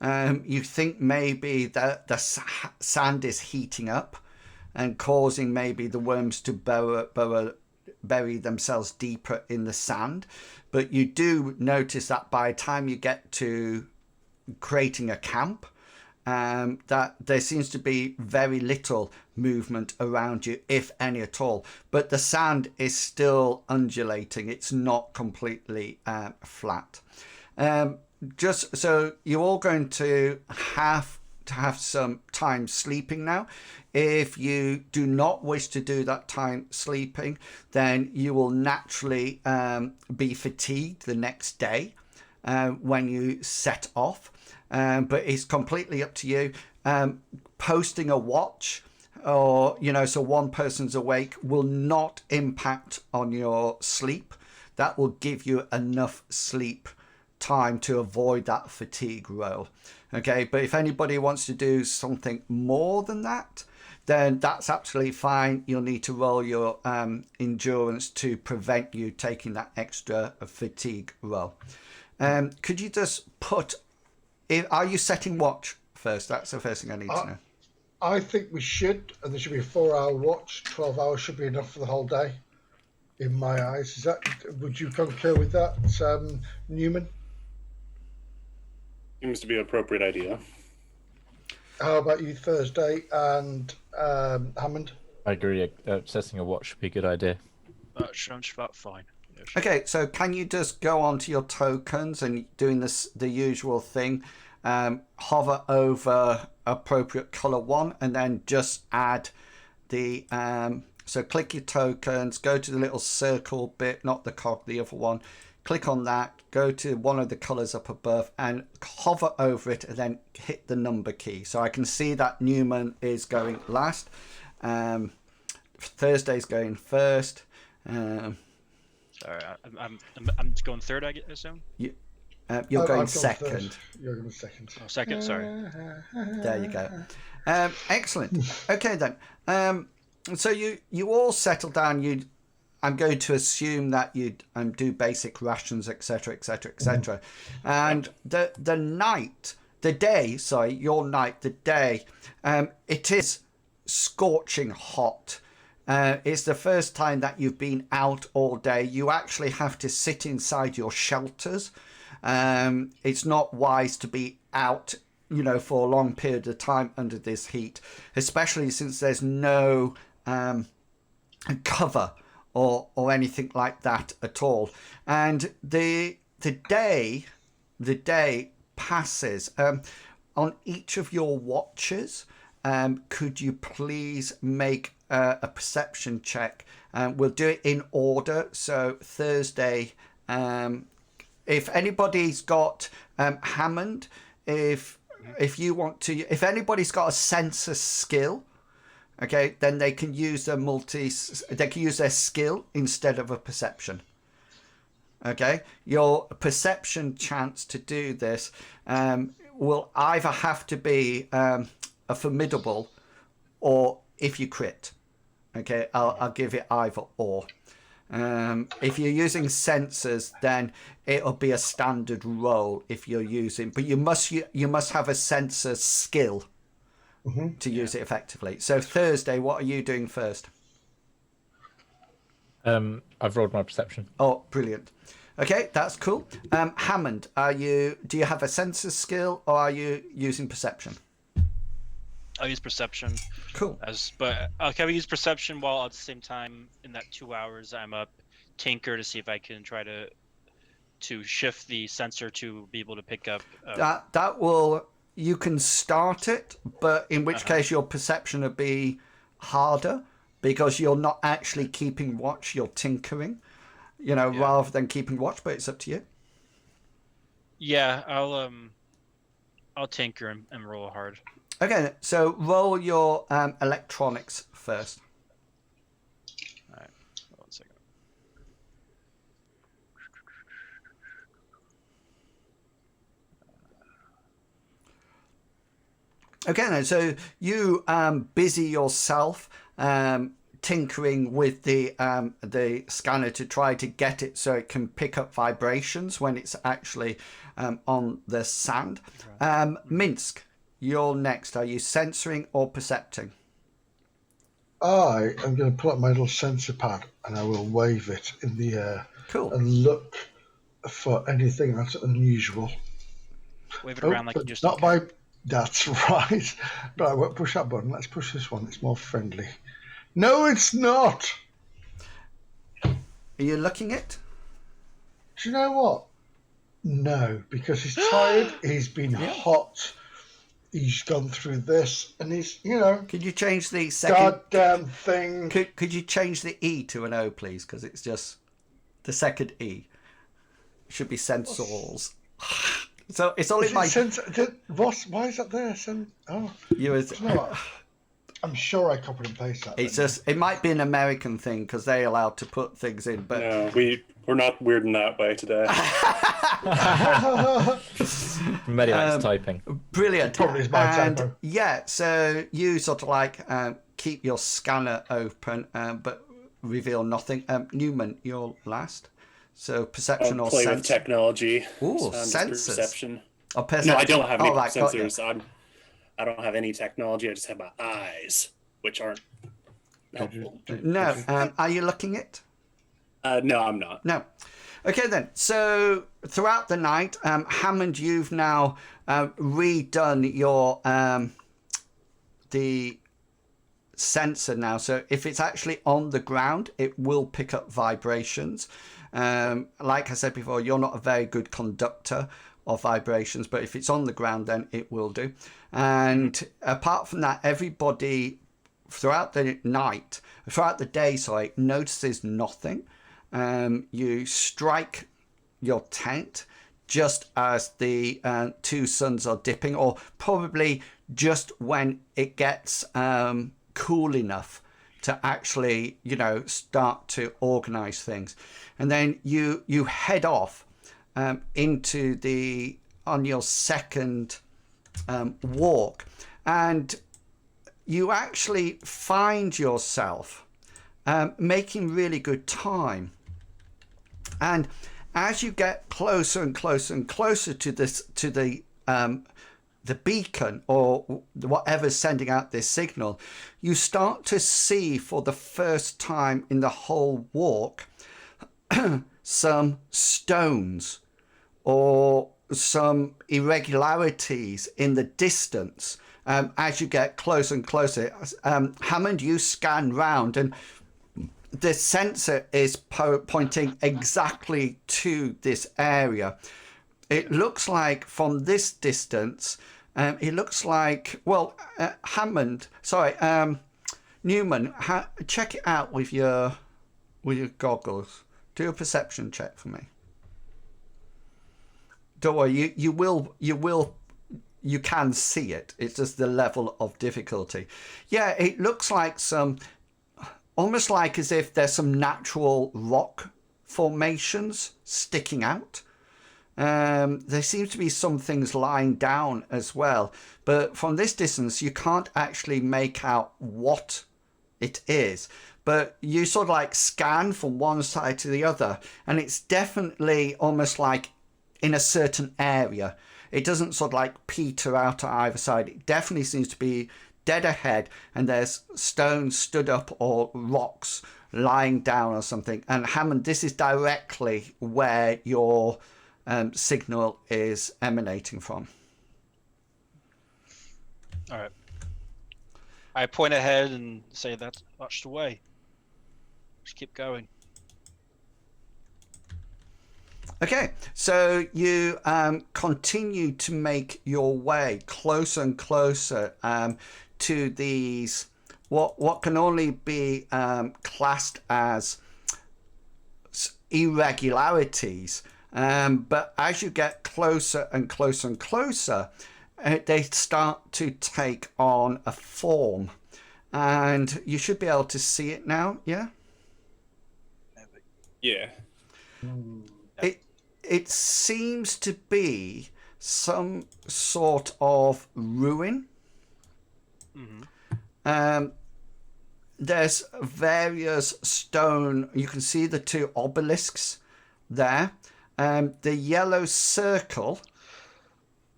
You think maybe that the sand is heating up and causing maybe the worms to bury themselves deeper in the sand. But you do notice that by the time you get to creating a camp, that there seems to be very little movement around you, if any at all. But the sand is still undulating. It's not completely flat. Just so you're all going to have some time sleeping now. If you do not wish to do that time sleeping, then you will naturally be fatigued the next day when you set off. But it's completely up to you. Posting a watch, or so one person's awake, will not impact on your sleep. That will give you enough sleep time to avoid that fatigue roll. Okay, but if anybody wants to do something more than that, then that's absolutely fine. You'll need to roll your endurance to prevent you taking that extra fatigue roll. Could you just put, are you setting watch first? That's the first thing I need to know. I think we should, and there should be a 4-hour watch. 12 hours should be enough for the whole day, in my eyes. Would you concur with that, Newman? Seems to be an appropriate idea. How about you, Thursday and Hammond? I agree. Setting a watch would be a good idea. That sounds about fine. Yeah, sure. Okay, so can you just go onto your tokens and doing the usual thing, hover over appropriate color one, and then just add the so click your tokens, go to the little circle bit, not the cog, the other one. Click on that, go to one of the colors up above and hover over it, and then hit the number key. So I can see that Newman is going last. Thursday's going first. Sorry, I'm going third, I assume. You're I've going gone second. first. You're going second. Oh, second. Sorry. There you go. Excellent. Okay then. So you all settle down. I'm going to assume that you do basic rations, etc., etc., etc. And the day, it is scorching hot. It's the first time that you've been out all day. You actually have to sit inside your shelters. It's not wise to be out, for a long period of time under this heat, especially since there's no cover or anything like that at all. And the day passes. On each of your watches, could you please make a perception check? We'll do it in order. So Thursday, if anybody's got Hammond, if you want to, if anybody's got a census skill, okay, then they can use their skill instead of a perception. Okay, your perception chance to do this will either have to be a formidable, or if you crit. Okay, I'll give it either or. If you're using sensors, then it'll be a standard roll if you're using, but you must have a sensor skill to use it effectively. So Thursday, what are you doing first? I've rolled my perception. Oh, brilliant. Okay, that's cool. Hammond, do you have a sensor skill, or are you using perception? I'll use perception. Cool. Can we use perception while at the same time in that 2 hours I'm up tinker to see if I can try to shift the sensor to be able to pick up that will, you can start it, but in which case your perception will be harder because you're not actually keeping watch, you're tinkering, rather than keeping watch, but it's up to you. Yeah, I'll tinker and roll hard. Okay, so roll your electronics first. All right, 1 second. Okay, then, so you busy yourself tinkering with the scanner to try to get it so it can pick up vibrations when it's actually on the sand. Minsk, you're next. Are you censoring or percepting? I am going to pull up my little sensor pad and I will wave it in the air. Cool. And look for anything that's unusual. Wave it around like you just. That's right. But I won't push that button. Let's push this one. It's more friendly. No, it's not. Are you looking it? Do you know what? No, because he's tired. He's been hot. He's gone through this, and he's, Could you change the second goddamn thing? Could you change the E to an O, please? Because it's just the second E. It should be sensors. So it's only my. Why is that there? I'm sure I copied and pasted that. It's just, it might be an American thing because they're allowed to put things in, but no, we're not weird in that way today. Medivac typing. Brilliant. Probably is my typo. Yeah, so you sort of keep your scanner open, but reveal nothing. Newman, you're last. So perception or play sense. with technology. Ooh, so sensors. Perception. Or perception. No, I don't have any right, sensors. I don't have any technology. I just have my eyes, which aren't helpful. No. Are you looking it? No, I'm not. No. Okay then. So throughout the night, Hammond, you've now redone your the sensor now. So if it's actually on the ground, it will pick up vibrations. Like I said before, you're not a very good conductor of vibrations, but if it's on the ground, then it will do. And apart from that, everybody throughout the day, notices nothing. You strike your tent just as the two suns are dipping, or probably just when it gets cool enough to actually, start to organize things. And then you head off on your second walk, and you actually find yourself making really good time. And as you get closer and closer and closer to the beacon or whatever's sending out this signal, you start to see for the first time in the whole walk some stones or some irregularities in the distance. As you get closer and closer, Hammond, you scan round, and the sensor is pointing exactly to this area. It looks like from this distance, it looks like, Newman, check it out with your goggles. Do a perception check for me. Don't worry, you can see it. It's just the level of difficulty. Yeah, it looks like almost like as if there's some natural rock formations sticking out. There seems to be some things lying down as well, but from this distance you can't actually make out what it is. But you sort of like scan from one side to the other, and it's definitely almost like in a certain area. It doesn't sort of like peter out on either side. It definitely seems to be dead ahead, and there's stones stood up or rocks lying down or something. And Hammond, this is directly where your signal is emanating from. All right. I point ahead and say that's the way. Just keep going. Okay, so you continue to make your way closer and closer to these what can only be classed as irregularities, but as you get closer and closer and closer, they start to take on a form, and you should be able to see it now. Yeah. Yeah. It seems to be some sort of ruin. Mm-hmm. There's various stone. You can see the two obelisks there. The yellow circle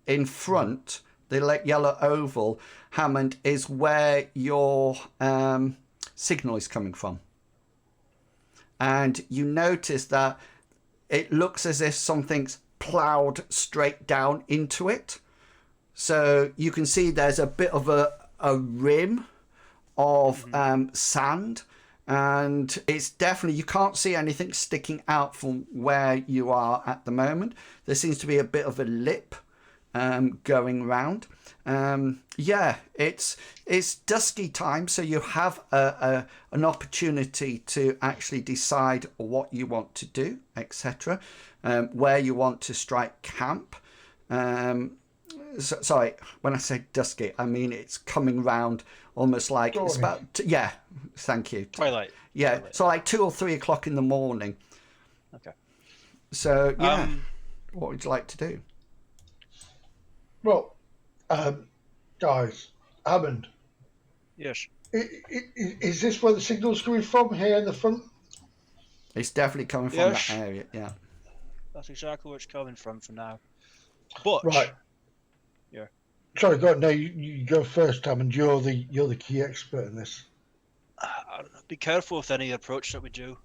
in front, the yellow oval, Hammond, is where your signal is coming from. And you notice that it looks as if something's ploughed straight down into it. So you can see there's a bit of a rim of sand, and it's definitely, you can't see anything sticking out from where you are at the moment. There seems to be a bit of a lip going round. Yeah, it's dusky time, so you have an opportunity to actually decide what you want to do, etc., where you want to strike camp. Sorry, when I say dusky, I mean it's coming round almost like Dawning. It's about yeah. Thank you. Twilight. Yeah, Twilight. so like 2 or 3 o'clock in the morning. Okay. So yeah, what would you like to do? Well, guys, Hammond, Yes. is this where the signal's coming from, here in the front? It's definitely coming from Yes. that area. Yeah. That's exactly where it's coming from for now. But Right. yeah. Sorry, go on. No, you go first, Tom, and you're the key expert in this. Be careful with any approach that we do.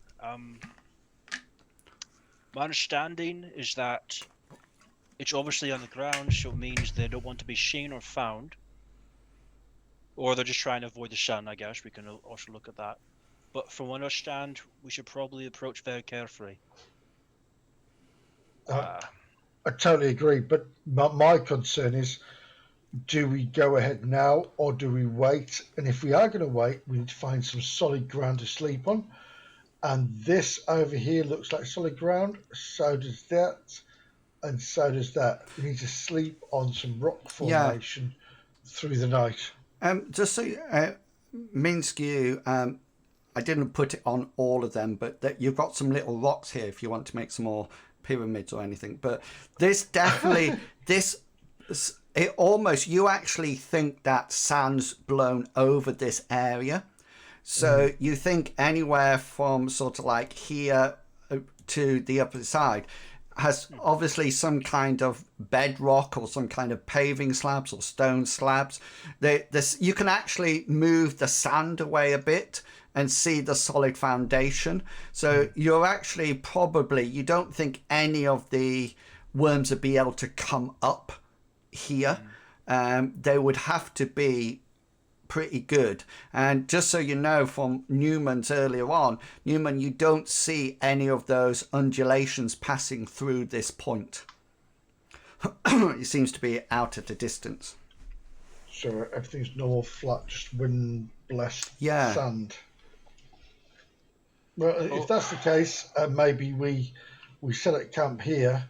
My understanding is that it's obviously on the ground, so it means they don't want to be seen or found. Or they're just trying to avoid the sun, I guess. We can also look at that. But from what I understand, we should probably approach very carefully. I totally agree, but my concern is, do we go ahead now or do we wait? And if we are going to wait, we need to find some solid ground to sleep on. And this over here looks like solid ground. So does that. And so does that. We need to sleep on some rock formation through the night. Just so Minsk, I didn't put it on all of them, but you've got some little rocks here if you want to make some more pyramids or anything. But this definitely, it almost, you actually think that sand's blown over this area. So you think anywhere from sort of like here to the upper side has obviously some kind of bedrock or some kind of paving slabs or stone slabs. You can actually move the sand away a bit and see the solid foundation. So you're actually probably, you don't think any of the worms would be able to come up here. They would have to be pretty good. And just so you know from Newman's earlier on, Newman, you don't see any of those undulations passing through this point. It seems to be out at a distance. So everything's normal, flat, just wind blessed sand. Well, if that's the case, maybe we set up camp here,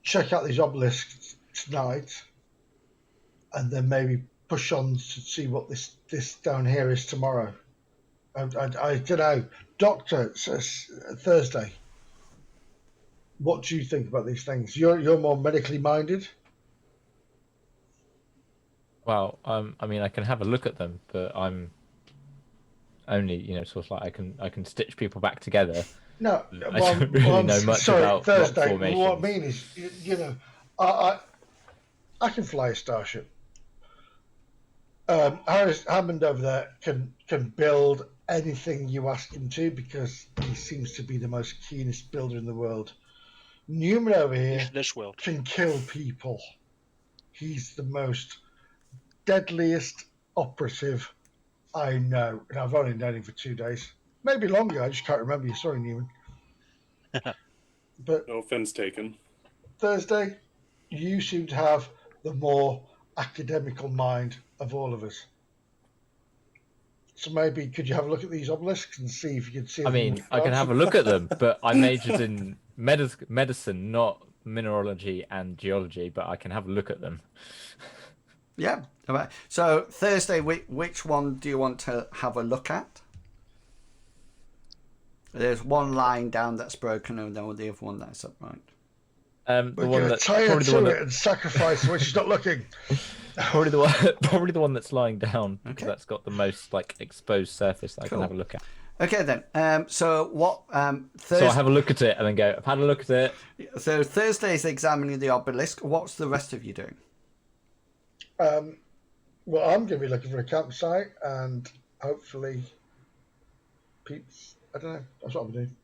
check out these obelisks tonight, and then maybe push on to see what this down here is tomorrow. I don't know. Doctor says Thursday. What do you think about these things? You're more medically minded. Well, I mean, I can have a look at them, but I'm only, sort of like I can stitch people back together. No, I don't really know much about Thursday. rock formations. What I mean is, I can fly a starship. Hammond over there can build anything you ask him to because he seems to be the most keenest builder in the world. Newman over here can kill people. He's the most deadliest operative I know, and I've only known him for 2 days, maybe longer. I just can't remember. Sorry, Newman. But no offense taken. Thursday, you seem to have the more academical mind of all of us. So maybe could you have a look at these obelisks and see if you can see? I mean, I can have a look at them, but I majored in medicine, not mineralogy and geology, but I can have a look at them. Yeah. All right. So Thursday, which one do you want to have a look at? There's one lying down that's broken, and then the other one that's upright. We're going to tie her to it and sacrifice when she's not looking. Probably the one that's lying down, because that's got the most exposed surface that I can have a look at. Okay then. So what? So I have a look at it and then go. I've had a look at it. So Thursday is examining the obelisk. What's the rest of you doing? Well, I'm going to be looking for a campsite and hopefully peeps. I don't know. That's what I'm doing.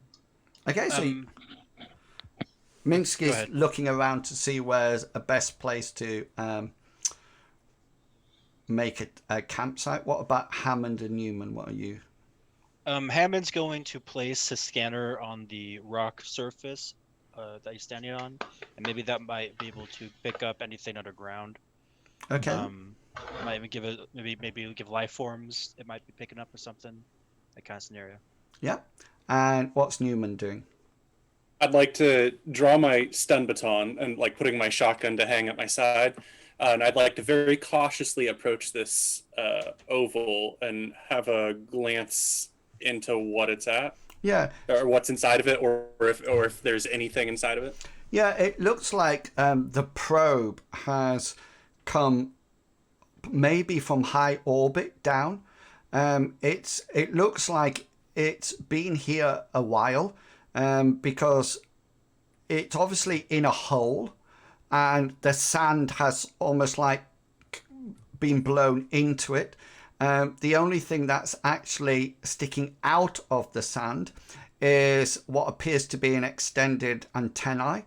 Okay, so Minsk is looking around to see where's a best place to make a campsite. What about Hammond and Newman? What are you? Hammond's going to place his scanner on the rock surface that he's standing on, and maybe that might be able to pick up anything underground. Okay. Might even give maybe give life forms. It might be picking up or something. That kind of scenario. Yeah. And what's Newman doing? I'd like to draw my stun baton and putting my shotgun to hang at my side. And I'd like to very cautiously approach this oval and have a glance into what it's at. Yeah. Or what's inside of it, or if there's anything inside of it. Yeah, it looks like the probe has come maybe from high orbit down. It looks like it's been here a while because it's obviously in a hole, and the sand has almost been blown into it. The only thing that's actually sticking out of the sand is what appears to be an extended antennae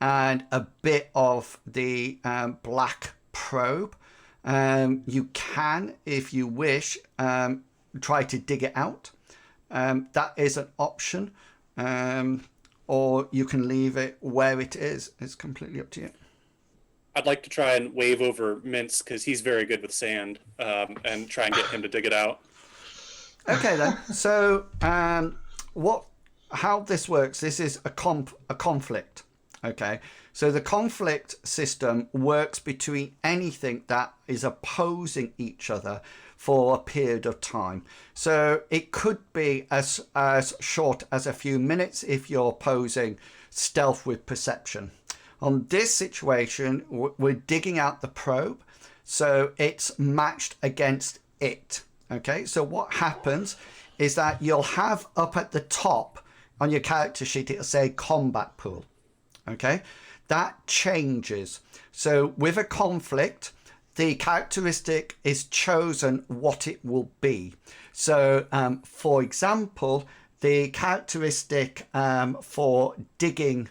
and a bit of the black probe. You can, if you wish, try to dig it out. That is an option. Or you can leave it where it is. It's completely up to you. I'd like to try and wave over Mince because he's very good with sand, and try and get him to dig it out. Okay then. So how this works? This is a conflict. Okay. So the conflict system works between anything that is opposing each other for a period of time. So it could be as short as a few minutes if you're posing stealth with perception. On this situation, we're digging out the probe, so it's matched against it. Okay, so what happens is that you'll have up at the top on your character sheet, it'll say combat pool. Okay, that changes. So with a conflict, the characteristic is chosen what it will be. So, for example, the characteristic for digging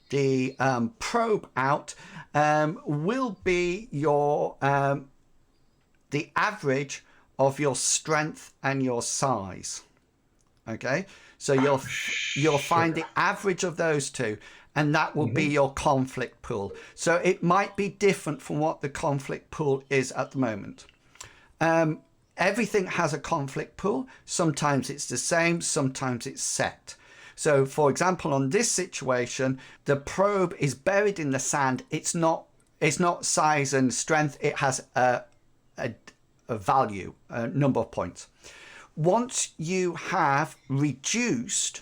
the probe out will be your the average of your strength and your size. Okay, so you'll find the average of those two, and that will be your conflict pool. So it might be different from what the conflict pool is at the moment. Everything has a conflict pool. Sometimes it's the same, sometimes it's set. So, for example, on this situation, the probe is buried in the sand. It's not size and strength. It has a value, a number of points. Once you have reduced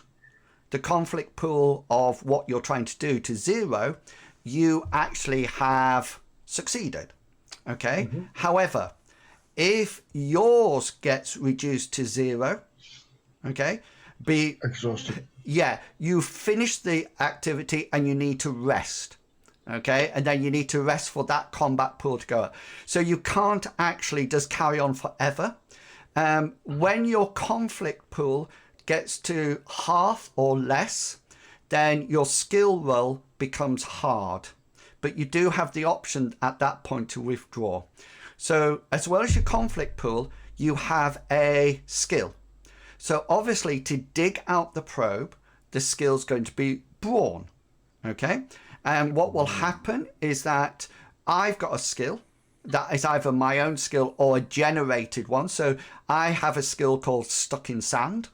the conflict pool of what you're trying to do to 0, you actually have succeeded. Okay. However, if yours gets reduced to 0, okay, be exhausted. Yeah, you finish the activity and you need to rest. Okay, and then you need to rest for that combat pool to go up. So you can't actually just carry on forever. When your conflict pool gets to half or less, then your skill roll becomes hard. But you do have the option at that point to withdraw. So as well as your conflict pool, you have a skill. So obviously to dig out the probe, the skill's going to be brawn. Okay. And what will happen is that I've got a skill that is either my own skill or a generated one. So I have a skill called stuck in sand.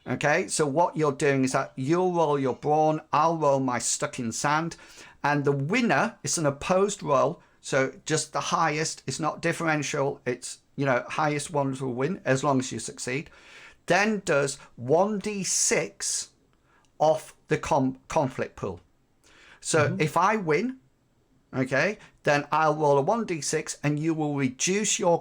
Okay. So what you're doing is that you'll roll your brawn, I'll roll my stuck in sand, and the winner is an opposed roll. So just the highest, it's not differential. It's, highest ones will win as long as you succeed. Then does 1d6 off the conflict pool. So if I win, okay, then I'll roll a 1d6 and you will reduce your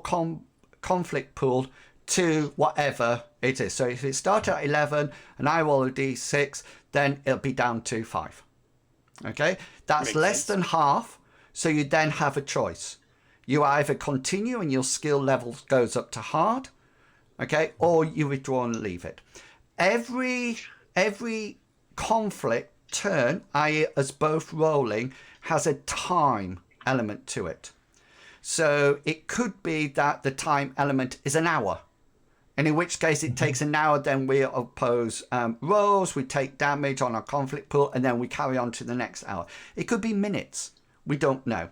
conflict pool to whatever it is. So if it starts at 11 and I roll a d6, then it'll be down to 5. Okay, that's Makes less sense. than half. So you then have a choice. You either continue and your skill level goes up to hard, okay, or you withdraw and leave it. Every conflict turn, i.e. as both rolling, has a time element to it. So it could be that the time element is an hour, and in which case it takes an hour, then we oppose rolls, we take damage on our conflict pool, and then we carry on to the next hour. It could be minutes. We don't know.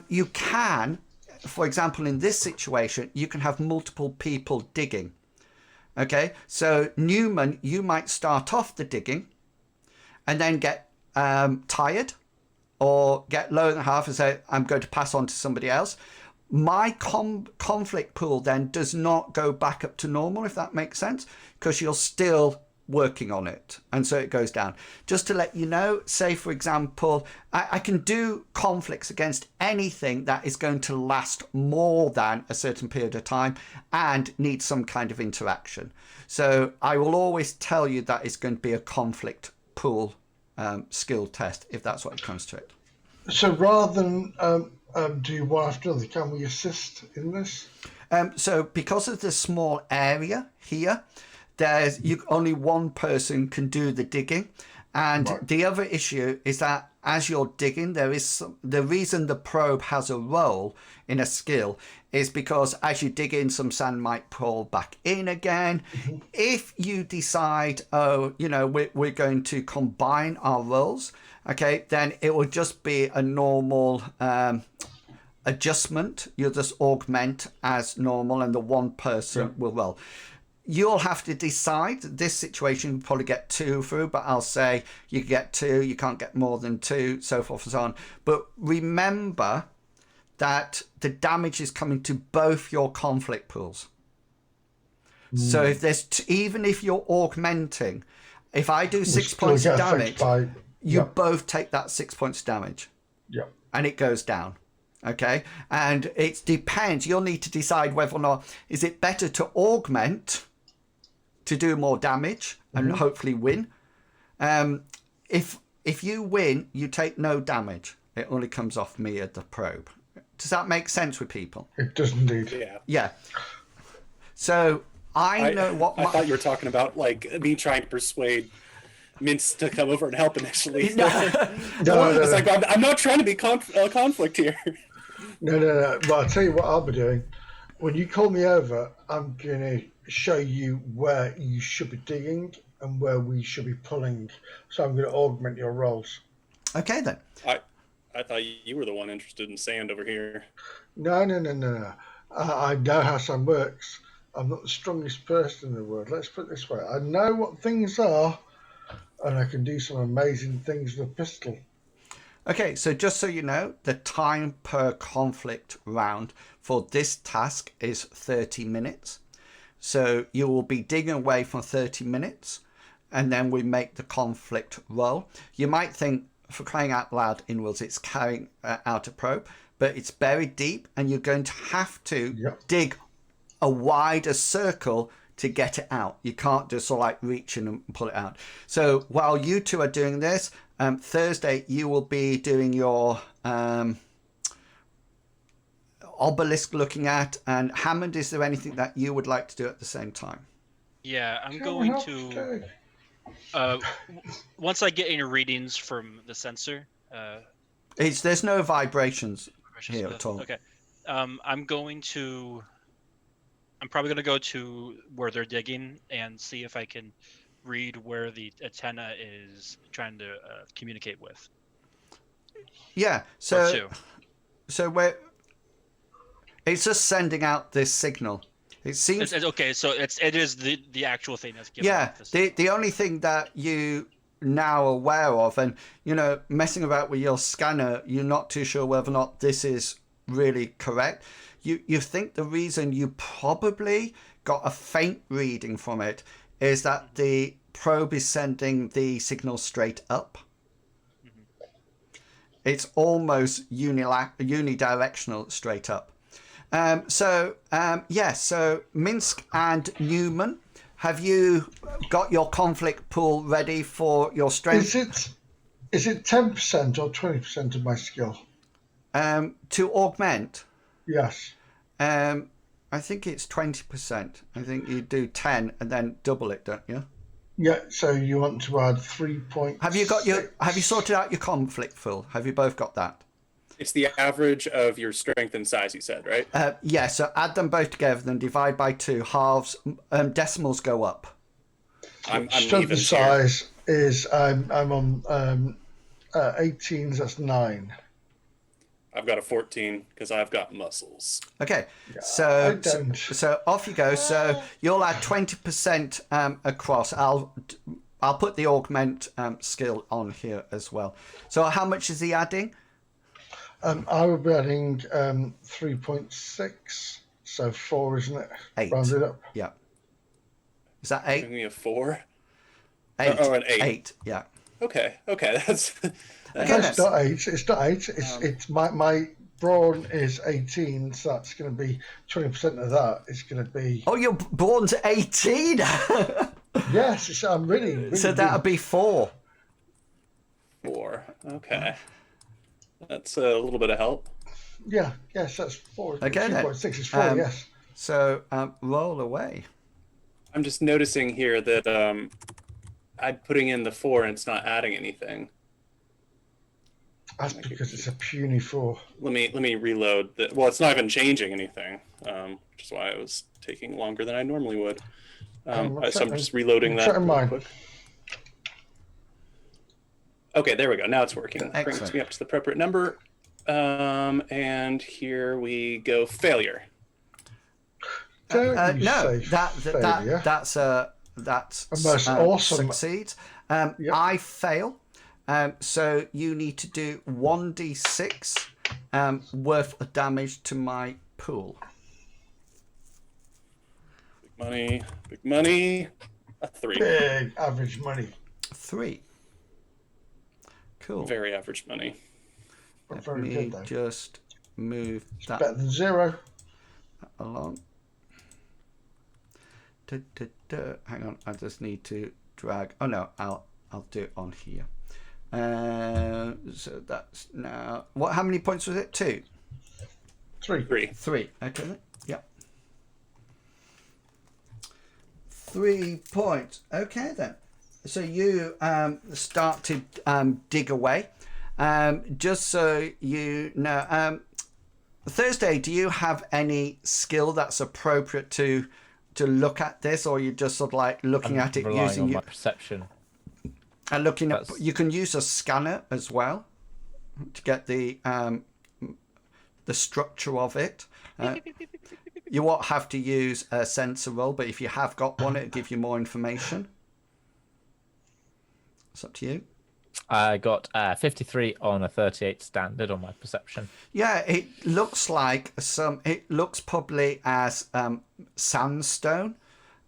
You can, for example, in this situation, you can have multiple people digging. Okay, so Newman, you might start off the digging and then get tired or get low in the half and say, I'm going to pass on to somebody else. My conflict pool then does not go back up to normal, if that makes sense, because you're still working on it, and so it goes down. Just to let you know, say for example, I can do conflicts against anything that is going to last more than a certain period of time and need some kind of interaction. So I will always tell you that it's going to be a conflict pool skill test, if that's what it comes to it. So rather than Do you one after another? Can we assist in this? So because of the small area here, only one person can do the digging. And Right. the other issue is that as you're digging, the reason the probe has a role in a skill is because as you dig in, some sand might pull back in again. If you decide, we're going to combine our roles, okay, then it will just be a normal adjustment. You'll just augment as normal, and the one person will roll. You'll have to decide. This situation, you probably get 2 through, but I'll say you get 2, you can't get more than 2, so forth and so on. But remember that the damage is coming to both your conflict pools. So if there's even if you're augmenting, if I do 6 points of damage, you both take that 6 points damage. Yep. And it goes down. Okay. And it depends. You'll need to decide whether or not is it better to augment to do more damage and hopefully win. If you win, you take no damage. It only comes off me at the probe. Does that make sense with people? It does indeed. Yeah. Yeah. So I know what I thought you were talking about like me trying to persuade Mince to come over and help initially. No. It's like I'm not trying to be conflict here. No. Well, I'll tell you what I'll be doing. When you call me over, I'm going to show you where you should be digging and where we should be pulling. So I'm going to augment your rolls. Okay then. I thought you were the one interested in sand over here. No. I know how sand works. I'm not the strongest person in the world. Let's put it this way. I know what things are, and I can do some amazing things with a pistol. Okay, so just so you know, the time per conflict round for this task is 30 minutes. So you will be digging away for 30 minutes, and then we make the conflict roll. You might think, for crying out loud, Inwills, it's carrying out a probe, but it's buried deep, and you're going to have to dig a wider circle to get it out. You can't just sort of like reach in and pull it out. So while you two are doing this, Thursday you will be doing your obelisk looking at, and Hammond, is there anything that you would like to do at the same time? Yeah, I'm going to once I get any readings from the sensor. There's no vibrations here at all. Okay. I'm probably going to go to where they're digging and see if I can read where the antenna is trying to communicate with. Yeah. So where it's just sending out this signal. It seems okay. So it is the actual thing that's giving. Yeah. The only thing that you now aware of, and messing about with your scanner, you're not too sure whether or not this is really correct. You think the reason you probably got a faint reading from it is that the probe is sending the signal straight up. It's almost unidirectional straight up. So Minsk and Newman, have you got your conflict pool ready for your strength? Is it 10% or 20% of my skill? To augment? Yes. I think it's 20%. I think you do 10 and then double it, don't you? Yeah. So you want to add 3 points. Have you sorted out your conflict pool? Have you both got that? It's the average of your strength and size, you said, right? Yeah. So add them both together, then divide by 2. Halves, decimals go up. I'm strength even and size is I'm on 18s. That's 9. I've got a 14 because I've got muscles. Okay, I so don't. so off you go. So you'll add 20% across. I'll put the augment skill on here as well. So how much is he adding? I will be adding 3.6. So 4, isn't it? 8. Round it up. Yeah. Is that 8? Give me a 4. 8. Oh, an 8. 8. Yeah. Okay. That's. No, it's not 8. It's not 8. It's my brawn is 18, so that's going to be 20% of that. It's going to be. Oh, you're born to 18. Yes, I'm really So that'll be 4. 4. Okay. That's a little bit of help. Yeah, yes, that's 4. Okay, then. 2.6 is 4, yes. So roll away. I'm just noticing here that I'm putting in the 4 and it's not adding anything. That's because it's a puny 4. Let me reload. Well, it's not even changing anything, which is why it was taking longer than I normally would. So I'm just reloading that real quick. Okay, there we go. Now it's working. Excellent. Brings me up to the appropriate number. And here we go. Failure. Don't you No, say failure. that's most awesome. Succeed. Yep. I fail. So you need to do 1d6 worth of damage to my pool. Big money. A 3. Big average money. 3. Cool. Very average money. But Let very me good, though. just move that Better than 0. along. Hang on, I just need to drag. Oh no, I'll do it on here. So that's now what? How many points was it? 2. 3. 3. Okay. Then. Yep. 3 points. Okay then. So you start to dig away. Just so you know, Thursday, do you have any skill that's appropriate to look at this, or you just sort of like looking at it relying using on your my perception? and looking at? You can use a scanner as well to get the structure of it. You won't have to use a sensor roll, but if you have got one, it'll give you more information. It's up to you. I got 53 on a 38 standard on my perception. Yeah, it looks like it looks probably as sandstone.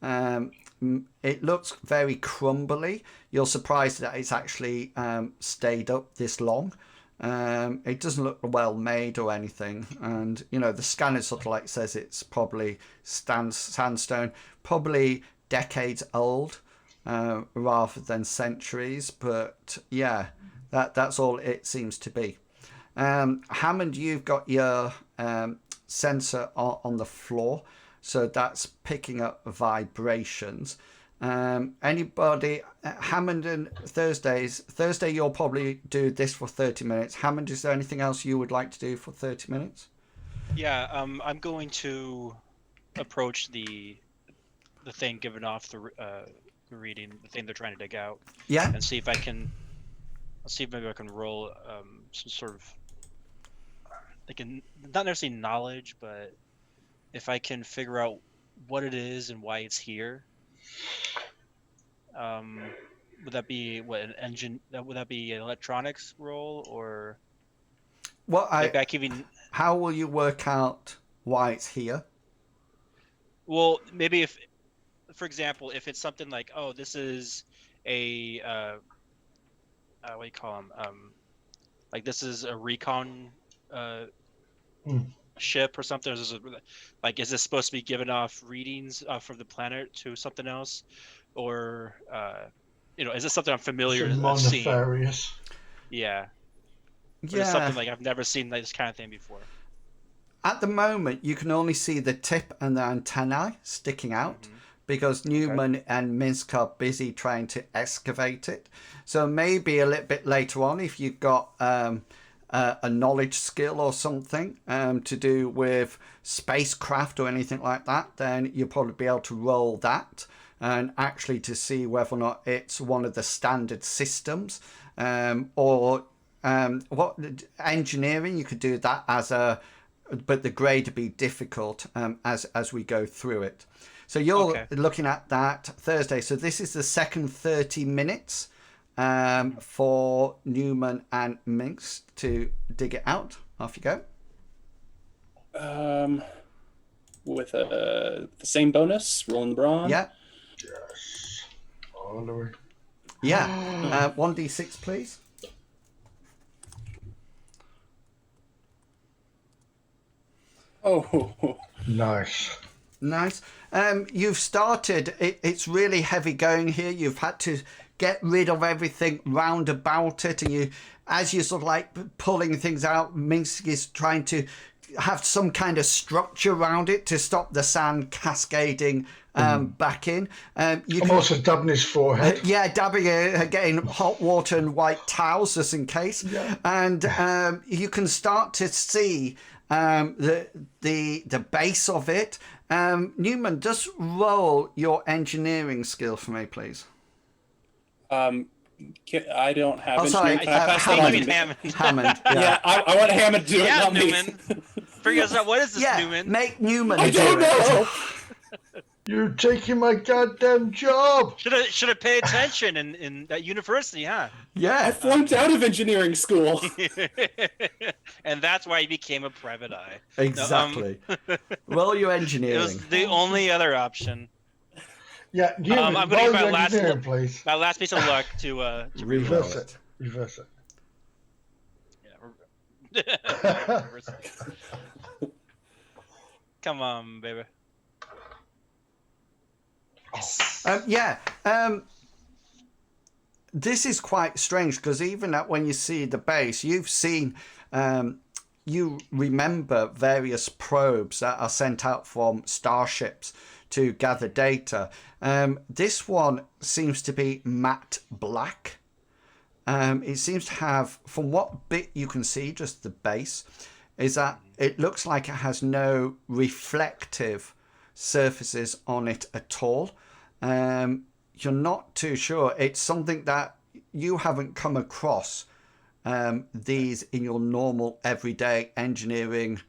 It looks very crumbly. You're surprised that it's actually stayed up this long. It doesn't look well made or anything, and you know the scanner sort of like says it's probably sandstone, probably decades old. Rather than centuries, but yeah, that's all it seems to be. Hammond, you've got your sensor on the floor, so that's picking up vibrations. Anybody, Hammond and Thursday, you'll probably do this for 30 minutes. Hammond, is there anything else you would like to do for 30 minutes? Yeah, I'm going to approach the thing given off the reading, the thing they're trying to dig out. Yeah. And see if maybe I can roll some sort of, not necessarily knowledge, but if I can figure out what it is and why it's here. Would that be an engine? Would that be an electronics roll, or how will you work out why it's here? Well, maybe if, for example, if it's something like, oh, this is a what do you call them? Like this is a recon ship or something. Or is this supposed to be giving off readings from the planet to something else, or is this something I'm familiar with seeing? Yeah. But it's something like I've never seen this kind of thing before. At the moment, you can only see the tip and the antennae sticking out because Newman and Minsk are busy trying to excavate it. So maybe a little bit later on, if you've got a knowledge skill or something to do with spacecraft or anything like that, then you'll probably be able to roll that and actually to see whether or not it's one of the standard systems or what engineering. You could do that as a, but the grade would be difficult as we go through it. So you're looking at that Thursday. So this is the second 30 minutes for Newman and Minx to dig it out. Off you go. With the same bonus, rolling the brawn. Yeah. Yes. All the way. Yeah. 1d6, please. Oh. Nice. Nice. You've started, it's really heavy going here. You've had to get rid of everything round about it, and as you're sort of like pulling things out, Minsk is trying to have some kind of structure around it to stop the sand cascading back in. You I'm can, also dabbing his forehead. yeah, dabbing it, getting hot water and white towels just in case. Yeah. And you can start to see the base of it. Newman, just roll your engineering skill for me, please. I don't have Oh, sorry, engineering. Can I pass that think on you to mean me? Hammond. Hammond. Yeah, I want Hammond to do it, Yeah, not me. Newman. Figure us out. What is this, Yeah, Newman? make Newman I do don't it. know. You're taking my goddamn job. Should have paid attention in that university, huh? I Yeah, flunked out of engineering school. And that's why he became a private eye. exactly. Roll your It engineering. was the only other option. Yeah, Newman, I'm going to roll use your engineering, please. my last piece of luck to Reroll Reverse it. Reverse it. Yeah. Come on, baby. Yeah. This is quite strange because even when you see the base, you've seen, you remember various probes that are sent out from starships to gather data. This one seems to be matte black. It seems to have, from what bit you can see, just the base, is that it looks like it has no reflective surfaces on it at all. You're not too sure. It's something that you haven't come across these in your normal everyday engineering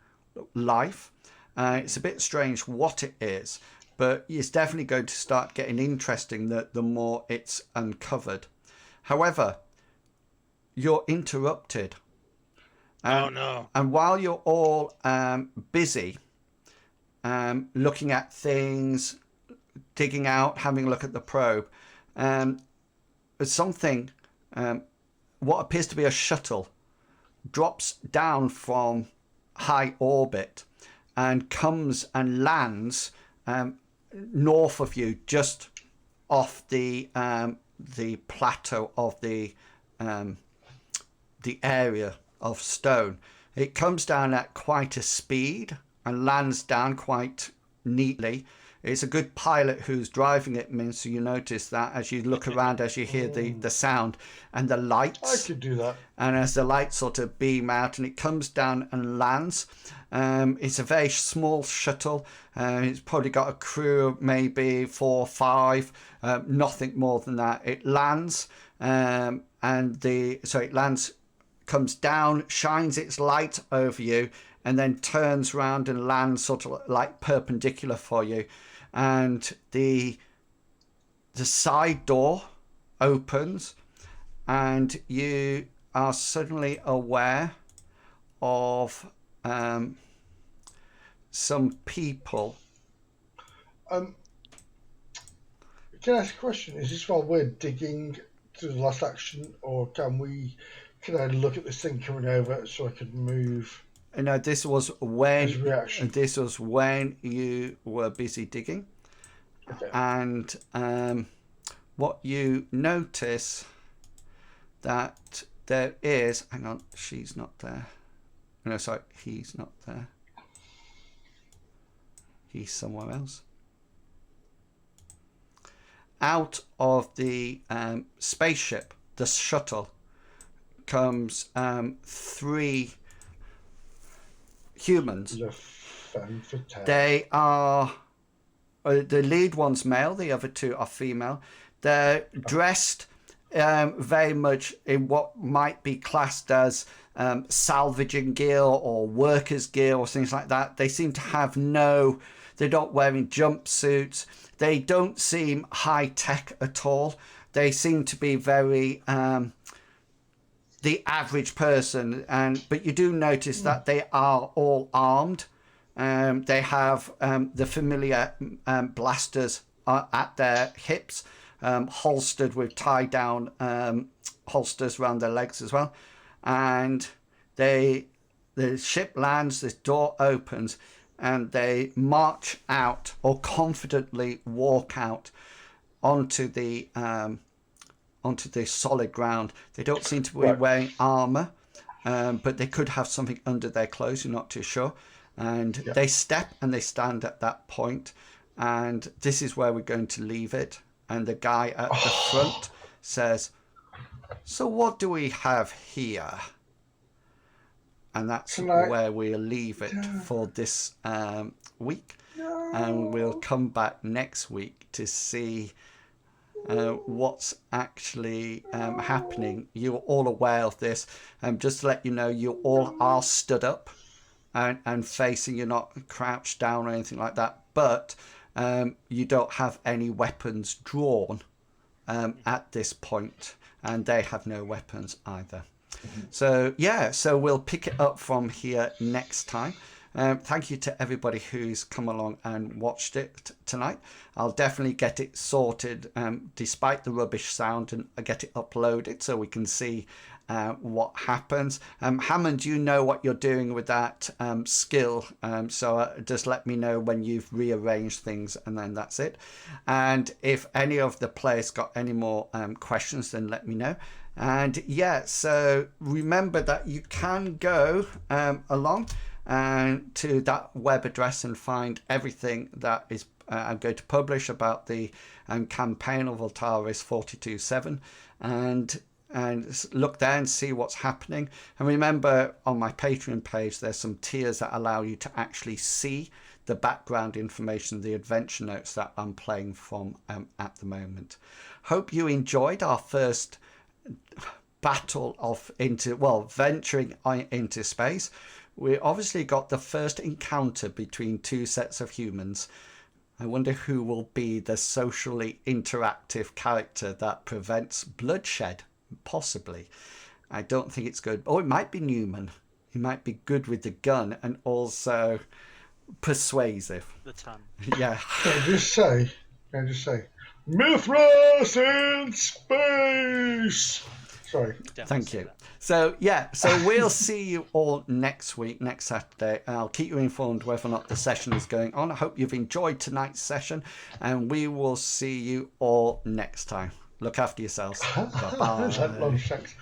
life. It's a bit strange what it is, but it's definitely going to start getting interesting the more it's uncovered. However, you're interrupted. Oh no. And while you're all busy looking at things, digging out, having a look at the probe, something, what appears to be a shuttle, drops down from high orbit and comes and lands north of you, just off the plateau of the area of stone. It comes down at quite a speed and lands down quite neatly. It's a good pilot who's driving it, Min, so you notice that as you look around, as you hear the sound and the lights. I could do that. And as the lights sort of beam out and it comes down and lands, it's a very small shuttle. It's probably got a crew of maybe 4 or 5, nothing more than that. It lands, it lands, comes down, shines its light over you, and then turns around and lands sort of like perpendicular for you. And the side door opens, and you are suddenly aware of some people. Can I ask a question? Is this while we're digging to the last action, or can I look at this thing coming over so I could move? No, this was when His reaction. this was when you were busy digging, Okay. and what you notice that there is. Hang on, she's not there. No, sorry, he's not there. He's somewhere else. Out of the spaceship, the shuttle, comes 3 humans. Le femme fatale. They are the lead one's male, the other 2 are female. They're dressed very much in what might be classed as salvaging gear or workers' gear or things like that. They seem to have they're not wearing jumpsuits. They don't seem high tech at all. They seem to be very the average person, but you do notice that they are all armed. They have the familiar blasters at their hips, holstered with tie-down holsters around their legs as well. And the ship lands, this door opens, and they march out or confidently walk out onto the onto the solid ground. They don't seem to be Right. wearing armor, but they could have something under their clothes. You're not too sure. And Yeah. they step and they stand at that point, and this is where we're going to leave it. And the guy at the front says, "So what do we have here?" And that's Tonight. where we'll leave it for this week. And we'll come back next week to see what's actually happening. You're all aware of this. Just to let you know, you all are stood up and facing. You're not crouched down or anything like that. But you don't have any weapons drawn at this point. And they have no weapons either. So yeah, so we'll pick it up from here next time. Thank you to everybody who's come along and watched it tonight. I'll definitely get it sorted despite the rubbish sound, and get it uploaded so we can see what happens. Hammond, you know what you're doing with that skill, so just let me know when you've rearranged things, and then that's it. And if any of the players got any more questions, then let me know. And yeah, so remember that you can go along and to that web address and find everything that is I'm going to publish about the campaign of Voltaris 42.7, and look there and see what's happening. And remember, on my Patreon page there's some tiers that allow you to actually see the background information, the adventure notes that I'm playing from at the moment. Hope you enjoyed our first battle of venturing into space. We obviously got the first encounter between two sets of humans. I wonder who will be the socially interactive character that prevents bloodshed, possibly. I don't think it's good. Oh, it might be Newman. He might be good with the gun and also persuasive. The ton. Yeah. Can I just say, Mithras in space! Sorry. Definitely Thank say you. that. So yeah, so we'll see you all next week, next Saturday. I'll keep you informed whether or not the session is going on. I hope you've enjoyed tonight's session, and we will see you all next time. Look after yourselves. Bye-bye. That long sex.